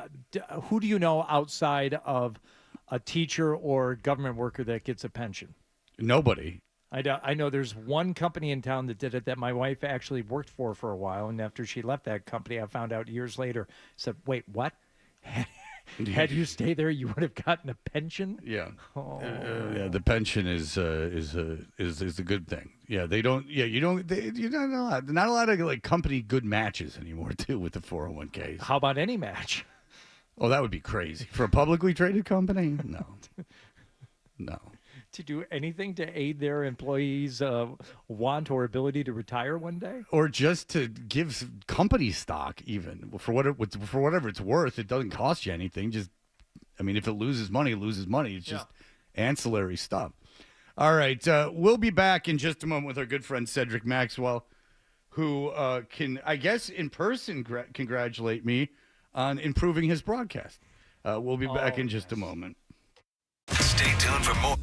who do you know outside of a teacher or government worker that gets a pension? Nobody. I know there's one company in town that did it that my wife actually worked for a while. And after she left that company, I found out years later, said, wait, what? Had you stayed there, you would have gotten a pension. Yeah. Oh. Yeah. The pension is a good thing. Yeah. They don't. Yeah. You don't. You're not a lot of like company good matches anymore too with the 401ks. How about any match? Oh, that would be crazy for a publicly traded company. No. No. To do anything to aid their employees' want or ability to retire one day, or just to give company stock, even for whatever it's worth. It doesn't cost you anything. Just, I mean, if it loses money, it loses money. It's just ancillary stuff. All right, we'll be back in just a moment with our good friend Cedric Maxwell, who can, I guess, in person congratulate me on improving his broadcast. We'll be back in just a moment. Stay tuned for more.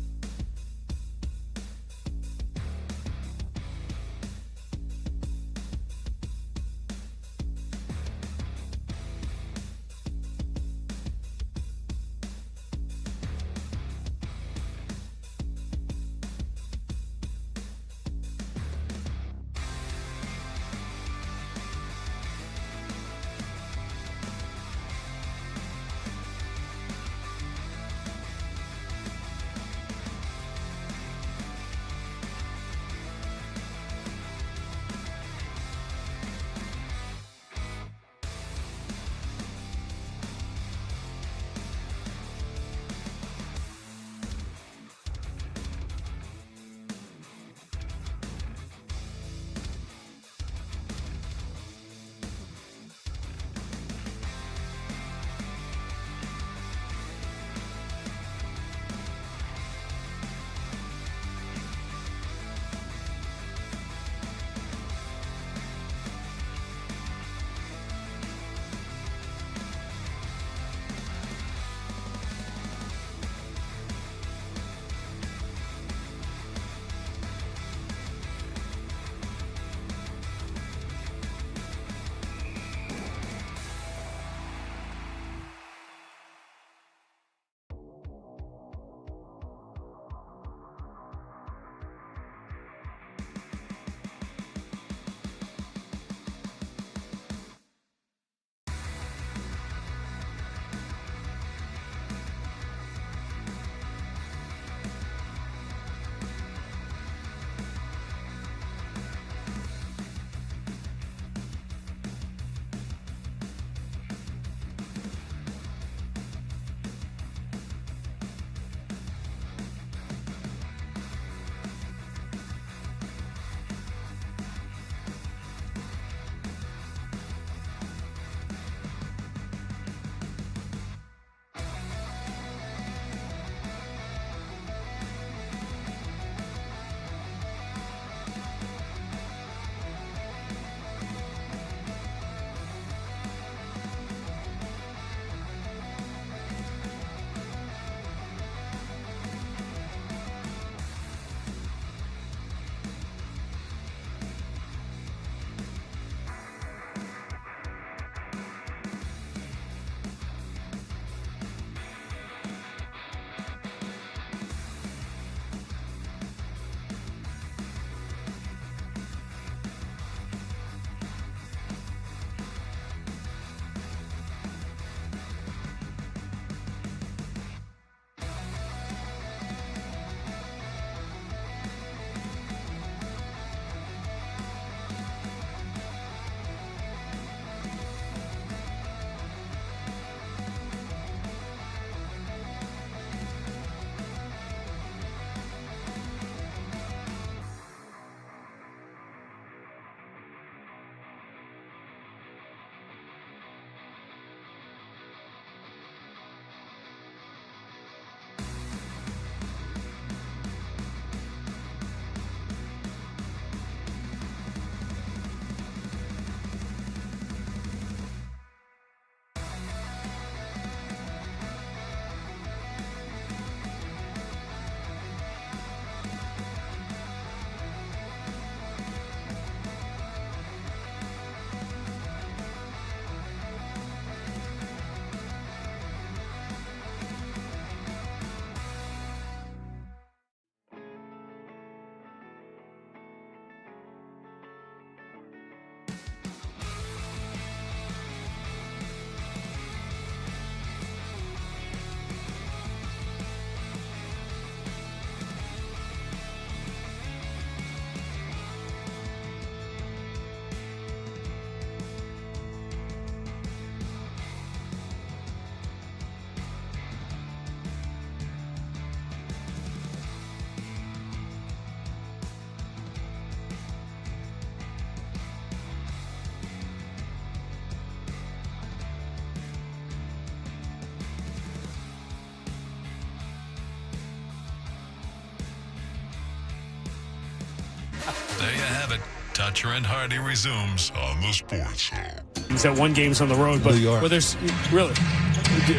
There you have it. Toucher and Hardy resumes on the Sports Hub. He's at one games on the road, but New York. where there's really,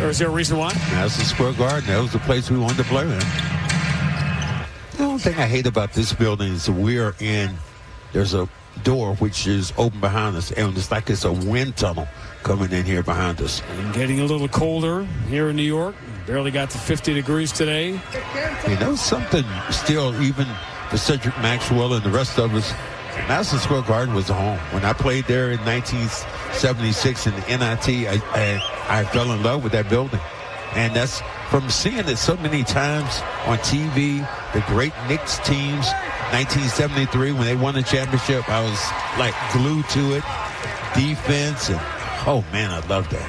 or is there a reason why? Madison Square Garden. That was the place we wanted to play in. The only thing I hate about this building is there's a door which is open behind us, and it's like it's a wind tunnel coming in here behind us. And getting a little colder here in New York. Barely got to 50 degrees today. You know, something still, even for Cedric Maxwell and the rest of us, Madison Square Garden was home. When I played there in 1976 in the NIT, I fell in love with that building. And that's from seeing it so many times on TV, the great Knicks teams, 1973 when they won the championship, I was like glued to it. Defense, and oh man, I love that.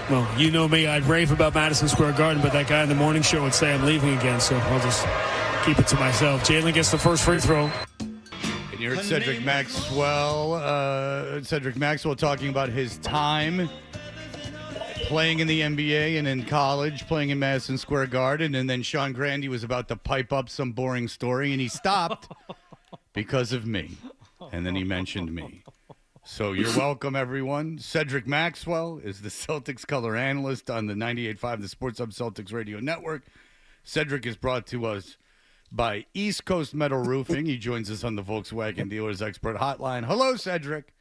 Well, you know me, I'd rave about Madison Square Garden, but that guy in the morning show would say I'm leaving again, so I'll just keep it to myself. Jalen gets the first free throw. And you're Cedric Maxwell talking about his time playing in the NBA and in college, playing in Madison Square Garden, and then Sean Grandy was about to pipe up some boring story, and he stopped because of me. And then he mentioned me. So you're welcome, everyone. Cedric Maxwell is the Celtics color analyst on the 98.5, the Sports Hub Celtics Radio Network. Cedric is brought to us by East Coast Metal Roofing. He joins us on the Volkswagen Dealers Expert Hotline. Hello, Cedric.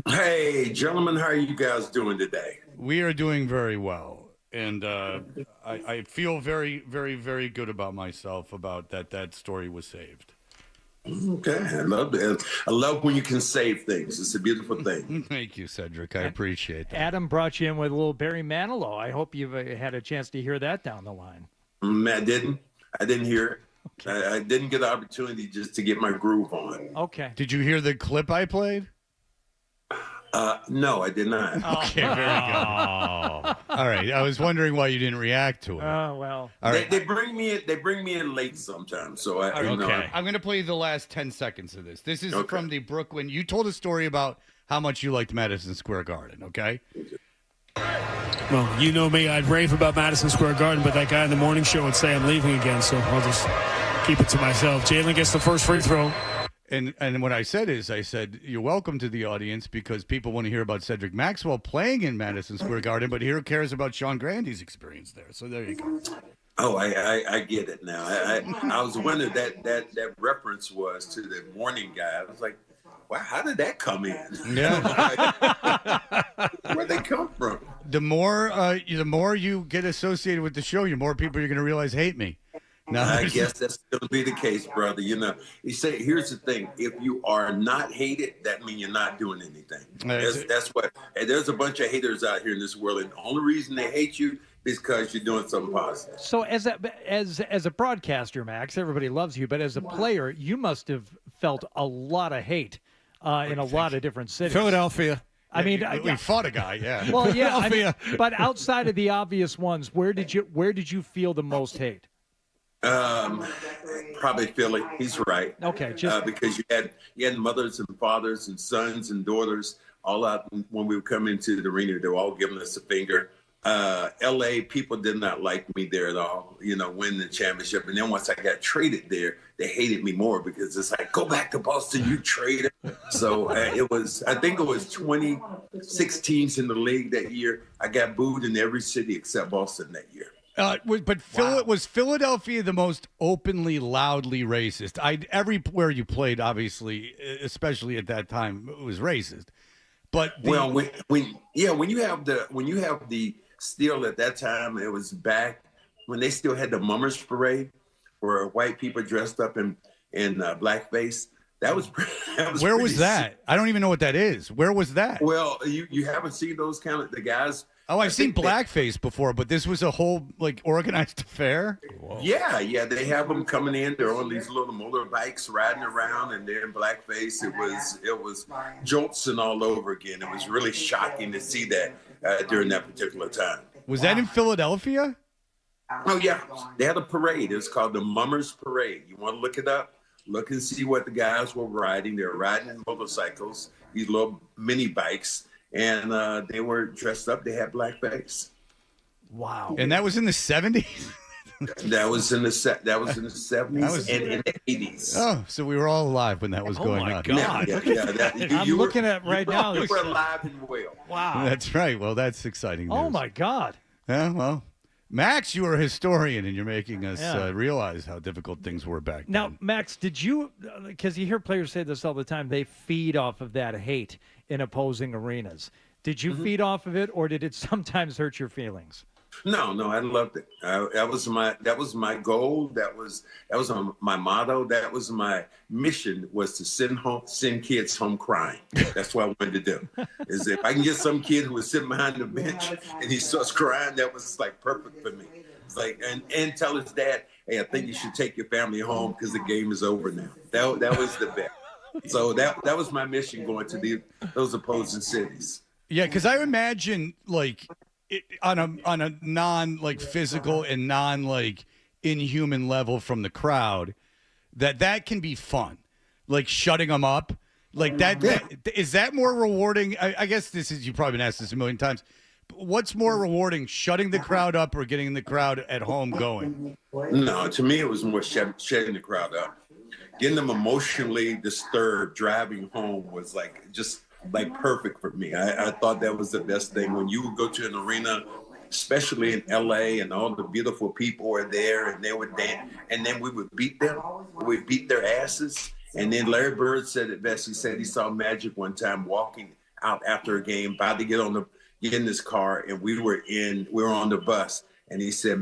Hey, gentlemen, how are you guys doing today? We are doing very well. And I feel very, very, very good about myself about that story was saved. Okay, I love that. I love when you can save things. It's a beautiful thing. Thank you, Cedric. I appreciate that. Adam brought you in with a little Barry Manilow. I hope you've had a chance to hear that down the line. I didn't hear it. Okay. I didn't get the opportunity just to get my groove on. Okay. Did you hear the clip I played? No, I did not. Okay, very good. All right. I was wondering why you didn't react to it. Oh, well. All right. They bring me in late sometimes. So I'm going to play the last 10 seconds of this. This is from the Brooklyn. You told a story about how much you liked Madison Square Garden, okay? Well, you know me, I'd rave about Madison Square Garden, but that guy in the morning show would say I'm leaving again, so I'll just keep it to myself. Jalen gets the first free throw. And what I said, you're welcome to the audience because people want to hear about Cedric Maxwell playing in Madison Square Garden, but here cares about Sean Grandy's experience there. So there you go. Oh, I get it now. I was wondering that reference was to the morning guy. I was like, wow, how did that come in? Yeah. Where'd they come from? The more you get associated with the show, the more people you're going to realize hate me. No, I guess that's going to be the case, brother. You know, you say, here's the thing. If you are not hated, that means you're not doing anything. That's what, and there's a bunch of haters out here in this world. And the only reason they hate you is because you're doing something positive. So as a broadcaster, Max, everybody loves you. But as a player, you must have felt a lot of hate in a lot of different cities. Philadelphia. I mean, we fought a guy, yeah. Well, yeah. I mean, but outside of the obvious ones, where did you feel the most hate? Probably Philly. He's right. Okay, because you had mothers and fathers and sons and daughters all out when we would come into the arena. They were all giving us a finger. L.A. people did not like me there at all. You know, win the championship, and then once I got traded there, they hated me more because it's like, go back to Boston, you traded. So I think it was 26 teams in the league that year. I got booed in every city except Boston that year. Was Philadelphia the most openly, loudly racist? Everywhere you played, obviously, especially at that time, it was racist. But when you have the still at that time, it was back when they still had the Mummers Parade, where white people dressed up in blackface. That was where was that? I don't even know what that is. Where was that? Well, you haven't seen those kind of the guys. Oh, I've seen blackface before, but this was a whole organized affair. Whoa. Yeah, they have them coming in. They're on these little motorbikes riding around, and they're in blackface. It was Jolson all over again. It was really shocking to see that during that particular time. Was that in Philadelphia? Oh yeah, they had a parade. It was called the Mummers Parade. You want to look it up? Look and see what the guys were riding. They were riding in motorcycles, these little mini bikes. And they were dressed up. They had blackface. Wow. And that was in the 70s? That was in the 70s and in the 80s. Oh, so we were all alive when that was going on. Yeah, I'm looking at right now. You were alive and well. Wow. That's right. Well, that's exciting news. Oh my God. Yeah, well, Max, you are a historian, and you're making us Yeah. Realize how difficult things were back then. Now, Max, did you, because you hear players say this all the time, they feed off of that hate in opposing arenas. Did you feed off of it, or did it sometimes hurt your feelings? No, I loved it. That was my goal. That was my motto. That was my mission, was to send kids home crying. That's what I wanted to do. Is if I can get some kid who was sitting behind the bench and he starts crying, that was like perfect for me. It's like and tell his dad, hey, I think you should take your family home because the game is over now. That was the bet. So that was my mission, going to those opposing cities. Yeah, because I imagine on a non physical and non inhuman level from the crowd, that can be fun, like shutting them up, like that is that more rewarding? I guess you've probably been asked this a million times. But what's more rewarding, shutting the crowd up or getting the crowd at home going? No, to me it was more shutting the crowd up. Getting them emotionally disturbed driving home was just perfect for me. I thought that was the best thing. When you would go to an arena, especially in LA, and all the beautiful people were there and they would dance, and then we would beat them. We'd beat their asses. And then Larry Bird said it best. He said he saw Magic one time walking out after a game, about to get in this car, and we were on the bus. And he said,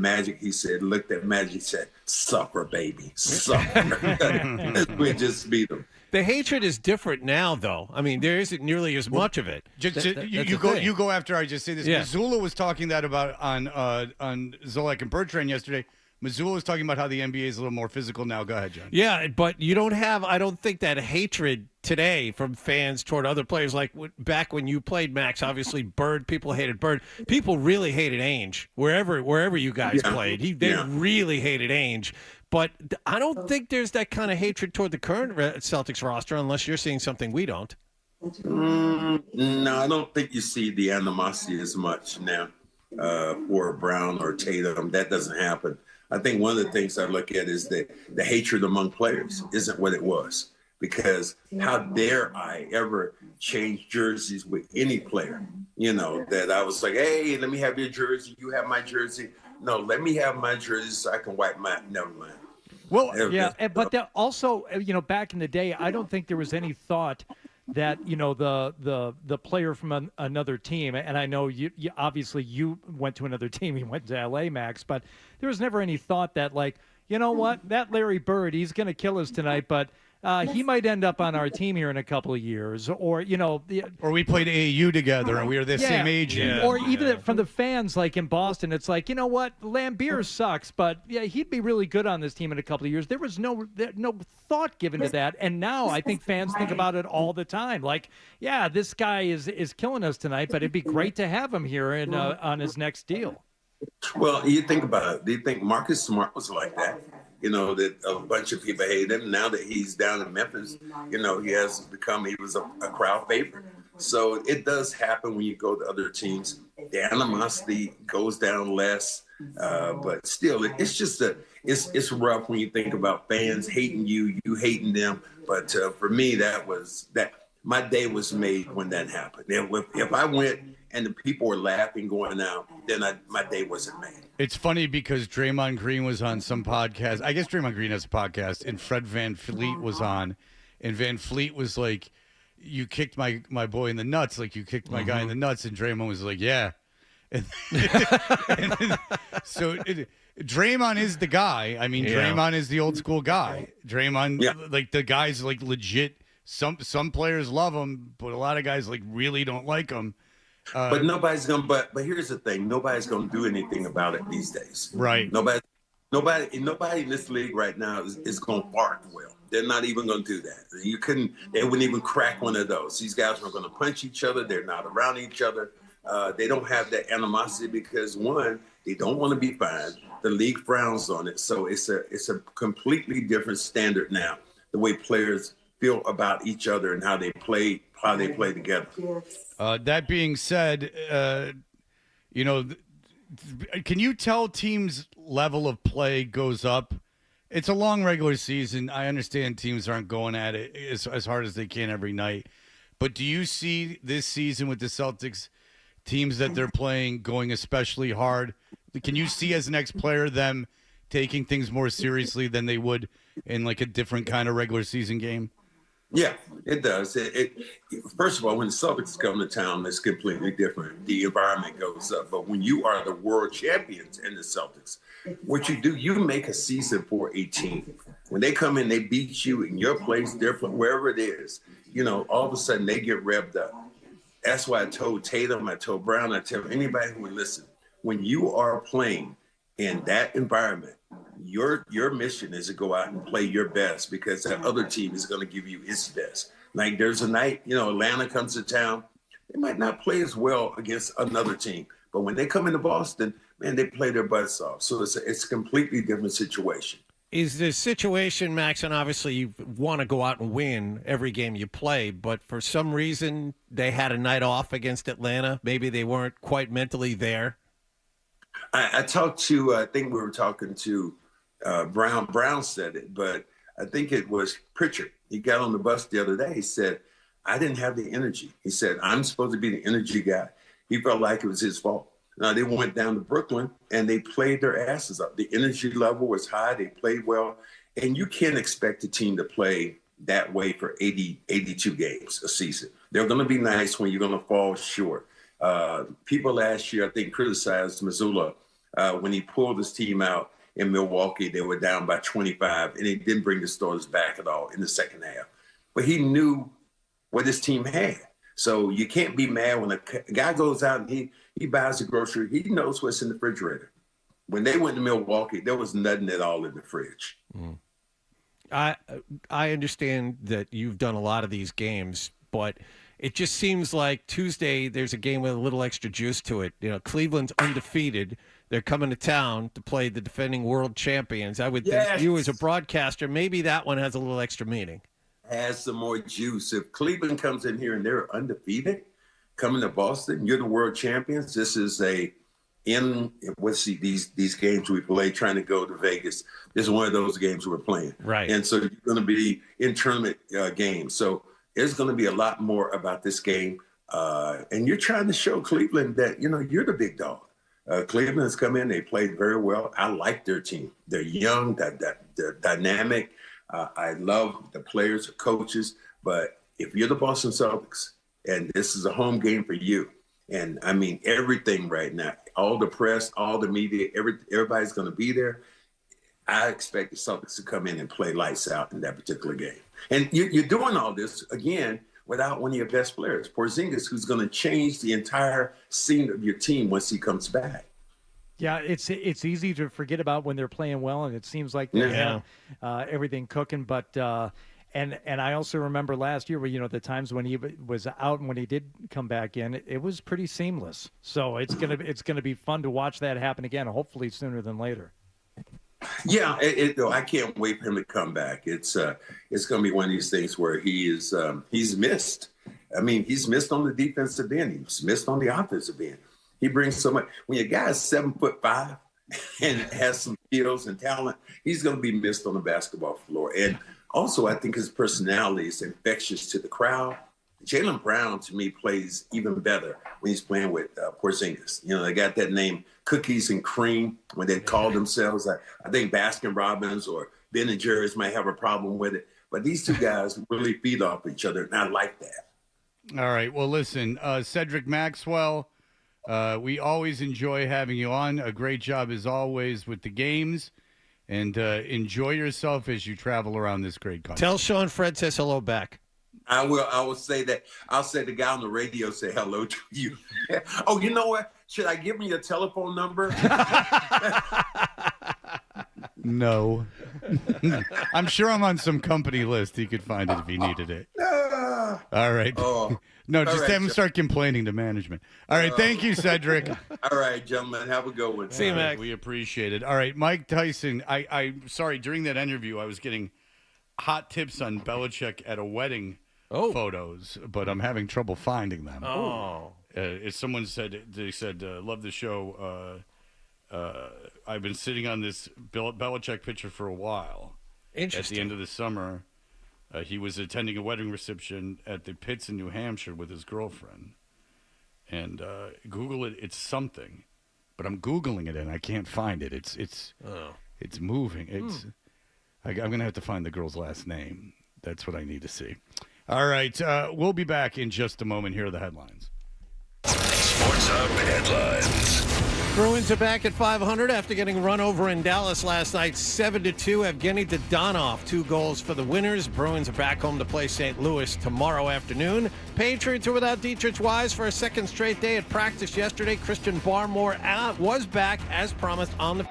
looked at Magic, said, "Suffer, baby, suffer." We just beat them. The hatred is different now, though. I mean, there isn't nearly as much of it. You go after I just say this. Yeah. Missoula was talking that about on Zolak and Bertrand yesterday. Missoula was talking about how the NBA is a little more physical now. Go ahead, John. Yeah, but you don't have, I don't think, that hatred today from fans toward other players. Like back when you played, Max, obviously people hated Bird. People really hated Ainge wherever you guys played. They really hated Ainge. But I don't think there's that kind of hatred toward the current Celtics roster, unless you're seeing something we don't. No, I don't think you see the animosity as much now for Brown or Tatum. That doesn't happen. I think one of the things I look at is that the hatred among players isn't what it was. Because how dare I ever change jerseys with any player? That I was like, hey, let me have your jersey. You have my jersey. No, let me have my jersey so I can wipe my. Never mind. Well, yeah, but also, back in the day, I don't think there was any thought that the player from another team, and I know you obviously you went to another team, you went to LA, Max, but there was never any thought that that Larry Bird, he's going to kill us tonight, but he might end up on our team here in a couple of years, or or we played AAU together and we were the same age. Or even from the fans, like in Boston, it's like, Lambeer sucks, but yeah, he'd be really good on this team in a couple of years. There was no thought given to that, and now I think fans think about it all the time. Like, yeah, this guy is killing us tonight, but it'd be great to have him here on his next deal. Well, you think about it. Do you think Marcus Smart was like that? That a bunch of people hate him. Now that he's down in Memphis, he was a crowd favorite. So it does happen when you go to other teams. The animosity goes down less, but still, it's just it's rough when you think about fans hating you hating them. But for me, that my day was made when that happened. And if I went and the people were laughing going out, then my day wasn't made. It's funny because Draymond Green was on some podcast. I guess Draymond Green has a podcast, and Fred VanVleet was on, and VanVleet was like, "You kicked my boy in the nuts, like you kicked my guy in the nuts," and Draymond was like, "Yeah." So Draymond is the guy. I mean, Draymond is the old school guy. Draymond, like the guy's like legit. Some players love him, but a lot of guys really don't like him. But nobody's gonna. But here's the thing: nobody's gonna do anything about it these days. Right. Nobody in this league right now is gonna bark well. They're not even gonna do that. They wouldn't even crack one of those. These guys are gonna punch each other. They're not around each other. They don't have that animosity because one, they don't want to be fined. The league frowns on it, so it's a completely different standard now. The way players feel about each other and how they play together. That being said, Can you tell teams' level of play goes up? It's a long regular season. I understand teams aren't going at it as hard as they can every night. But do you see this season with the Celtics teams that they're playing going especially hard? Can you see as an ex-player them taking things more seriously than they would in like a different kind of regular season game? Yeah, it does. First of all, when the Celtics come to town, it's completely different. The environment goes up. But when you are the world champions in the Celtics, what you do, you make a season for a team. When they come in, they beat you in your place, their place, wherever it is. All of a sudden they get revved up. That's why I told Tatum, I told Brown, I tell anybody who would listen, when you are playing in that environment, your mission is to go out and play your best because that other team is going to give you its best. Like there's a night, Atlanta comes to town. They might not play as well against another team, but when they come into Boston, man, they play their butts off. So it's a completely different situation. Is the situation, Max, and obviously you want to go out and win every game you play, but for some reason they had a night off against Atlanta. Maybe they weren't quite mentally there. I talked to, I think we were talking to Brown. Brown said it, but I think it was Pritchard. He got on the bus the other day. He said, I didn't have the energy. He said, I'm supposed to be the energy guy. He felt like it was his fault. Now, they went down to Brooklyn, and they played their asses up. The energy level was high. They played well. And you can't expect a team to play that way for 82 games a season. They're going to be nice when you're going to fall short. People last year, I think, criticized Missoula when he pulled his team out in Milwaukee. They were down by 25, and he didn't bring the starters back at all in the second half. But he knew what his team had. So you can't be mad when a guy goes out and he buys a grocery. He knows what's in the refrigerator. When they went to Milwaukee, there was nothing at all in the fridge. Mm. I understand that you've done a lot of these games, but it just seems like Tuesday there's a game with a little extra juice to it. Cleveland's undefeated. They're coming to town to play the defending world champions. I would think you as a broadcaster, maybe that one has a little extra meaning. Has some more juice. If Cleveland comes in here and they're undefeated, coming to Boston, you're the world champions. This is these games we play trying to go to Vegas. This is one of those games we're playing. Right. And so you're going to be in tournament games. So there's going to be a lot more about this game. And you're trying to show Cleveland that, you're the big dog. Cleveland has come in. They played very well. I like their team. They're young, they're dynamic. I love the players, the coaches. But if you're the Boston Celtics and this is a home game for you, and I mean everything right now, all the press, all the media, everybody's going to be there. I expect the Celtics to come in and play lights out in that particular game. And you're doing all this, again, without one of your best players, Porzingis, who's going to change the entire scene of your team once he comes back. Yeah, it's easy to forget about when they're playing well, and it seems like they have everything cooking. But and I also remember last year, where the times when he was out and when he did come back in, it was pretty seamless. So it's gonna be fun to watch that happen again, hopefully sooner than later. Yeah, I can't wait for him to come back. It's going to be one of these things where he's missed. I mean, he's missed on the defensive end. He's missed on the offensive end. He brings so much. When your guy is 7'5" and has some skills and talent, he's going to be missed on the basketball floor. And also, I think his personality is infectious to the crowd. Jaylen Brown, to me, plays even better when he's playing with Porzingis. They got that name, Cookies and Cream, when they call themselves. I think Baskin Robbins or Ben and Jerry's might have a problem with it. But these two guys really feed off each other, and I like that. All right. Well, listen, Cedric Maxwell, we always enjoy having you on. A great job, as always, with the games. And enjoy yourself as you travel around this great country. Tell Sean Fred says hello back. I will say that. I'll say the guy on the radio say hello to you. Oh, you know what? Should I give him your telephone number? No. I'm sure I'm on some company list. He could find it if he needed it. All right. No, just have him start complaining to management. All right. Thank you, Cedric. All right, gentlemen. Have a good one. See you, Max. We appreciate it. All right, Mike Tyson. I'm sorry, during that interview, I was getting hot tips on Belichick at a wedding photos, but I'm having trouble finding them. Oh. If someone said, they said, love the show. I've been sitting on this Belichick picture for a while. Interesting. At the end of the summer, he was attending a wedding reception at the Pits in New Hampshire with his girlfriend. And Google it. It's something, but I'm Googling it and I can't find it. It's moving. I'm gonna have to find the girl's last name. That's what I need to see. All right, we'll be back in just a moment. Here are the headlines. Sports Hub headlines. Bruins are back at 500 after getting run over in Dallas last night, 7-2. Evgeny Dadonov, 2 goals for the winners. Bruins are back home to play St. Louis tomorrow afternoon. Patriots are without Dietrich Wise for a second straight day at practice yesterday. Christian Barmore was back as promised on the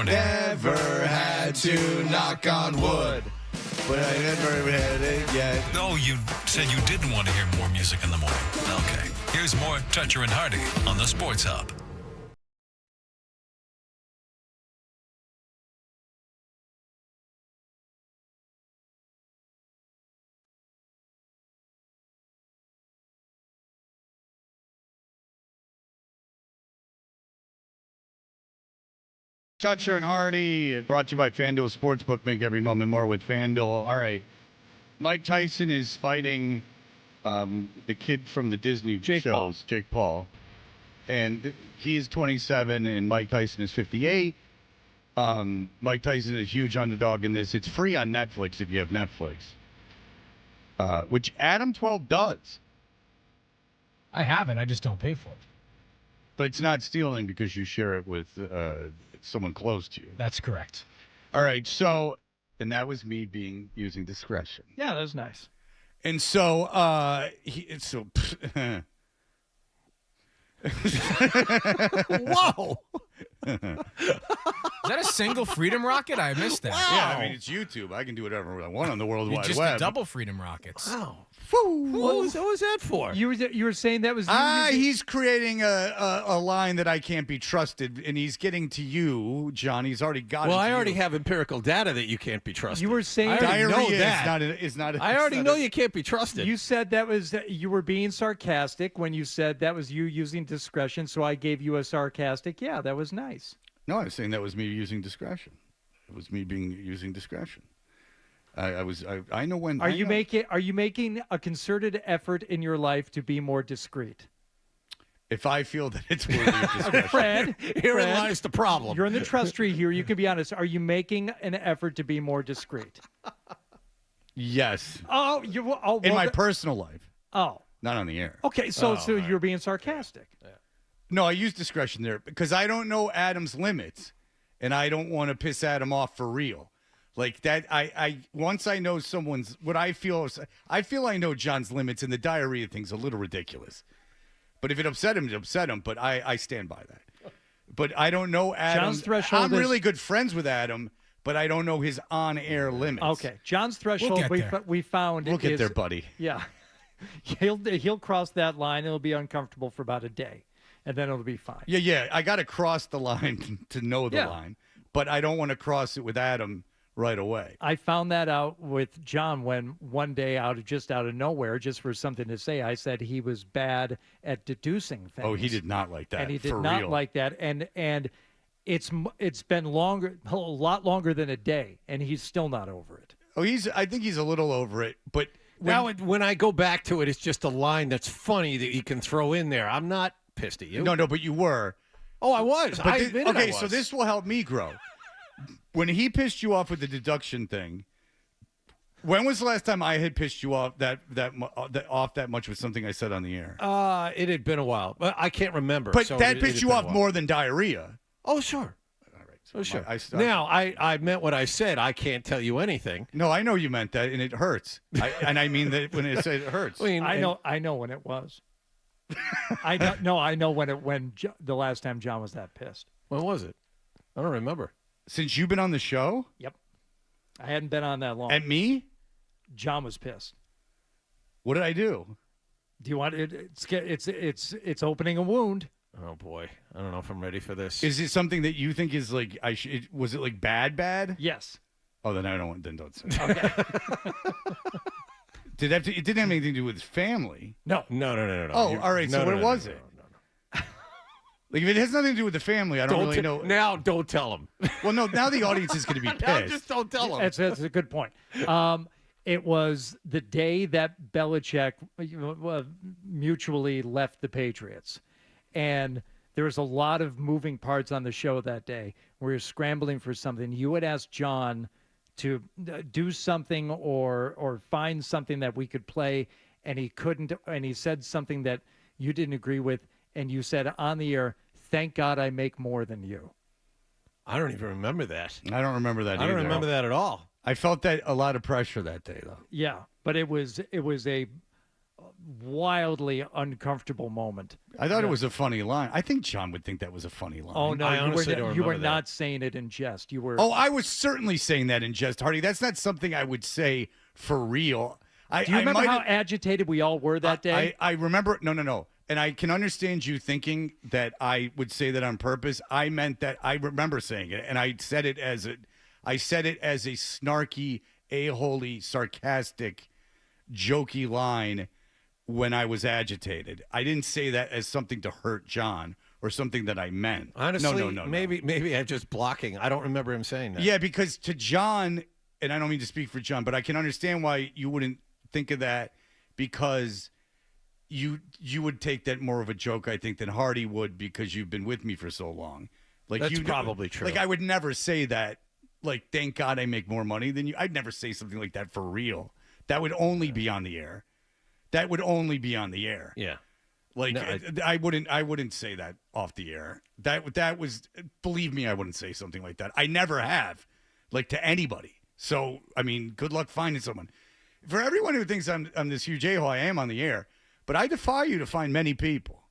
Never had to knock on wood, but I never had it yet. No, you said you didn't want to hear more music in the morning. Okay. Here's more Toucher and Hardy on the Sports Hub. Toucher and Hardy, brought to you by FanDuel Sportsbook. Make every moment more with FanDuel. All right. Mike Tyson is fighting the kid from the Disney shows, Jake Paul. And he's 27 and Mike Tyson is 58. Mike Tyson is a huge underdog in this. It's free on Netflix if you have Netflix, which Adam 12 does. I have it. I just don't pay for it. But it's not stealing because you share it with someone close to you. That's correct. All right. So, and that was me using discretion. Yeah, that was nice. And so, Whoa! Is that a single Freedom Rocket? I missed that. Yeah, I mean, it's YouTube. I can do whatever I want on the World Wide just Web. double Freedom Rockets. Wow. What was that for? You were saying that was he's creating a line that I can't be trusted, and he's getting to you, John. He's already got. Well, it I to already you. have empirical data that you can't be trusted. You were saying I already know that. I already know you you can't be trusted. You said that was you were being sarcastic when you said that was you using discretion. So I gave you a sarcastic. Yeah, that was nice. No, I was saying that was me using discretion. It was me using discretion. I know when. Are you making a concerted effort in your life to be more discreet? If I feel that it's worthy of discretion. Fred, Herein lies the problem. You're in the trust tree here. You can be honest. Are you making an effort to be more discreet? Yes. Oh, in my personal life. Oh. Not on the air. Okay, so you're being sarcastic. Yeah. No, I use discretion there because I don't know Adam's limits, and I don't want to piss Adam off for real. Like that, I once I know someone's what I feel I know John's limits, and the diarrhea thing's a little ridiculous. But if it upset him, it upset him. But I stand by that. But I don't know Adam. John's threshold I'm is- really good friends with Adam, but I don't know his on-air limits. Okay, John's threshold we found. We'll get is- there, buddy. Yeah, he'll cross that line. It'll be uncomfortable for about a day, and then it'll be fine. Yeah. I got to cross the line to know the line, but I don't want to cross it with Adam right away. I found that out with John when one day out of nowhere, just for something to say, I said he was bad at deducing things. Oh, he did not like that. And he did for not real. like that. And it's been a lot longer than a day, and he's still not over it. Oh, I think he's a little over it, but when I go back to it, it's just a line that's funny that you can throw in there. I'm not pissed at you. No, but you were. Oh, I was. But I admit I was. so this will help me grow. When he pissed you off with the deduction thing, when was the last time I had pissed you off that much with something I said on the air? It had been a while, but I can't remember. But so that it pissed had you been a off while. more than diarrhea. Oh, sure. All right. Oh, sure. Now, I meant what I said. I can't tell you anything. No, I know you meant that, and it hurts. I mean that when it said it hurts. I know when it was. I know when the last time John was that pissed. When was it? I don't remember. Since you've been on the show? Yep. I hadn't been on that long. At me? John was pissed. What did I do? Do you want it? It's opening a wound. Oh boy, I don't know if I'm ready for this. Is it something that you think is like was it like bad? Yes. Oh, then I don't want. Then don't say. Okay. It didn't have anything to do with his family. No. Oh, all right. So what was it? Like, if it has nothing to do with the family, I don't really know. Now, don't tell them. Well, no, now the audience is going to be pissed. Now just don't tell them. That's a good point. It was the day that Belichick mutually left the Patriots. And there was a lot of moving parts on the show that day. We were scrambling for something. You had asked John to do something or find something that we could play, and he couldn't. And he said something that you didn't agree with, and you said on the air, "Thank God I make more than you." I don't even remember that. I don't remember that either. I don't remember that at all. I felt that a lot of pressure that day, though. Yeah, but it was a wildly uncomfortable moment. I thought it was a funny line. I think John would think that was a funny line. Oh, no, you were that. not saying it in jest. You were. Oh, I was certainly saying that in jest, Hardy. That's not something I would say for real. Do you remember how agitated we all were that day? I remember. No. And I can understand you thinking that I would say that on purpose. I meant that I remember saying it, and I said it as a snarky, a-holy, sarcastic, jokey line when I was agitated. I didn't say that as something to hurt John or something that I meant. Honestly, no. Maybe I'm just blocking. I don't remember him saying that. Yeah, because to John, and I don't mean to speak for John, but I can understand why you wouldn't think of that, because you would take that more of a joke, I think, than Hardy would, because you've been with me for so long. Like, that's probably true. Like, I would never say that. Like, thank God I make more money than you. I'd never say something like that for real. That would only be on the air. That would only be on the air. Yeah. Like, no, I wouldn't say that off the air. That was, believe me, I wouldn't say something like that. I never have, like, to anybody. So, I mean, good luck finding someone. For everyone who thinks I'm this huge a-hole, I am on the air. But I defy you to find many people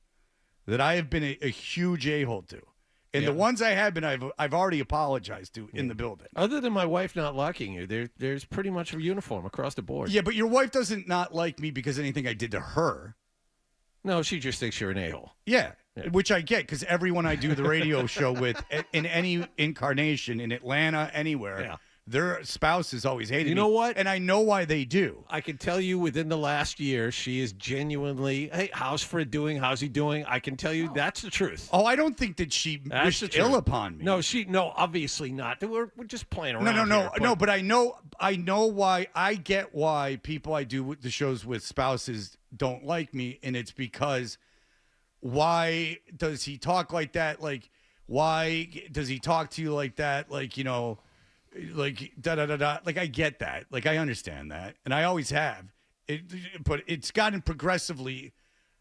that I have been a huge a-hole to. And the ones I have been, I've already apologized to in the building. Other than my wife not liking you, there's pretty much a uniform across the board. Yeah, but your wife doesn't not like me because of anything I did to her. No, she just thinks you're an a-hole. Yeah, which I get, because everyone I do the radio show with in any incarnation, in Atlanta, anywhere, their spouses always hated me. You know what? And I know why they do. I can tell you within the last year, she is genuinely, hey, how's Fred doing? How's he doing? I can tell you that's the truth. Oh, I don't think that she wished ill upon me. No, obviously not. We're just playing around. No, but I know why. I get why people I do the shows with spouses don't like me, and it's because why does he talk like that? Like, why does he talk to you like that? Like, you know, like da-da-da-da. Like, I get that. Like, I understand that. And I always have. But it's gotten progressively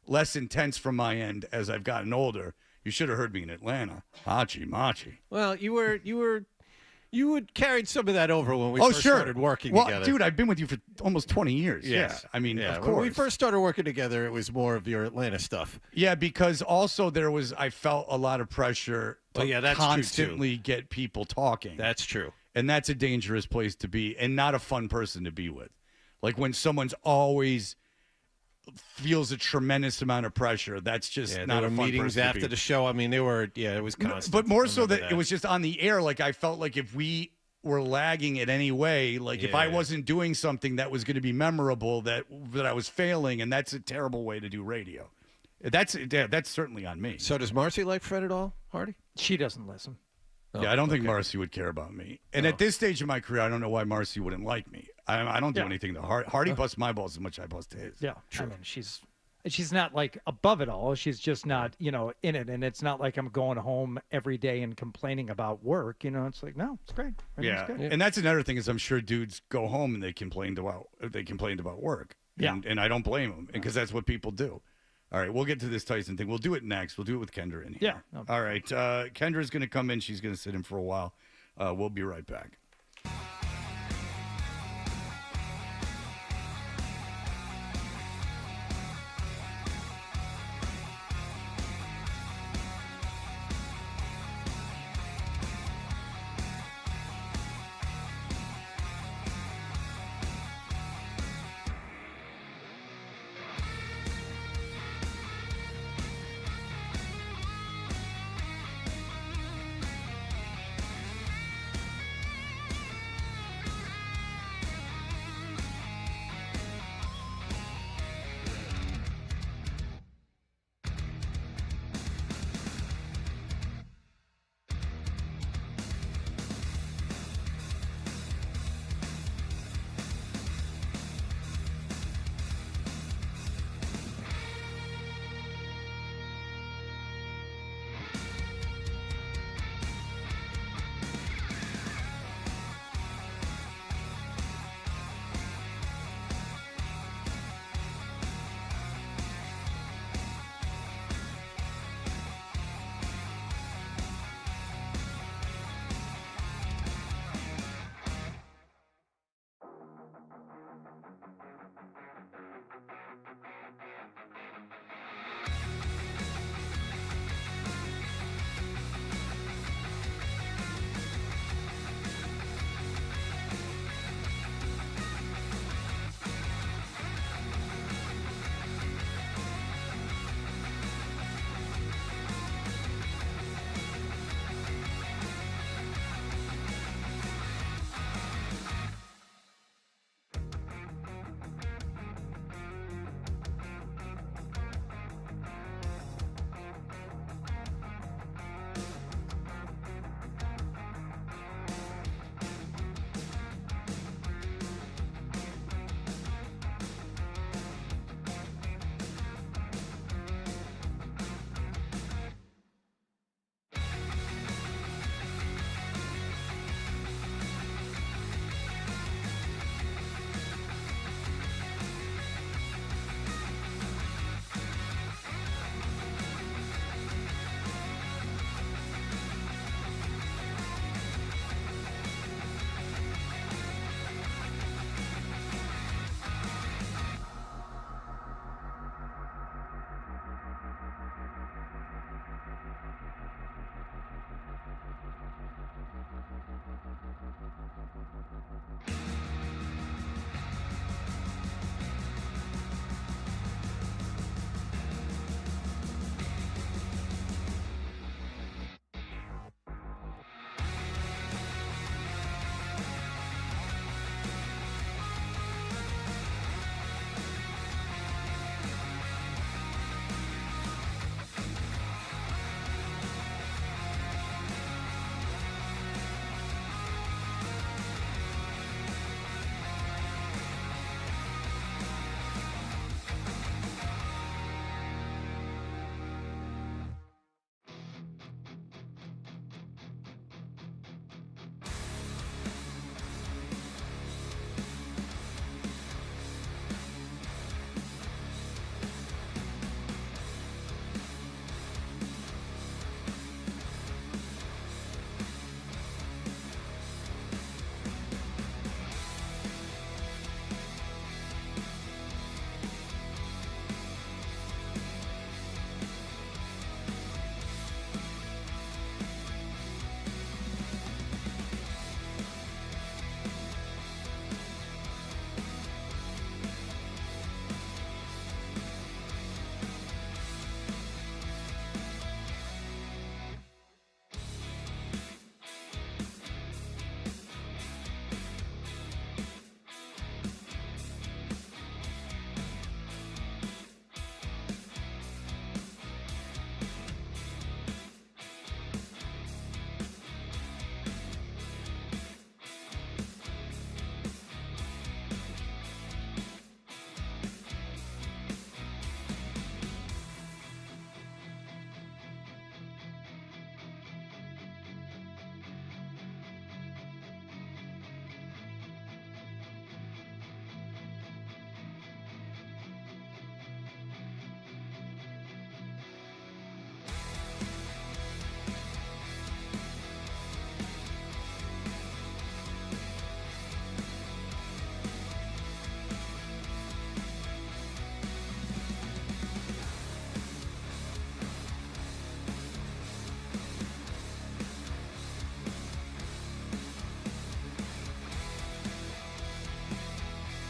less intense from my end as I've gotten older. You should have heard me in Atlanta. Machi. Well, you would carried some of that over when we first started working together. Dude, I've been with you for almost 20 years. Yes. Yeah. I mean, of course. When we first started working together, it was more of your Atlanta stuff. Yeah, because also I felt a lot of pressure to that's constantly get people talking. That's true. And that's a dangerous place to be, and not a fun person to be with. Like, when someone's always feels a tremendous amount of pressure, that's just not a fun meetings person after to be. the show. I mean, it was constant. But more so that it was just on the air. Like, I felt like if we were lagging in any way, like if I wasn't doing something that was going to be memorable, that I was failing, and that's a terrible way to do radio. That's certainly on me. So does Marcy like Fred at all, Hardy? She doesn't listen. Yeah, I don't think Marcy would care about me. And at this stage of my career, I don't know why Marcy wouldn't like me. I don't do anything to Hardy busts my balls as much as I bust his. Yeah, true. I mean, she's not like above it all. She's just not, in it. And it's not like I'm going home every day and complaining about work. It's like, no, it's great. Yeah. Good. And that's another thing is I'm sure dudes go home and they complained about work. Yeah. And I don't blame them because that's what people do. All right, we'll get to this Tyson thing. We'll do it next. We'll do it with Kendra in here. Yeah. All right. Kendra's going to come in. She's going to sit in for a while. We'll be right back.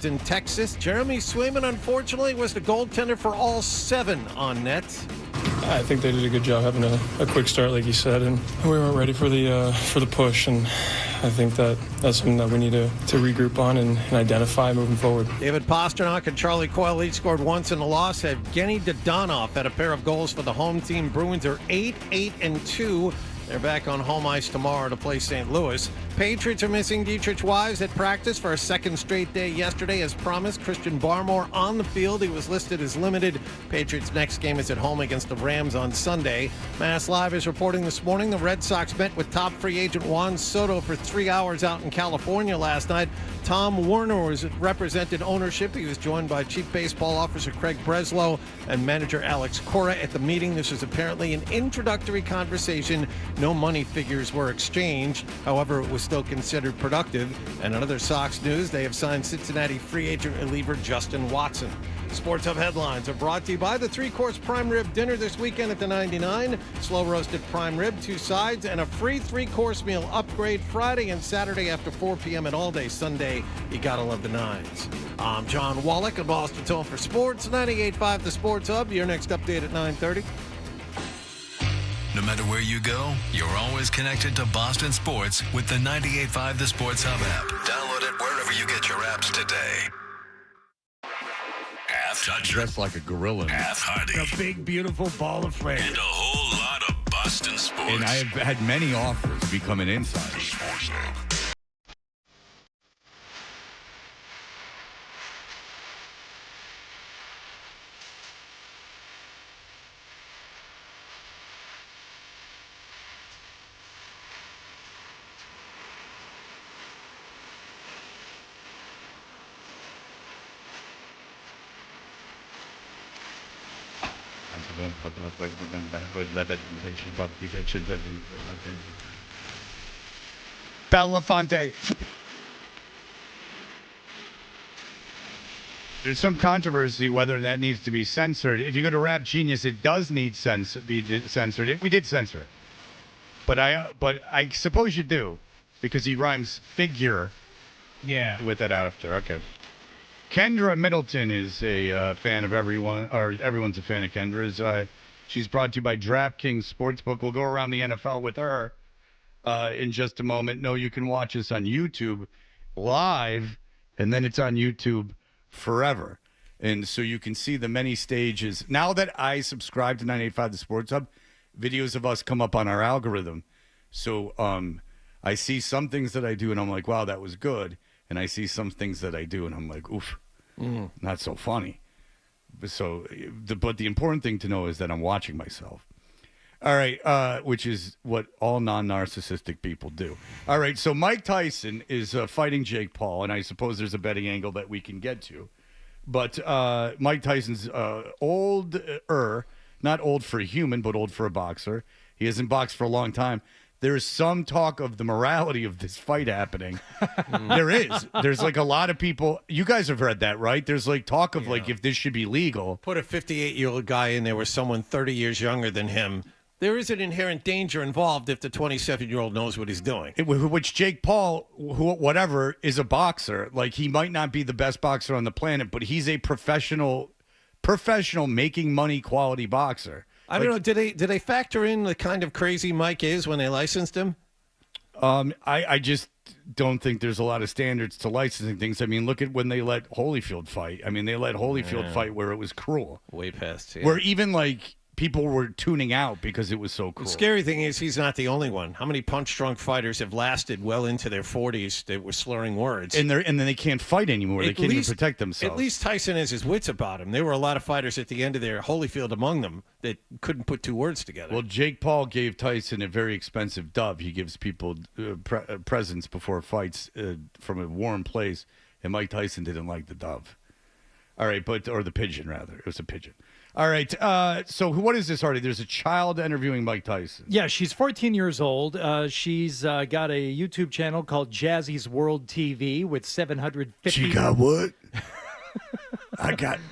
Houston, Texas. Jeremy Swayman, unfortunately, was the goaltender for all 7 on net. I think they did a good job having a quick start, like you said, and we weren't ready for the push. And I think that's something that we need to regroup on and identify moving forward. David Pastrnak and Charlie Coyle each scored once in the loss. Evgeny Dadonov had a pair of goals for the home team. Bruins are 8-2. They're back on home ice tomorrow to play St. Louis. Patriots are missing Dietrich Wise at practice for a second straight day yesterday. As promised, Christian Barmore on the field. He was listed as limited. Patriots' next game is at home against the Rams on Sunday. Mass Live is reporting this morning the Red Sox met with top free agent Juan Soto for 3 hours out in California last night. Tom Werner was represented ownership. He was joined by Chief Baseball Officer Craig Breslow and manager Alex Cora at the meeting. This was apparently an introductory conversation. No money figures were exchanged. However, it was still considered productive. And in other Sox news, they have signed Cincinnati free agent reliever Justin Watson. Sports Hub headlines are brought to you by the 3-course prime rib dinner this weekend at the 99. Slow roasted prime rib, 2 sides, and a free 3-course meal upgrade Friday and Saturday after 4 p.m. and all day Sunday. You gotta love the 9s. I'm John Wallach of Boston Tone for Sports, 98.5 The Sports Hub. Your next update at 9:30. No matter where you go, you're always connected to Boston sports with the 98.5 The Sports Hub app. Download it wherever you get your apps today. Half Toucher. Dressed like a gorilla. Half Hardy. A big, beautiful ball of flame. And a whole lot of Boston sports. And I have had many offers to become an insider. The Sports Hub. Belafonte. There's some controversy whether that needs to be censored. If you go to Rap Genius, it does need be censored. We did censor it, but I suppose you do because he rhymes figure. Yeah. With that after. Okay. Kendra Middleton is a fan of everyone, or everyone's a fan of Kendra's. She's brought to you by DraftKings Sportsbook. We'll go around the NFL with her in just a moment. No, you can watch us on YouTube live, and then it's on YouTube forever. And so you can see the many stages. Now that I subscribe to 98.5 The Sports Hub, videos of us come up on our algorithm. So I see some things that I do, and I'm like, wow, that was good. And I see some things that I do, and I'm like, oof, not so funny. So, but the important thing to know is that I'm watching myself. All right, which is what all non-narcissistic people do. All right, so Mike Tyson is fighting Jake Paul, and I suppose there's a betting angle that we can get to. But Mike Tyson's older, not old for a human, but old for a boxer. He hasn't boxed for a long time. There's some talk of the morality of this fight happening. There is. There's like a lot of people. You guys have read that, right? There's like talk of like if this should be legal. Put a 58-year-old guy in there with someone 30 years younger than him. There is an inherent danger involved if the 27-year-old knows what he's doing. Which Jake Paul, whatever, is a boxer. Like he might not be the best boxer on the planet, but he's a professional making money quality boxer. I don't know. Did they factor in the kind of crazy Mike is when they licensed him? I just don't think there's a lot of standards to licensing things. I mean, look at when they let Holyfield fight. I mean, they let Holyfield fight where it was cruel. Way past. Yeah. Where even like people were tuning out because it was so cruel. The scary thing is he's not the only one. How many punch-drunk fighters have lasted well into their 40s that were slurring words? And then they can't fight anymore. They can't even protect themselves. At least Tyson has his wits about him. There were a lot of fighters at the end of their Holyfield among them that couldn't put 2 words together. Well, Jake Paul gave Tyson a very expensive dove. He gives people presents before fights from a warm place, and Mike Tyson didn't like the dove. All right, or the pigeon, rather. It was a pigeon. All right. So what is this, Hardy? There's a child interviewing Mike Tyson. Yeah, she's 14 years old. She's got a YouTube channel called Jazzy's World TV with 750. She got what?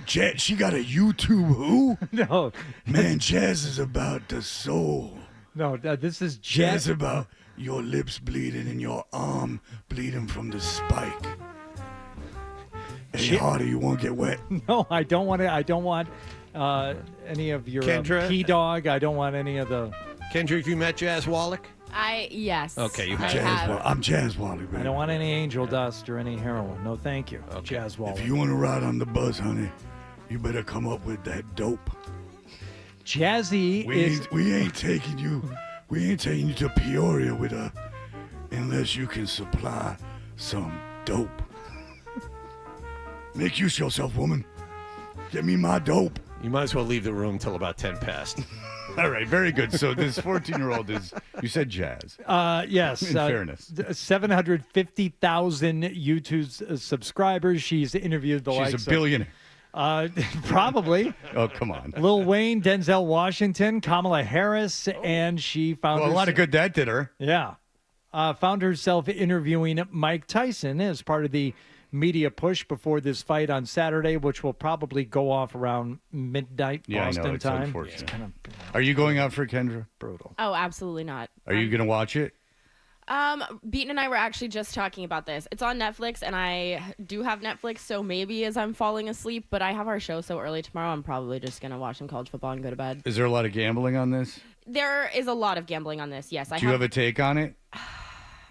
She got a YouTube who? No. Man, jazz is about the soul. No, this is jazz about your lips bleeding and your arm bleeding from the spike. Hey, Hardy, you won't get wet. No, I don't want it. I don't want any of your Kendra? P-Dog. I don't want any of the... Kendra, have you met Jazz Wallach? Yes. Okay, you I have. I'm Jazz Wally, I don't want any angel dust or any heroin. No, thank you. Jazz Wall. If you want to ride on the bus, honey, you better come up with that dope. Jazzy We ain't taking you to Peoria with her unless you can supply some dope. Make use of yourself, woman. Get me my dope. You might as well leave the room till about 10 past. All right, very good. So this 14-year-old is, you said Jazz. Yes. In fairness. 750,000 YouTube subscribers. She's interviewed the likes She's a billionaire. Probably. Oh, come on. Lil Wayne, Denzel Washington, Kamala Harris, and she found Well, a lot of good that did her. Yeah. Found herself interviewing Mike Tyson as part of the media push before this fight on Saturday, which will probably go off around midnight Boston I know, it's time. unfortunate. It's kind of Are you going out for Kendra? Brutal. Oh, absolutely not. Are you going to watch it? Beaton and I were actually just talking about this. It's on Netflix, and I do have Netflix, so maybe as I'm falling asleep, but I have our show so early tomorrow, I'm probably just going to watch some college football and go to bed. Is there a lot of gambling on this? There is a lot of gambling on this, yes. Do you have a take on it?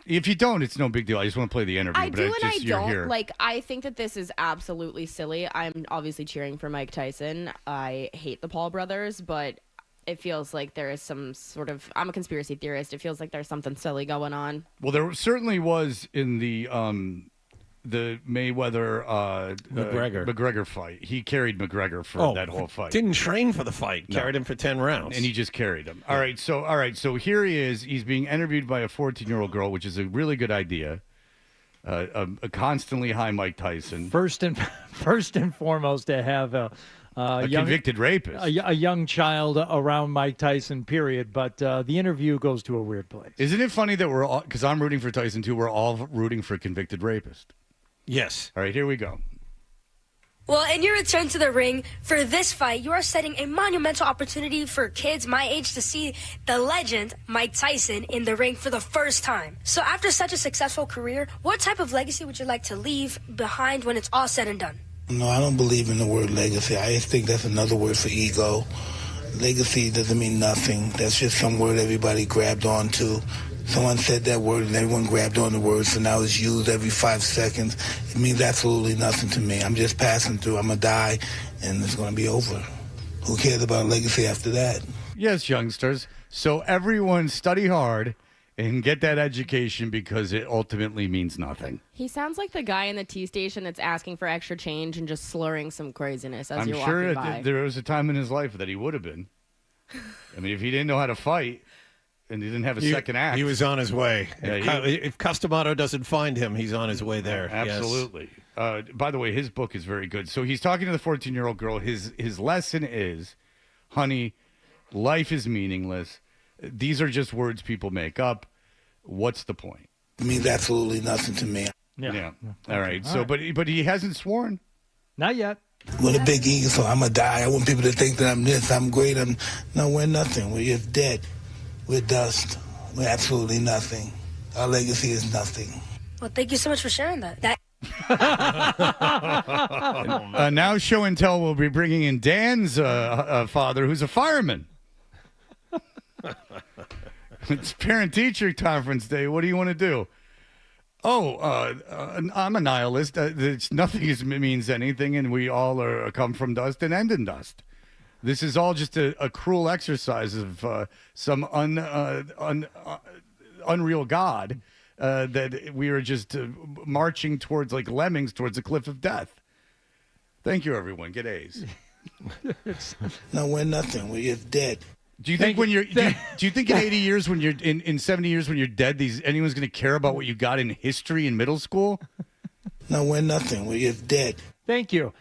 If you don't, it's no big deal. I just want to play the interview. I but do it's and just, I you're don't. here. Like, I think that this is absolutely silly. I'm obviously cheering for Mike Tyson. I hate the Paul brothers, but it feels like there is some sort of... I'm a conspiracy theorist. It feels like there's something silly going on. Well, there certainly was in the Mayweather McGregor fight. He carried McGregor for that whole fight. Didn't train for the fight. No. Carried him for 10 rounds. And he just carried him. All right, so here he is. He's being interviewed by a 14-year-old girl, which is a really good idea. A constantly high Mike Tyson. First and foremost, to have a young, convicted rapist, a young child around Mike Tyson. Period. But the interview goes to a weird place. Isn't it funny that we're all, because I'm rooting for Tyson too, we're all rooting for a convicted rapist? Yes. All right, here we go. Well, in your return to the ring for this fight, you are setting a monumental opportunity for kids my age to see the legend, Mike Tyson, in the ring for the first time. So after such a successful career, what type of legacy would you like to leave behind when it's all said and done? No, I don't believe in the word legacy. I just think that's another word for ego. Legacy doesn't mean nothing. That's just some word everybody grabbed onto. Someone said that word and everyone grabbed on the word, so now it's used every 5 seconds. It means absolutely nothing to me. I'm just passing through. I'm going to die, and it's going to be over. Who cares about legacy after that? Yes, youngsters. So everyone study hard and get that education because it ultimately means nothing. He sounds like the guy in the T station that's asking for extra change and just slurring some craziness as I'm you're sure walking by. there was a time in his life that he would have been. I mean, if he didn't know how to fight and he didn't have a second act. He was on his way. Yeah, If Customato doesn't find him, he's on his way there. Absolutely. Yes. By the way, his book is very good. So he's talking to the 14-year-old girl. His lesson is, honey, life is meaningless. These are just words people make up. What's the point? It means absolutely nothing to me. Yeah. All right. So, but he hasn't sworn. Not yet. With a big ego, so I'm going to die. I want people to think that I'm this, I'm great. No, we're nothing. We're just dead. We're dust. We're absolutely nothing. Our legacy is nothing. Well, thank you so much for sharing that. Now Show and Tell will be bringing in Dan's father, who's a fireman. It's parent-teacher conference day. What do you want to do? I'm a nihilist. Nothing means anything, and we all come from dust and end in dust. This is all just a cruel exercise of some unreal God that we are just marching towards like lemmings towards the cliff of death. Thank you, everyone. Get A's. No, we're nothing. We're just dead. Do you think when you're do you think in 80 years when you're in 70 years when you're dead, anyone's going to care about what you got in history in middle school? No, we're nothing. We're just dead. Thank you.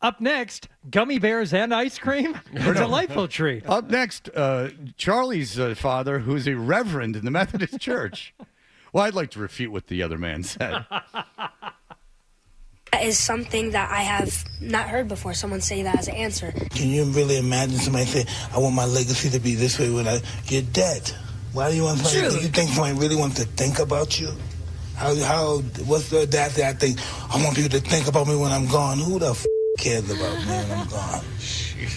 Up next, gummy bears and ice cream. A delightful treat. Up next, Charlie's father, who's a reverend in the Methodist Church. Well, I'd like to refute what the other man said. That is something that I have not heard before, someone say that as an answer. Can you really imagine somebody say, I want my legacy to be this way when you're dead? Why do you want somebody? Do you think somebody really wants to think about you? What's the audacity? I think I want people to think about me when I'm gone. Who the cares about me when I'm gone?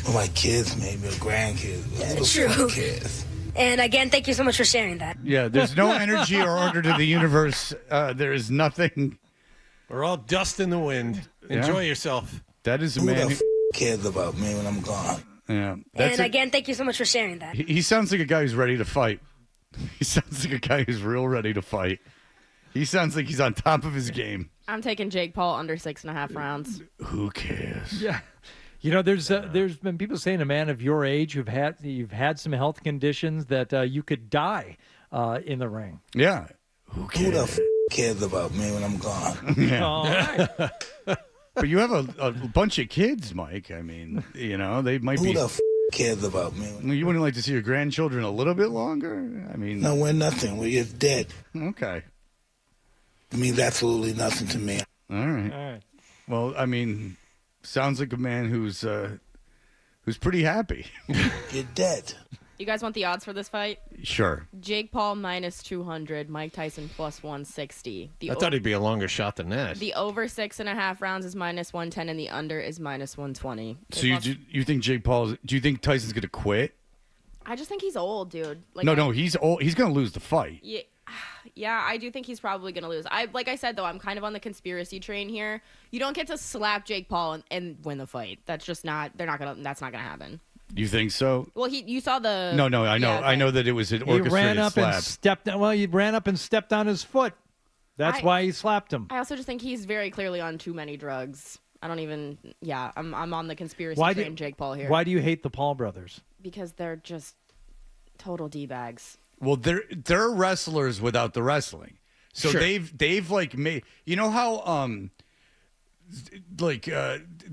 Well, my kids, maybe, or grandkids. Who the cares? And again, thank you so much for sharing that. Yeah, there's no energy or order to the universe. There is nothing. We're all dust in the wind. Enjoy yourself. That is a Who man the cares about me when I'm gone? Yeah. And again, thank you so much for sharing that. He sounds like a guy who's ready to fight. He sounds like a guy who's real ready to fight. He sounds like he's on top of his game. I'm taking Jake Paul under 6.5 rounds. Who cares? Yeah. You know, there's been people saying a man of your age you've had some health conditions that you could die in the ring. Yeah. Who the cares about me when I'm gone? Yeah. All right. But you have a bunch of kids, Mike. I mean, they might be. Who the cares about me? You wouldn't like to see your grandchildren a little bit longer? I mean. No, we're nothing. We're just dead. Okay. It means absolutely nothing to me. All right. Well, I mean, sounds like a man who's pretty happy. You're dead. You guys want the odds for this fight? Sure. Jake Paul minus 200, Mike Tyson plus 160. I thought he'd be a longer shot than that. The over 6.5 rounds is minus 110, and the under is minus 120. So you think Jake Paul? Do you think Tyson's gonna quit? I just think he's old, dude. No, he's old. He's gonna lose the fight. Yeah, I do think he's probably gonna lose. Like I said though, I'm kind of on the conspiracy train here. You don't get to slap Jake Paul and win the fight. That's just not. That's not gonna happen. You think so? Well, you saw the. No, I know. I know that it was an orchestrated He ran up slap. and stepped. Well, he ran up and stepped on his foot. That's why he slapped him. I also just think he's very clearly on too many drugs. I don't even. Yeah, I'm on the conspiracy train. Jake Paul here. Why do you hate the Paul brothers? Because they're just total d-bags. Well, they're wrestlers without the wrestling. So Sure. they've like made, you know how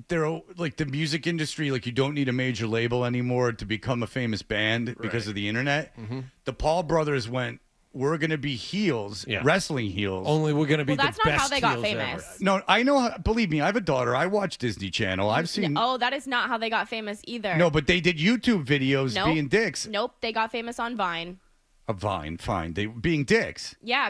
they're like the music industry, like you don't need a major label anymore to become a famous band because of the internet. Mm-hmm. The Paul brothers went, we're going to be heels, wrestling heels. Only we're going to be Well, that's the not best how they got heels famous. ever. No, I know. Believe me, I have a daughter. I watch Disney Channel. I've seen. Oh, that is not how they got famous either. No, but they did YouTube videos Nope. being dicks. Nope, they got famous on Vine. A Vine, fine. They being dicks. Yeah,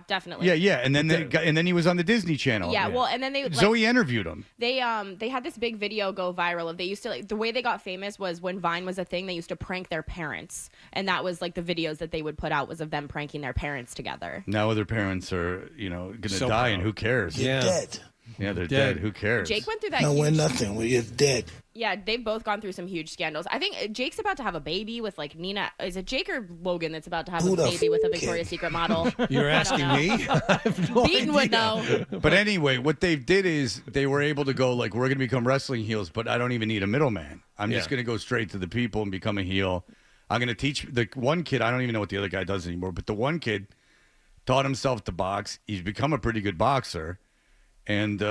definitely. Yeah, and then and then he was on the Disney Channel. Yeah, well, and then they Zoe interviewed him. They had this big video go viral of they used to the way they got famous was when Vine was a thing. They used to prank their parents, and that was like the videos that they would put out was of them pranking their parents together. Now their parents are going to So die, proud. and who cares? You're dead. Yeah, they're dead. Who cares? Jake went through that. No, we're huge- nothing. We're just dead. Yeah, they've both gone through some huge scandals. I think Jake's about to have a baby with like Nina. Is it Jake or Logan that's about to have Who a the baby with a kid? Victoria's Secret model? You're asking me? I have no Beaton would idea. know. But anyway, what they did is they were able to go like, we're going to become wrestling heels, but I don't even need a middleman. I'm just Yeah. going to go straight to the people and become a heel. I'm going to teach the one kid. I don't even know what the other guy does anymore, but the one kid taught himself to box. He's become a pretty good boxer. And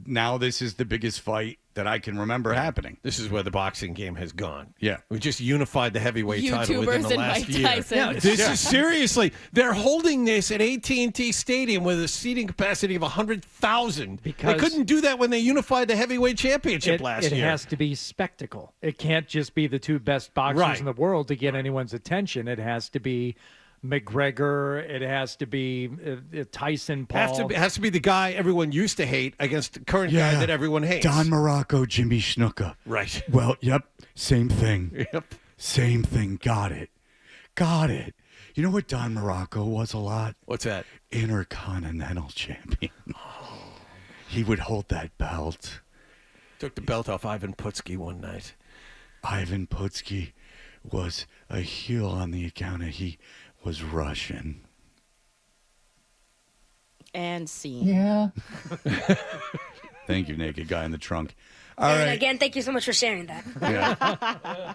now this is the biggest fight that I can remember happening. This is where the boxing game has gone. Yeah. We just unified the heavyweight title within YouTubers the and last Mike year. Tyson. Yeah, this is seriously. They're holding this at AT&T Stadium with a seating capacity of 100,000. They Because- couldn't do that when they unified the heavyweight championship last It year. has to be spectacle. It can't just be the two best boxers Right. in the world to get anyone's attention. It has to be McGregor. It has to be Tyson, Paul. Has to be the guy everyone used to hate against the current guy that everyone hates. Don Morocco, Jimmy Snuka. Right. Well, yep, same thing. Yep. Same thing. Got it. You know what Don Morocco was a lot? What's that? Intercontinental champion. He would hold that belt. Took the belt off Ivan Putski one night. Ivan Putski was a heel on the account of he was Russian. And scene. Yeah. Thank you, naked guy in the trunk. All And right. again, thank you so much for sharing that. Yeah.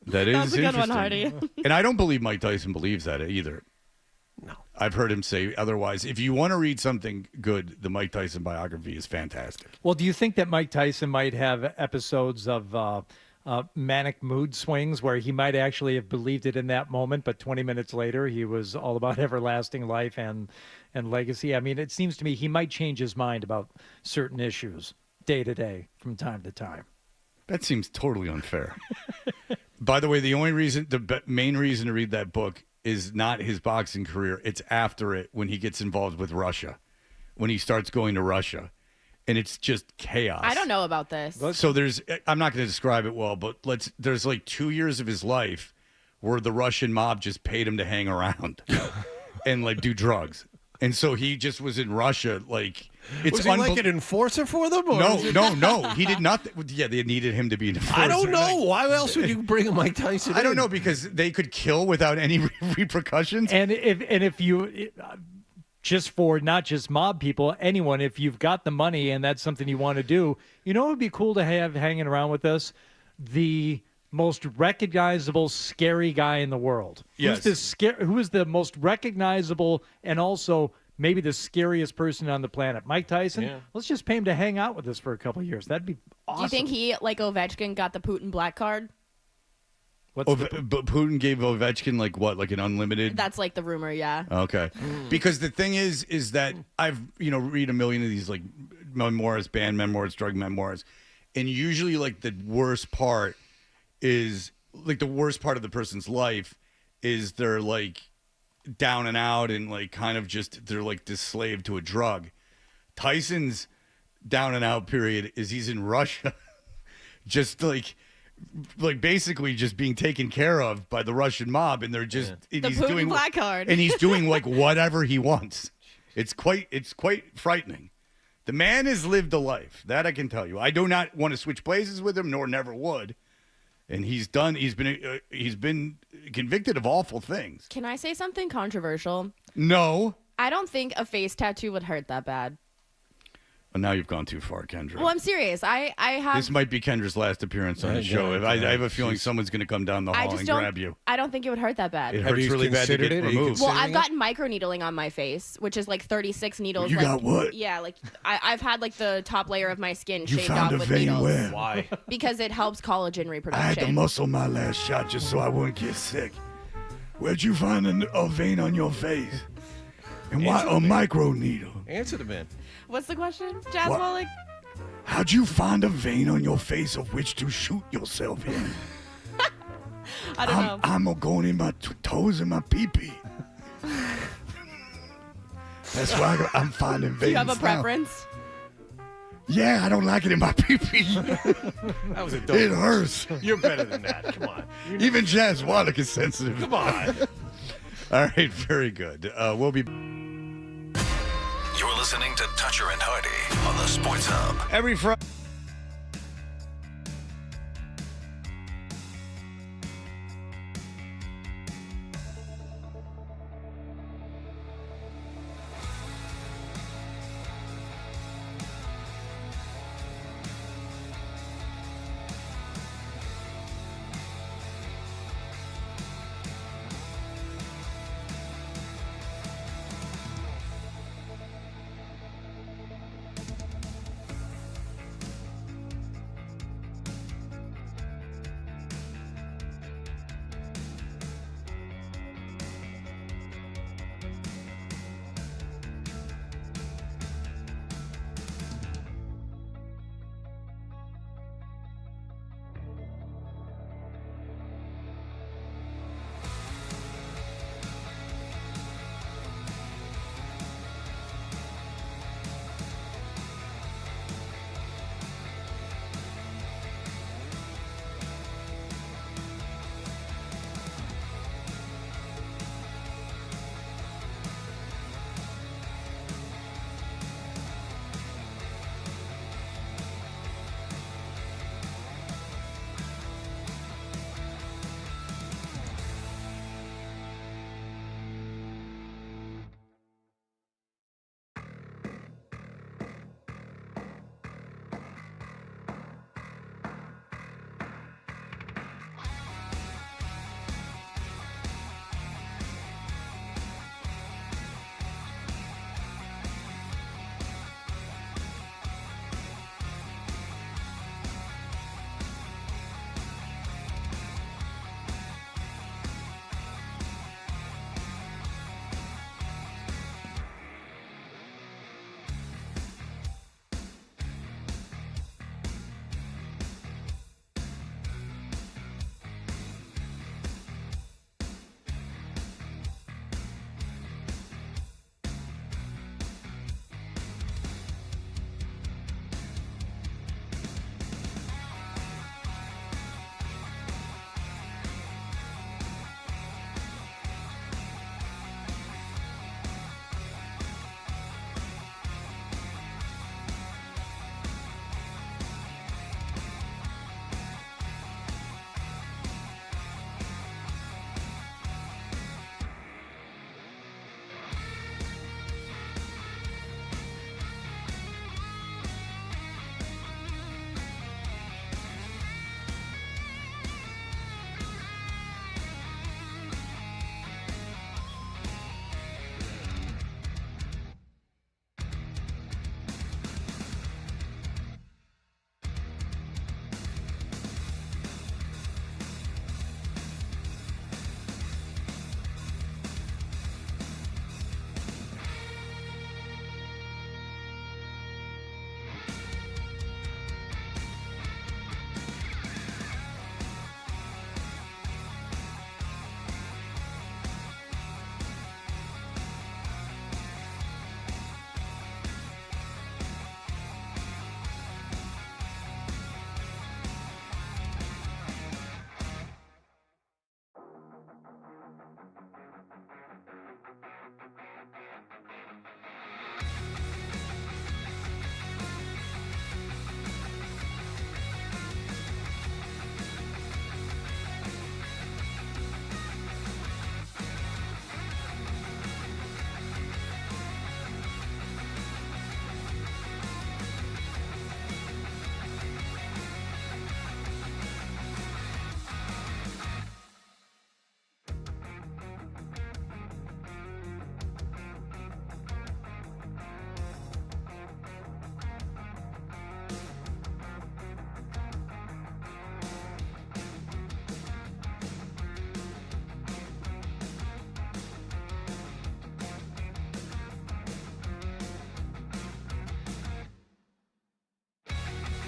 That is That's a good one, interesting. Hardy. And I don't believe Mike Tyson believes that either. No. I've heard him say otherwise. If you want to read something good, the Mike Tyson biography is fantastic. Well, do you think that Mike Tyson might have episodes of manic mood swings where he might actually have believed it in that moment, but 20 minutes later he was all about everlasting life and legacy? I mean, it seems to me he might change his mind about certain issues day to day from time to time. That seems totally unfair. By the way, the main reason to read that book is not his boxing career. It's after it when he gets involved with Russia, when he starts going to Russia. And it's just chaos. I don't know about this. So I'm not going to describe it well, but there's like 2 years of his life where the Russian mob just paid him to hang around and like do drugs. And so he just was in Russia. Like, it's was he like an enforcer for them? Or No. He did not. Yeah, they needed him to be an enforcer. I don't know. Why else would you bring a Mike Tyson I don't know, because they could kill without any repercussions. And if you, just for not just mob people, anyone, if you've got the money and that's something you want to do, you know what would be cool to have hanging around with us? The most recognizable scary guy in the world. Yes. Who is the most recognizable and also maybe the scariest person on the planet? Mike Tyson? Yeah. Let's just pay him to hang out with us for a couple of years. That'd be awesome. Do you think he, like Ovechkin, got the Putin black card? But Putin gave Ovechkin like an unlimited. That's like the rumor, yeah. Okay, because the thing is that I've read a million of these like memoirs, band memoirs, drug memoirs, and usually like the worst part is like the worst part of the person's life is they're like down and out and like kind of just they're like this slave to a drug. Tyson's down and out period is he's in Russia, just like basically just being taken care of by the Russian mob, and they're just and the he's Putin doing black card, and he's doing like whatever he wants. It's quite frightening. The man has lived a life, that I can tell you. I do not want to switch places with him, nor never would. And he's been convicted of awful things. Can I say something controversial? No. I don't think a face tattoo would hurt that bad. Well, now you've gone too far, Kendra. Well, I'm serious. I have. This might be Kendra's last appearance on the show. I have a feeling someone's going to come down the hall and grab you. I don't think it would hurt that bad. It hurts really bad to get removed. Well, I've gotten microneedling on my face, which is like 36 needles. You got what? Yeah, like I've had like the top layer of my skin You shaved found off a with vein needles. where? Why? Because it helps collagen I reproduction. had to muscle my last shot just so I wouldn't get sick. Where'd you find a vein on your face? And why a micro needle? Answer the man. What's the question, Jazz What? Wallach? How'd you find a vein on your face of which to shoot yourself in? I don't know. I'm going in my toes and my pee-pee. That's why I'm finding veins. Do you have a now. preference? Yeah, I don't like it in my pee-pee. That was a dope. It hurts. You're better than that. Come on. Even Jazz Wallach is sensitive. Come on. All right, very good. We'll be... You're listening to Toucher and Hardy on the Sports Hub. Every Friday.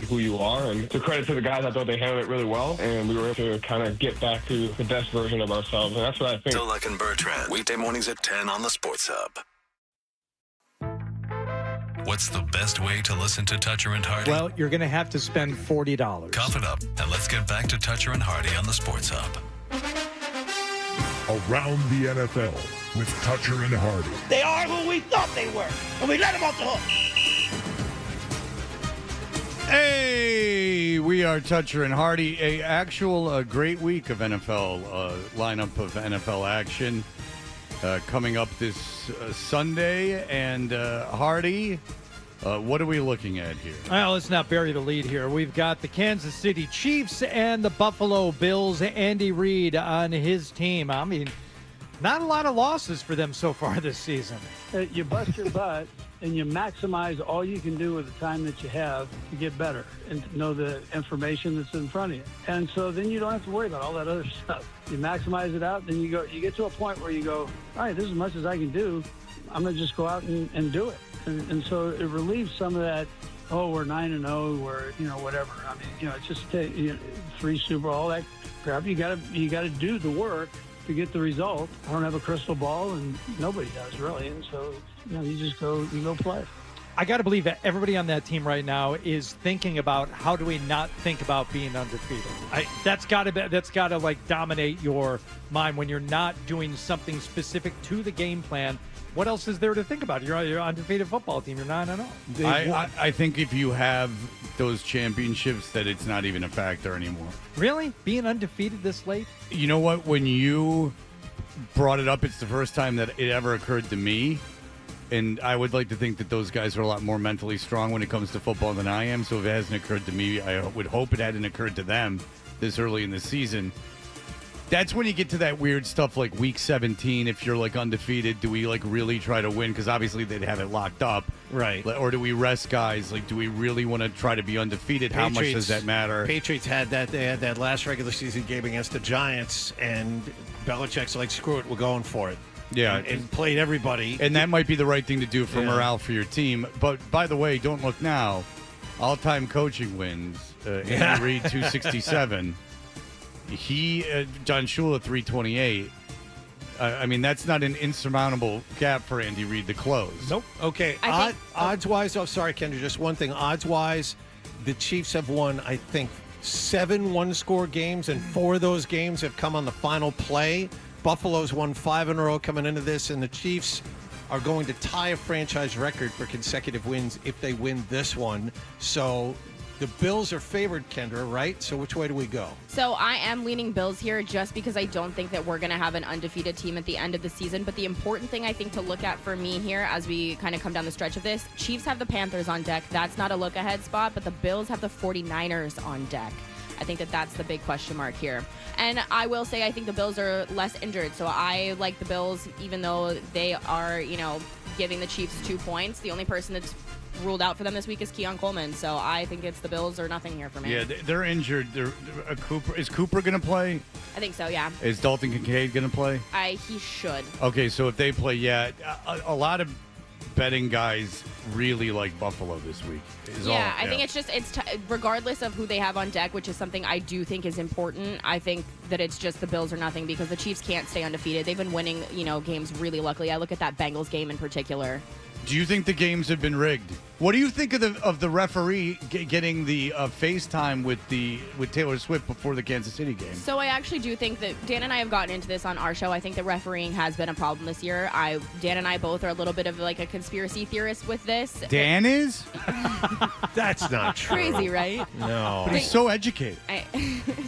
who you are. And to credit to the guys, I thought they handled it really well, and we were able to kind of get back to the best version of ourselves, and that's what I think. Dulac and Bertrand, weekday mornings at 10 on the Sports Hub. What's the best way to listen to Toucher and Hardy? Well, you're going to have to spend $40. Cough it up, and let's get back to Toucher and Hardy on the Sports Hub. Around the NFL with Toucher and Hardy. They are who we thought they were, and we let them off the hook. Hey, we are Toucher and Hardy. A great week of NFL lineup of NFL action coming up this Sunday. And Hardy, what are we looking at here? Well, let's not bury the lead here. We've got the Kansas City Chiefs and the Buffalo Bills. Andy Reid on his team. I mean, not a lot of losses for them so far this season. You bust your butt and you maximize all you can do with the time that you have to get better and to know the information that's in front of you. And so then you don't have to worry about all that other stuff. You maximize it out, then you get to a point where you go, all right, this is as much as I can do. I'm going to just go out and do it. And so it relieves some of that, we're 9-0, we're, whatever. I mean, it's just 3 Super Bowl, all that crap. You got to do the work to get the result. I don't have a crystal ball, and nobody does really. And so, you go play. I got to believe that everybody on that team right now is thinking about how do we not think about being undefeated. That's got to like dominate your mind when you're not doing something specific to the game plan. What else is there to think about? You're an undefeated football team. You're 9-0. I think if you have those championships, that it's not even a factor anymore. Really? Being undefeated this late? You know what? When you brought it up, it's the first time that it ever occurred to me. And I would like to think that those guys are a lot more mentally strong when it comes to football than I am. So if it hasn't occurred to me, I would hope it hadn't occurred to them this early in the season. That's when you get to that weird stuff like week 17. If you're like undefeated, do we like really try to win? Because obviously they'd have it locked up. Right. Or do we rest guys? Like, do we really want to try to be undefeated? How much does that matter? Patriots had that. They had that last regular season game against the Giants, and Belichick's like, screw it, we're going for it. Yeah. And played everybody. And that might be the right thing to do for morale for your team. But by the way, don't look now. All-time coaching wins. Andy Reid, 267. John Shula, 328. I mean, that's not an insurmountable gap for Andy Reid to close. Nope. Okay. Odds-wise, sorry, Kendra, just one thing. Odds-wise, the Chiefs have won, I think, 7 one-score games, and 4 of those games have come on the final play. Buffalo's won 5 in a row coming into this, and the Chiefs are going to tie a franchise record for consecutive wins if they win this one. So the Bills are favored, Kendra, right? So which way do we go? So I am leaning Bills here just because I don't think that we're going to have an undefeated team at the end of the season. But the important thing I think to look at for me here as we kind of come down the stretch of this, Chiefs have the Panthers on deck. That's not a look-ahead spot, but the Bills have the 49ers on deck. I think that that's the big question mark here. And I will say I think the Bills are less injured. So I like the Bills, even though they are, giving the Chiefs 2 points. The only person that's ruled out for them this week is Keon Coleman. So I think it's the Bills or nothing here for me. Yeah, they're injured. Is Cooper going to play? I think so, yeah. Is Dalton Kincaid going to play? He should. Okay, so if they play, a lot of betting guys really like Buffalo this week. I think it's just regardless of who they have on deck, which is something I do think is important. I think that it's just the Bills or nothing because the Chiefs can't stay undefeated. They've been winning, games really luckily. I look at that Bengals game in particular. Do you think the games have been rigged? What do you think of the referee getting the FaceTime with Taylor Swift before the Kansas City game? So I actually do think that Dan and I have gotten into this on our show. I think that refereeing has been a problem this year. Dan and I both are a little bit of like a conspiracy theorist with this. Dan is? That's not true. Crazy, right? No. But he's so educated.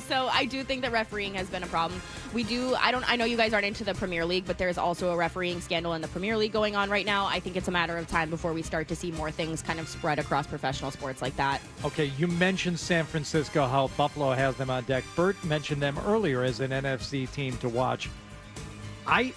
So I do think that refereeing has been a problem. I know you guys aren't into the Premier League, but there's also a refereeing scandal in the Premier League going on right now. I think it's a matter of time before we start to see more things kind of spread across professional sports like that. Okay, you mentioned San Francisco, how Buffalo has them on deck. Bert mentioned them earlier as an NFC team to watch. I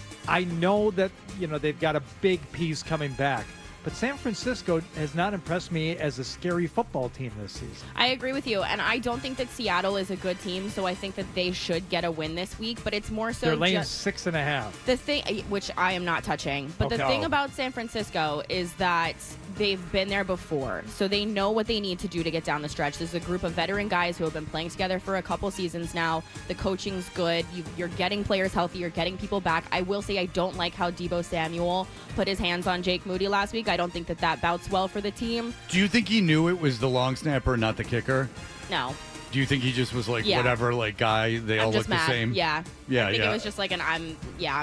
know that, they've got a big piece coming back, But San Francisco has not impressed me as a scary football team this season. I agree with you, and I don't think that Seattle is a good team, so I think that they should get a win this week, but it's more so They're laying 6.5. The thing, which I am not touching, but the thing about San Francisco is that they've been there before, so they know what they need to do to get down the stretch. There's a group of veteran guys who have been playing together for a couple seasons now. The coaching's good. You're getting players healthy. You're getting people back. I will say I don't like how Deebo Samuel put his hands on Jake Moody last week. I don't think that bouts well for the team. Do you think he knew it was the long snapper, not the kicker? No. Do you think he just was like, whatever, like, guy, they all look the same? Yeah. Yeah, I think it was just like an I'm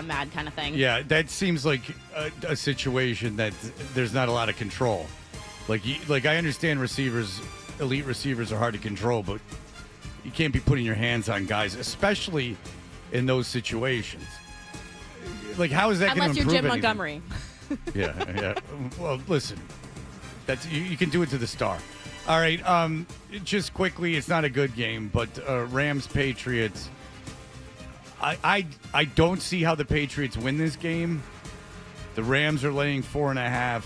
mad kind of thing. Yeah, that seems like a situation that there's not a lot of control. Like I understand elite receivers are hard to control, but you can't be putting your hands on guys, especially in those situations. Like, how is that going to improve Unless you're Jim Montgomery. Yeah. Well, listen, that's you can do it to the star. All right, just quickly, it's not a good game, but Rams-Patriots, I don't see how the Patriots win this game. The Rams are laying 4.5.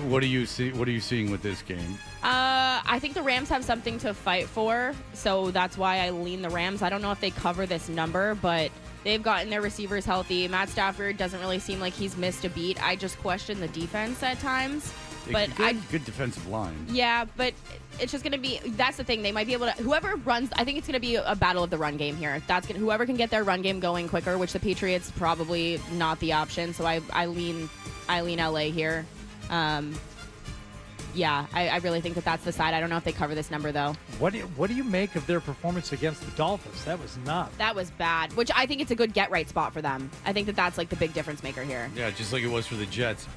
What do you see? What are you seeing with this game? I think the Rams have something to fight for, so that's why I lean the Rams. I don't know if they cover this number, but they've gotten their receivers healthy. Matt Stafford doesn't really seem like he's missed a beat. I just question the defense at times. But good defensive line. Yeah, but it's just going to be. That's the thing. They might be able to. Whoever runs. I think it's going to be a battle of the run game here. Whoever can get their run game going quicker, which the Patriots probably not the option. So I lean LA here. Yeah, I really think that's the side. I don't know if they cover this number though. What do you make of their performance against the Dolphins? That was bad. Which I think it's a good get right spot for them. I think that's like the big difference maker here. Yeah, just like it was for the Jets.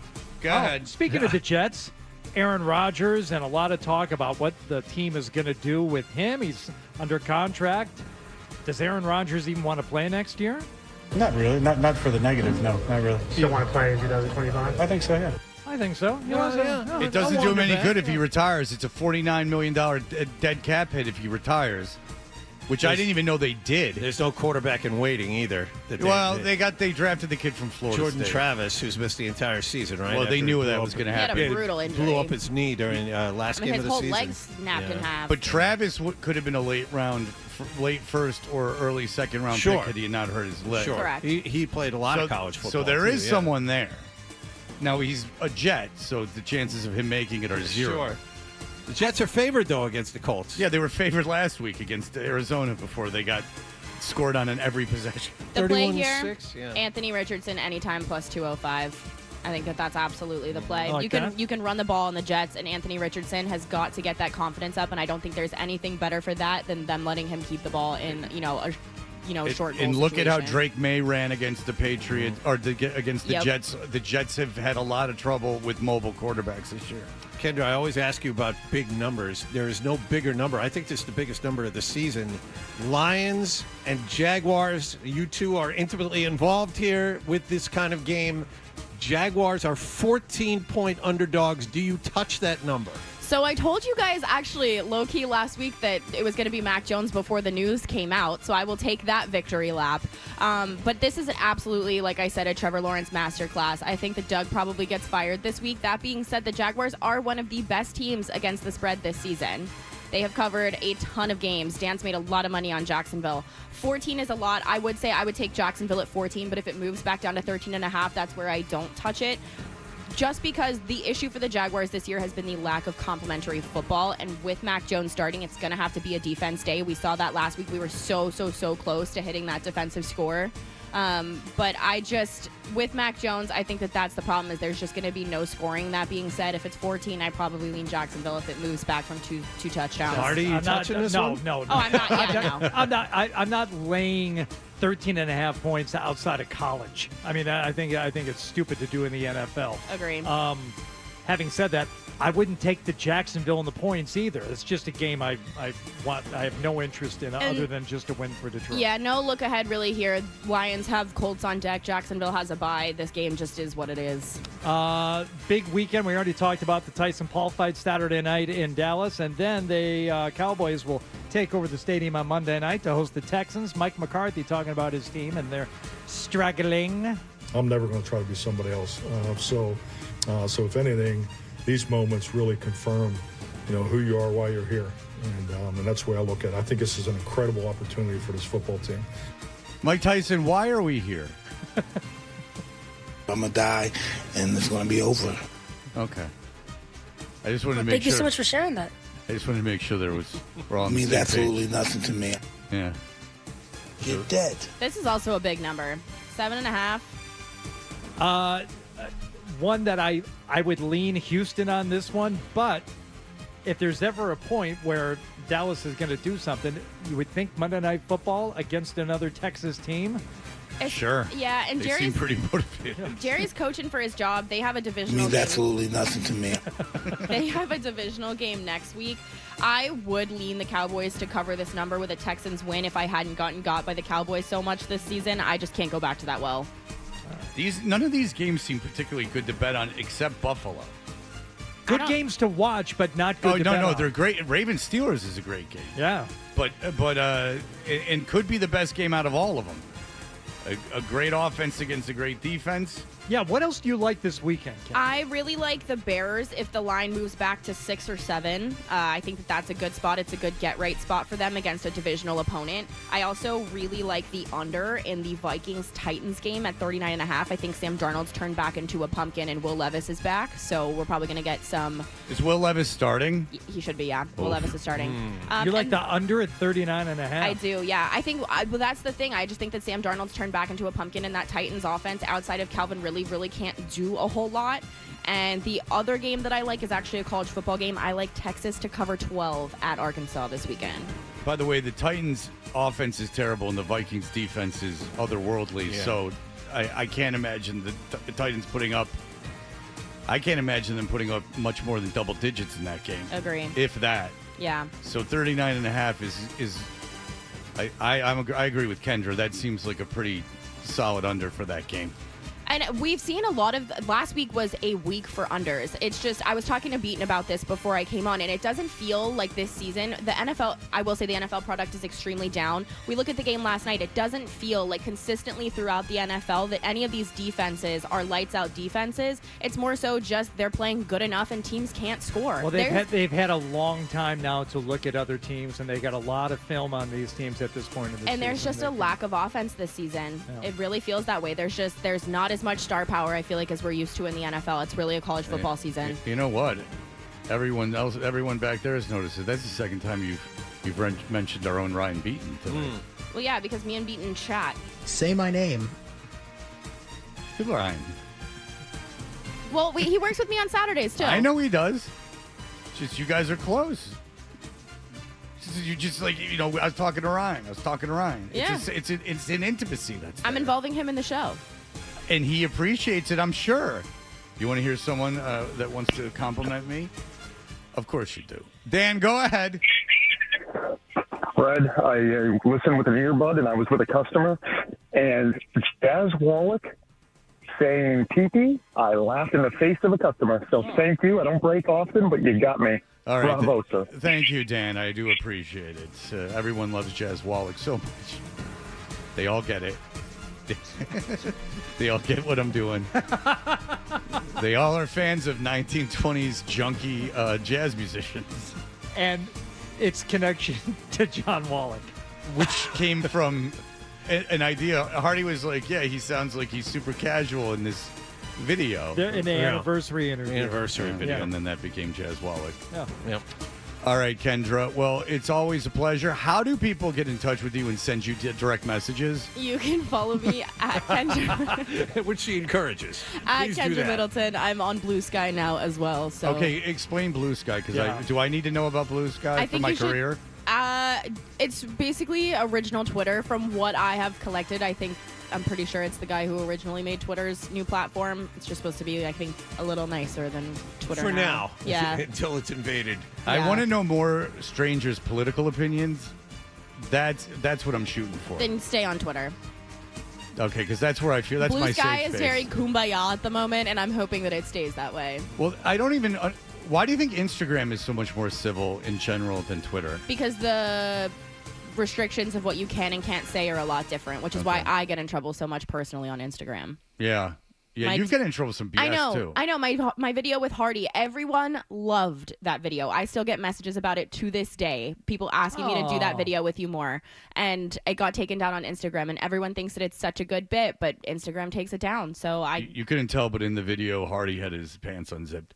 Go ahead. Speaking of the Jets, Aaron Rodgers, and a lot of talk about what the team is going to do with him. He's under contract. Does Aaron Rodgers even want to play next year? Not really. Not for the negative. No, not really. You don't want to play in 2025? I think so, yeah. I think so. It doesn't do him any good if he retires. It's a $49 million dead cap hit if he retires, which I didn't even know they did. There's no quarterback in waiting either. They drafted the kid from Florida Jordan State. Travis, who's missed the entire season, right? Well, they knew that was going to happen. He had a brutal injury. Blew up his knee during last game of the season. His whole leg snapped in half. But Travis could have been a late first or early second round pick had he not hurt his leg. Sure. Correct. He played a lot of college football. So there is someone there. Now he's a Jet, so the chances of him making it are zero. Sure. The Jets are favored, though, against the Colts. Yeah, they were favored last week against Arizona before they got scored on in every possession. The play here, 31-6, yeah. Anthony Richardson anytime plus 205. I think that's absolutely the play. Like you can run the ball on the Jets, and Anthony Richardson has got to get that confidence up, and I don't think there's anything better for that than them letting him keep the ball in, short goal And look at how situation. Drake May ran against the Patriots against the Jets. The Jets have had a lot of trouble with mobile quarterbacks this year. Kendra, I always ask you about big numbers. There is no bigger number. I think this is the biggest number of the season. Lions and Jaguars, you two are intimately involved here with this kind of game. Jaguars are 14-point underdogs. Do you touch that number? So I told you guys actually low-key last week that it was going to be Mac Jones before the news came out, so I will take that victory lap. But this is absolutely, like I said, a Trevor Lawrence masterclass. I think that Doug probably gets fired this week. That being said, the Jaguars are one of the best teams against the spread this season. They have covered a ton of games. Dan's made a lot of money on Jacksonville. 14 is a lot. I would say I would take Jacksonville at 14, but if it moves back down to 13.5, that's where I don't touch it. Just because the issue for the Jaguars this year has been the lack of complementary football, and with Mac Jones starting, it's going to have to be a defense day. We saw that last week. We were so close to hitting that defensive score. But with Mac Jones, I think that's the problem, is there's just going to be no scoring. That being said, if it's 14, I probably lean Jacksonville if it moves back from two touchdowns. Marty, you touching this one? No. Oh, I'm not. Yeah, no. I'm not laying 13.5 points outside of college. I mean, I think it's stupid to do in the NFL. Agreed. Having said that, I wouldn't take the Jacksonville in the points either. It's just a game I have no interest in other than just a win for Detroit. Yeah, no look ahead really here. Lions have Colts on deck. Jacksonville has a bye. This game just is what it is. Big weekend. We already talked about the Tyson Paul fight Saturday night in Dallas, and then the Cowboys will take over the stadium on Monday night to host the Texans. Mike McCarthy talking about his team, and they're struggling. I'm never going to try to be somebody else. So So if anything, these moments really confirm, who you are, why you're here. And that's the way I look at it. I think this is an incredible opportunity for this football team. Mike Tyson, why are we here? I'm going to die, and it's going to be over. Okay. I just wanted to make Thank sure. you so much for sharing that. I just wanted to make sure we're all on It means the same absolutely page. nothing to me. Yeah. You're dead. This is also a big number. 7.5. One that I would lean Houston on this one, but if there's ever a point where Dallas is going to do something, you would think Monday Night Football against another Texas team. Sure. Yeah, and They seem Jerry's pretty motivated. Jerry's coaching for his job. They have a It divisional means game. absolutely nothing to me. They have a divisional game next week. I would lean the Cowboys to cover this number with a Texans win if I hadn't gotten got by the Cowboys so much this season. I just can't go back to that well. None of these games seem particularly good to bet on except Buffalo. Good games to watch, but not good to bet on. They're great. Ravens Steelers is a great game. Yeah. But and could be the best game out of all of them. A great offense against a great defense. Yeah, what else do you like this weekend, Ken? I really like the Bears if the line moves back to 6 or 7. I think that's a good spot. It's a good get-right spot for them against a divisional opponent. I also really like the under in the Vikings-Titans game at 39.5. I think Sam Darnold's turned back into a pumpkin and Will Levis is back, so we're probably going to get some... Is Will Levis starting? He should be, yeah. Will Levis is starting. You like the under at 39.5? I do, yeah. I think, well, that's the thing. I just think that Sam Darnold's turned back into a pumpkin, and that Titans offense, outside of Calvin really can't do a whole lot. And the other game that I like is actually a college football game. I like Texas to cover 12 at Arkansas this weekend. By the way, the Titans' offense is terrible, and the Vikings' defense is otherworldly. Yeah. So I can't imagine the Titans putting up. I can't imagine them putting up much more than double digits in that game. Agree. If that. Yeah. So 39.5 is. I agree with Kendra. That seems like a pretty solid under for that game. And we've seen a lot of, last week was a week for unders. It's just, I was talking to Beaton about this before I came on, and it doesn't feel like this season, the NFL, I will say the NFL product is extremely down. We look at the game last night, it doesn't feel like consistently throughout the NFL that any of these defenses are lights out defenses. It's more so just they're playing good enough and teams can't score. Well, they've had a long time now to look at other teams, and they got a lot of film on these teams at this point in the season. And there's just a lack of offense this season. Yeah. It really feels that way. There's not as much star power, I feel like, as we're used to in the NFL. It's really a college football season. You know what? Everyone back there has noticed it. That's the second time you've mentioned our own Ryan Beaton today. Well, yeah, because me and Beaton chat. Say my name. Good Ryan. Well, he works with me on Saturdays, too. I know he does. Just you guys are close. You just like, I was talking to Ryan. Yeah. It's an intimacy that's I'm there. involving him in the show. And he appreciates it, I'm sure. You want to hear someone that wants to compliment me? Of course you do. Dan, go ahead. Fred, I listened with an earbud, and I was with a customer, and Jazz Wallach saying pee-pee, I laughed in the face of a customer. So thank you. I don't break often, but you got me. All right. Bravo, sir. Thank you, Dan. I do appreciate it. Everyone loves Jazz Wallach so much. They all get it. They all get what I'm doing. They all are fans of 1920s junky jazz musicians. And its connection to John Wallach. Which came from an idea. Hardy was like, yeah, he sounds like he's super casual in this video. In the anniversary interview. Anniversary video. And then that became Jazz Wallach. Yeah. Yep. All right, Kendra. Well, it's always a pleasure. How do people get in touch with you and send you direct messages? You can follow me at Kendra. Which she encourages. At Please do Kendra that. Middleton. I'm on Blue Sky now as well. So Okay, explain Blue Sky, because do I need to know about Blue Sky I for think my you should- career? It's basically original Twitter from what I have collected. I'm pretty sure it's the guy who originally made Twitter's new platform. It's just supposed to be, I think, a little nicer than Twitter For now. Yeah. Until it's invaded. I want to know more strangers' political opinions. That's what I'm shooting for. Then stay on Twitter. Okay, because that's where I feel that's Blue my Sky safe is space. very kumbaya at the moment, and I'm hoping that it stays that way. Well, I don't even. Why do you think Instagram is so much more civil in general than Twitter? Because the restrictions of what you can and can't say are a lot different, which is why I get in trouble so much personally on Instagram. Yeah. Yeah, you've gotten in trouble with some BS too. I know. My video with Hardy, everyone loved that video. I still get messages about it to this day. People asking me to do that video with you more. And it got taken down on Instagram, and everyone thinks that it's such a good bit, but Instagram takes it down. So You couldn't tell, but in the video, Hardy had his pants unzipped.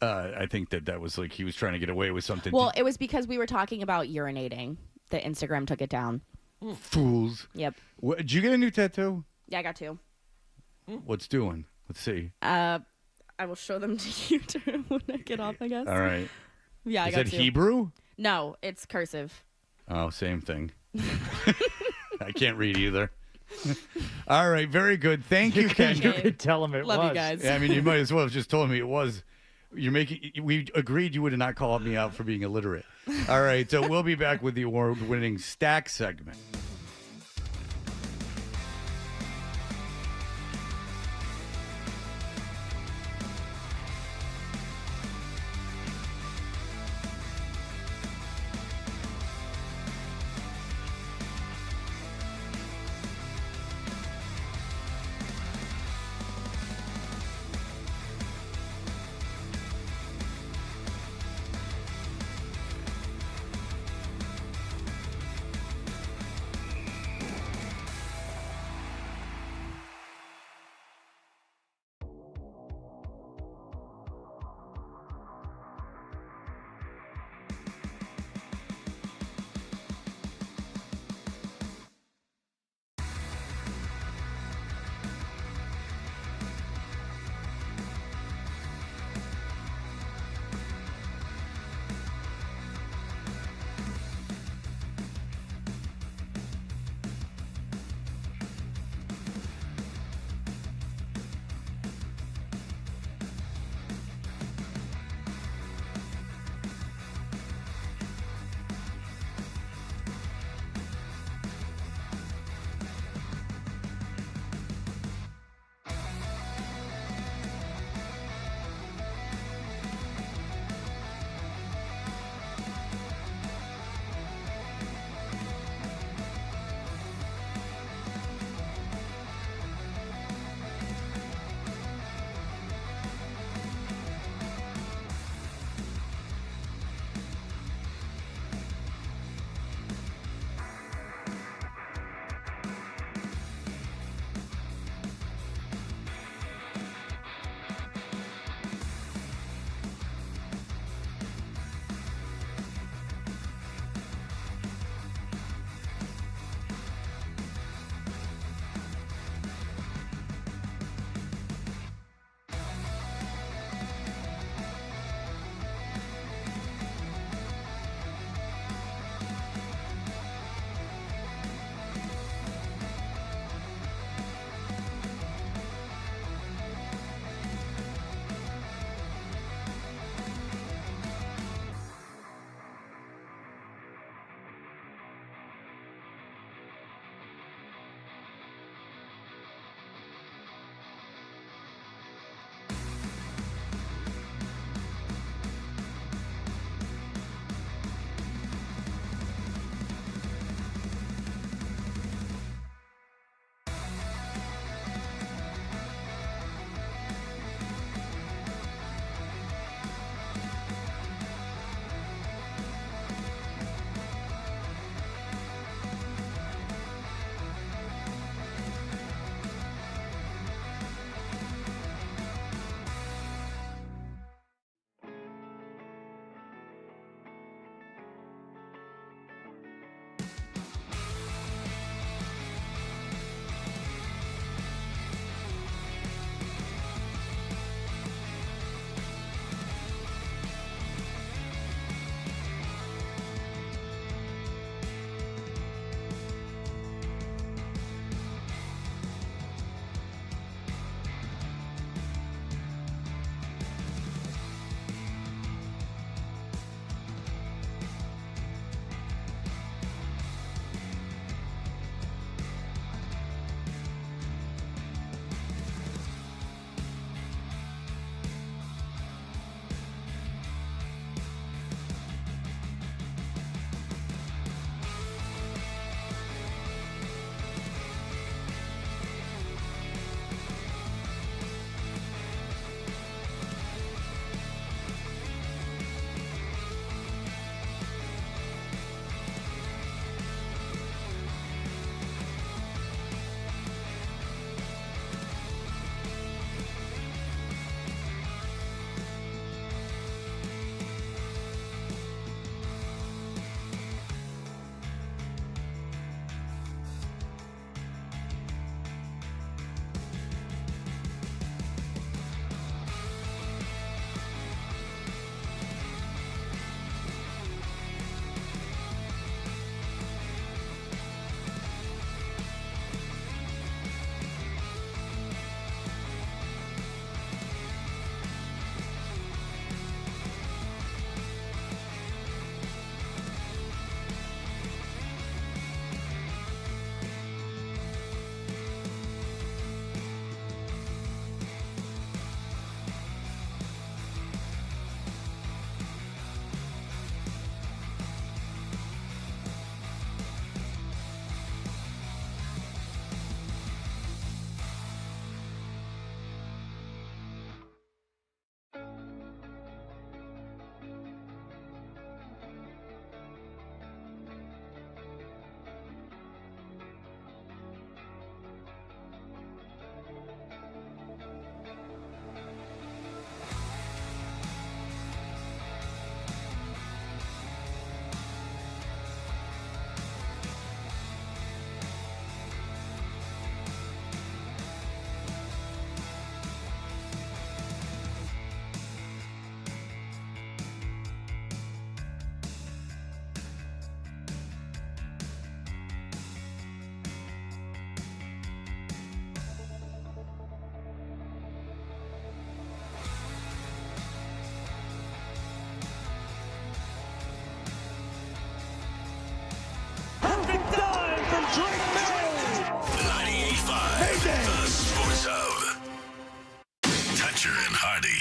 I think that was like he was trying to get away with something. Well, it was because we were talking about urinating that Instagram took it down. Fools. Yep. Did you get a new tattoo? Yeah, I got 2. What's doing? Let's see. I will show them to you when I get off, I guess. All right. Yeah, I Is got that 2. Hebrew? No, it's cursive. Oh, same thing. I can't read either. All right, very good. Thank you, Ken. You could tell him it Love was. you guys. Yeah, I mean, you might as well have just told me it was. We agreed you would have not called me out for being illiterate. All right, so we'll be back with the award-winning Stack segment.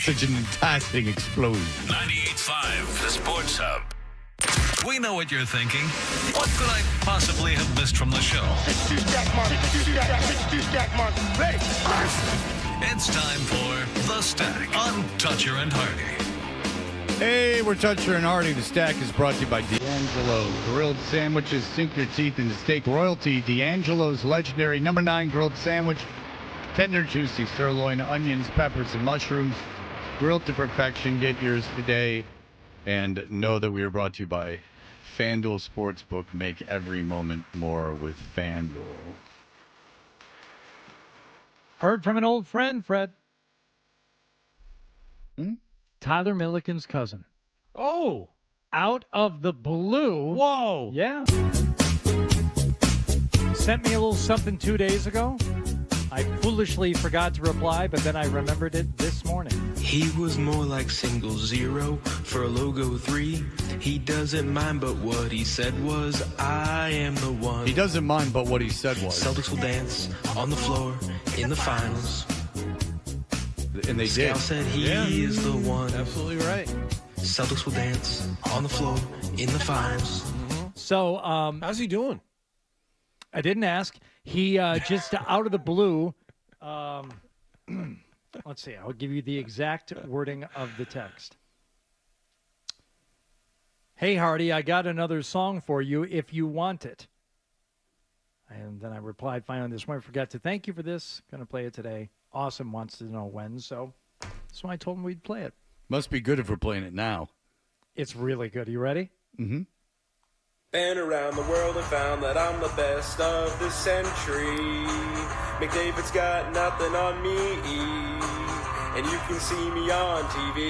such an fantastic explosion. 98.5, the Sports Hub. We know what you're thinking. What could I possibly have missed from the show? It's time for The Stack on Toucher and Hardy. Hey, we're Toucher and Hardy. The Stack is brought to you by D'Angelo. Grilled sandwiches, sink your teeth into steak royalty. D'Angelo's legendary number 9 grilled sandwich. Tender, juicy sirloin, onions, peppers, and mushrooms. Grilled to perfection. Get yours today. And know that we are brought to you by FanDuel Sportsbook. Make every moment more with FanDuel. Heard from an old friend, Fred. Tyler Milliken's cousin. Oh! Out of the blue. Whoa! Yeah. Sent me a little something 2 days ago. I foolishly forgot to reply, but then I remembered it this morning. He was more like single 0 for a logo 3. He doesn't mind, but what he said was, I am the one. He doesn't mind, but what he said was. Celtics will dance on the floor in the finals. And they did. Scal said he is the one. Absolutely right. Celtics will dance on the floor in the finals. So, how's he doing? I didn't ask. He just out of the blue. Let's see. I'll give you the exact wording of the text. Hey, Hardy, I got another song for you if you want it. And then I replied finally this morning. Forgot to thank you for this. Going to play it today. Awesome wants to know when, so that's why I told him we'd play it. Must be good if we're playing it now. It's really good. Are you ready? Mm-hmm. Been around the world and found that I'm the best of the century. McDavid's got nothing on me, and you can see me on TV.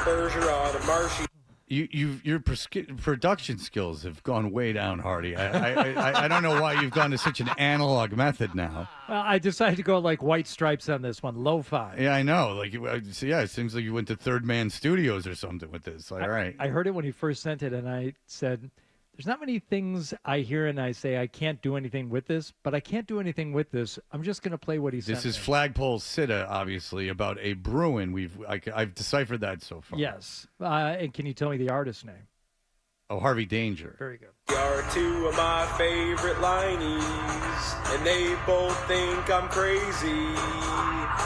Bergeron and Marshy. Your production skills have gone way down, Hardy. I don't know why you've gone to such an analog method now. Well, I decided to go like White Stripes on this one, lo-fi. Yeah, I know. So yeah, it seems like you went to Third Man Studios or something with this. All right. I heard it when he first sent it, and I said, there's not many things I hear and I say I can't do anything with this, but I can't do anything with this. I'm just going to play what he sent This is me. Flagpole Sitta, obviously, about a Bruin. I've deciphered that so far. Yes. And can you tell me the artist's name? Oh, Harvey Danger. Very good. They are two of my favorite lineys, and they both think I'm crazy.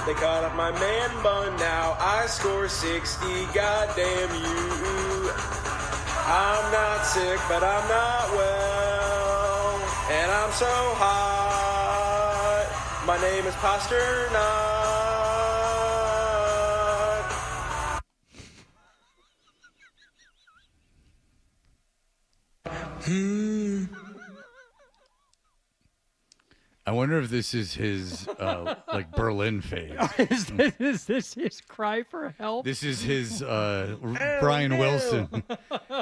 They caught up my man bun, now I score 60, goddamn you. I'm not sick, but I'm not well, and I'm so hot. My name is Pasternak. I wonder if this is his like Berlin phase. Is this his cry for help? This is his Brian Wilson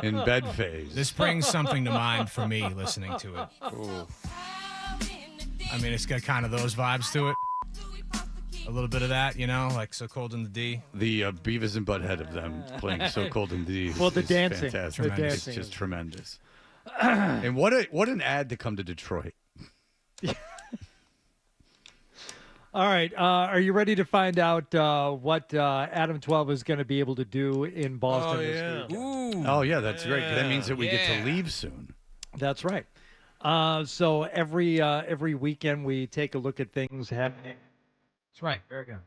in bed phase. This brings something to mind for me listening to it. Ooh. I mean, it's got kind of those vibes to it. A little bit of that, like So Cold in the D. The Beavis and Butthead of them playing So Cold in the D. Well, the dancing. Fantastic. The dancing It's just is- tremendous. And what an ad to come to Detroit. All right. Are you ready to find out what Adam 12 is going to be able to do in Boston this week? Oh, yeah, that's great. That means that we get to leave soon. That's right. So every weekend we take a look at things happening. That's right. Very good.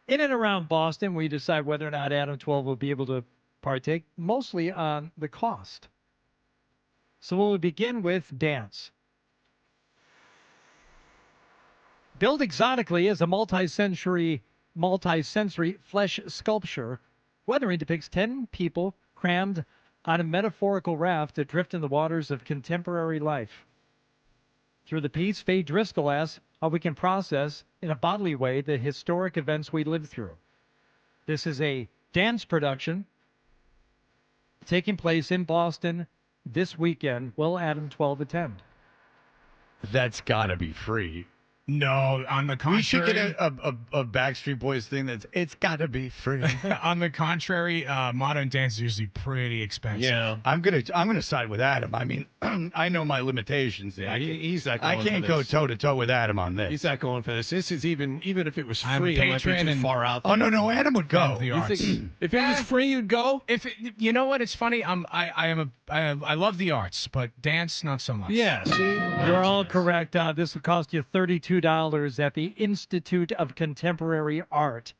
In and around Boston, we decide whether or not Adam 12 will be able to partake, mostly on the cost. So we'll begin with dance. Built exotically as a multi-sensory flesh sculpture, Weathering depicts 10 people crammed on a metaphorical raft adrift in the waters of contemporary life. Through the piece, Faye Driscoll asks how we can process, in a bodily way, the historic events we lived through. This is a dance production taking place in Boston this weekend. Will Adam 12 attend? That's got to be free. No, on the contrary. We should get a Backstreet Boys thing it's got to be free. On the contrary, modern dance is usually pretty expensive. Yeah. I'm gonna side with Adam. I mean, I know my limitations. Yeah, he's not I going can't for go this. toe to toe with Adam on this. He's not going for this. This is even if it was I'm free, it might be Patreon too and- far out. Oh no, Adam would go. The You arts. think if it was free, you'd go? You know what? It's funny. I love the arts, but dance not so much. Yeah. See, You're all correct. This will cost you $32 at the Institute of Contemporary Art,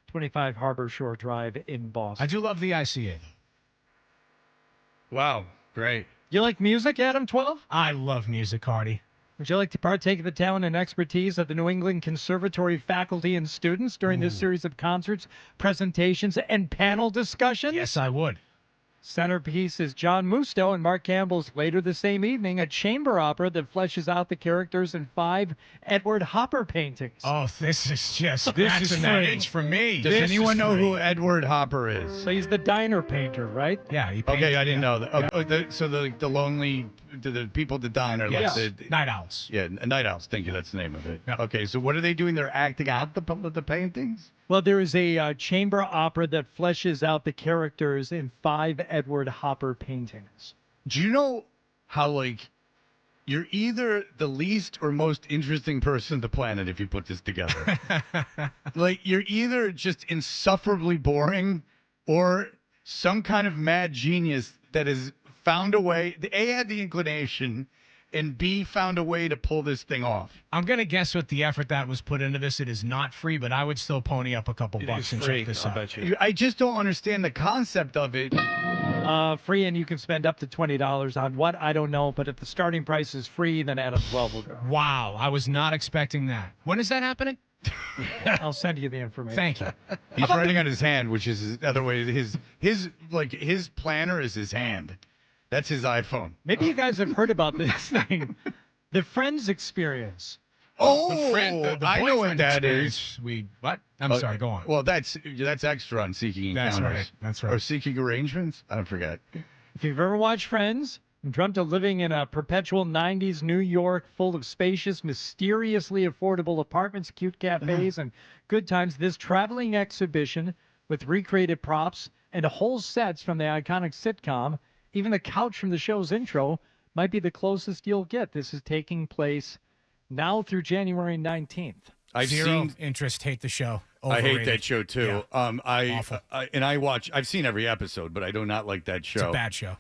25 Harbor Shore Drive in Boston. I do love the ICA. Wow, great. You like music, Adam 12? I love music, Hardy. Would you like to partake of the talent and expertise of the New England Conservatory faculty and students during this series of concerts, presentations, and panel discussions? Yes, I would. Centerpiece is John Musto and Mark Campbell's later the same evening, a chamber opera that fleshes out the characters in 5 Edward Hopper paintings. Oh, this is just This that's is an free. edge for me. Does This anyone is know free. who Edward Hopper is? So he's the diner painter, right? Yeah. He Okay, paints- I didn't know that. Yeah. Oh, the lonely, the people at the diner. Yes. Like the, Night owls. yeah, Night Owls. Thank you. That's the name of it. Yeah. Okay, so what are they doing? They're acting out the paintings. Well, there is a chamber opera that fleshes out the characters in 5 Edward Hopper paintings. Do you know how like you're either the least or most interesting person on the planet if you put this together? Like you're either just insufferably boring or some kind of mad genius that has found a way. A had the inclination, and B found a way to pull this thing off. I'm gonna guess with the effort that was put into this, it is not free, but I would still pony up a couple bucks and check this I out. bet you. I just don't understand the concept of it. Free, and you can spend up to $20 on what? I don't know, but if the starting price is free, then Adam 12 will go. Wow, I was not expecting that. When is that happening? I'll send you the information. Thank you. He's writing on his hand, which is his other way. His planner is his hand. That's his iPhone. Maybe you guys have heard about this thing, the Friends experience. Oh, the I know what boyfriend that experience, is. What? I'm sorry. Go on. Well, that's extra on Seeking That's Encounters. right. That's right. Or Seeking Arrangements. I forget. If you've ever watched Friends and dreamt of living in a perpetual 90s New York full of spacious, mysteriously affordable apartments, cute cafes, and good times, this traveling exhibition with recreated props and whole sets from the iconic sitcom, even the couch from the show's intro, might be the closest you'll get. This is taking place now through January 19th. I've Zero seen. interest. Hate the show. I hate Overrated. that show too. Yeah. Awful. I've seen every episode, but I do not like that show. It's a bad show.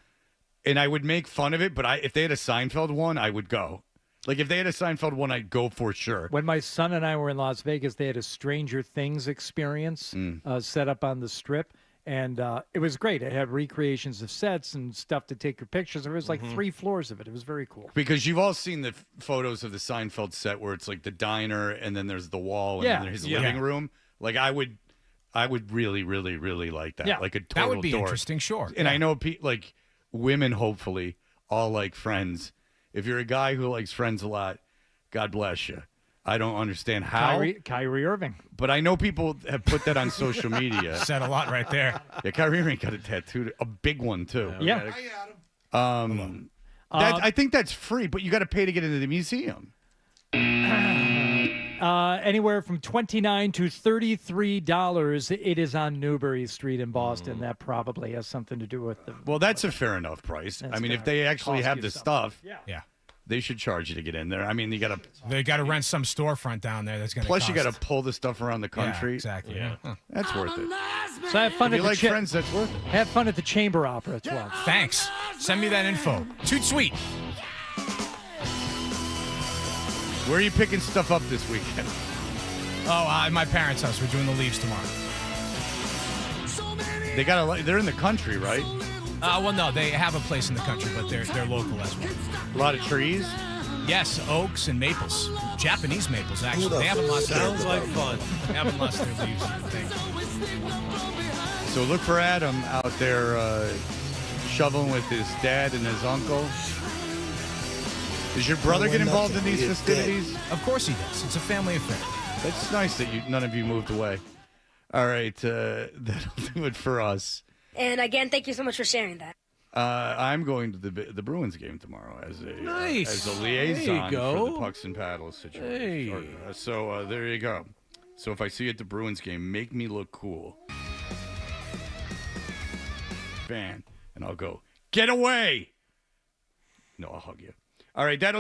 And I would make fun of it, but if they had a Seinfeld one, I would go. Like if they had a Seinfeld one, I'd go for sure. When my son and I were in Las Vegas, they had a Stranger Things experience set up on the Strip. And it was great. It had recreations of sets and stuff to take your pictures. There was like 3 floors of it. It was very cool. Because you've all seen the photos of the Seinfeld set where it's like the diner and then there's the wall and then there's his living room. Like I would really, really, really like that. Yeah. Like a total That would be dork. interesting. Sure. And I know like women, hopefully, all like Friends. If you're a guy who likes Friends a lot, God bless you. I don't understand how. Kyrie Irving. But I know people have put that on social media. Said a lot right there. Yeah, Kyrie Irving got a tattoo, a big one too. Yeah. I think that's free, but you got to pay to get into the museum. Anywhere from $29 to $33. It is on Newbury Street in Boston. That probably has something to do with the. Well, that's a fair enough price. That's I mean, fair. if they actually Cost have you the something. stuff, Yeah. they should charge you to get in there. I mean, you got to. They got to rent some storefront down there. That's going to. Plus, you got to pull the stuff around the country. Yeah, exactly. Yeah. Huh. That's worth it. So have fun If at you the like Friends, that's worth it. Have fun at the Chamber Opera at 12. Thanks. Send me that info. Toot sweet. Where are you picking stuff up this weekend? Oh, at my parents' house. We're doing the leaves tomorrow. They got they're in the country, right? Well, no, they have a place in the country, but they're local as well. A lot of trees. Yes, oaks and maples. Japanese maples, actually. They haven't lost Sounds like fun. They haven't lost their leaves, I think. So look for Adam out there shoveling with his dad and his uncle. Does your brother get involved in these festivities? Of course he does. It's a family affair. That's nice that none of you moved away. All right, that'll do it for us. And again, thank you so much for sharing that. I'm going to the Bruins game tomorrow as a Nice. liaison There you for the go. Pucks and Paddles situation. Hey. So there you go. So if I see you at the Bruins game, make me look cool. Fan, and I'll go, get away! No, I'll hug you. All right, that'll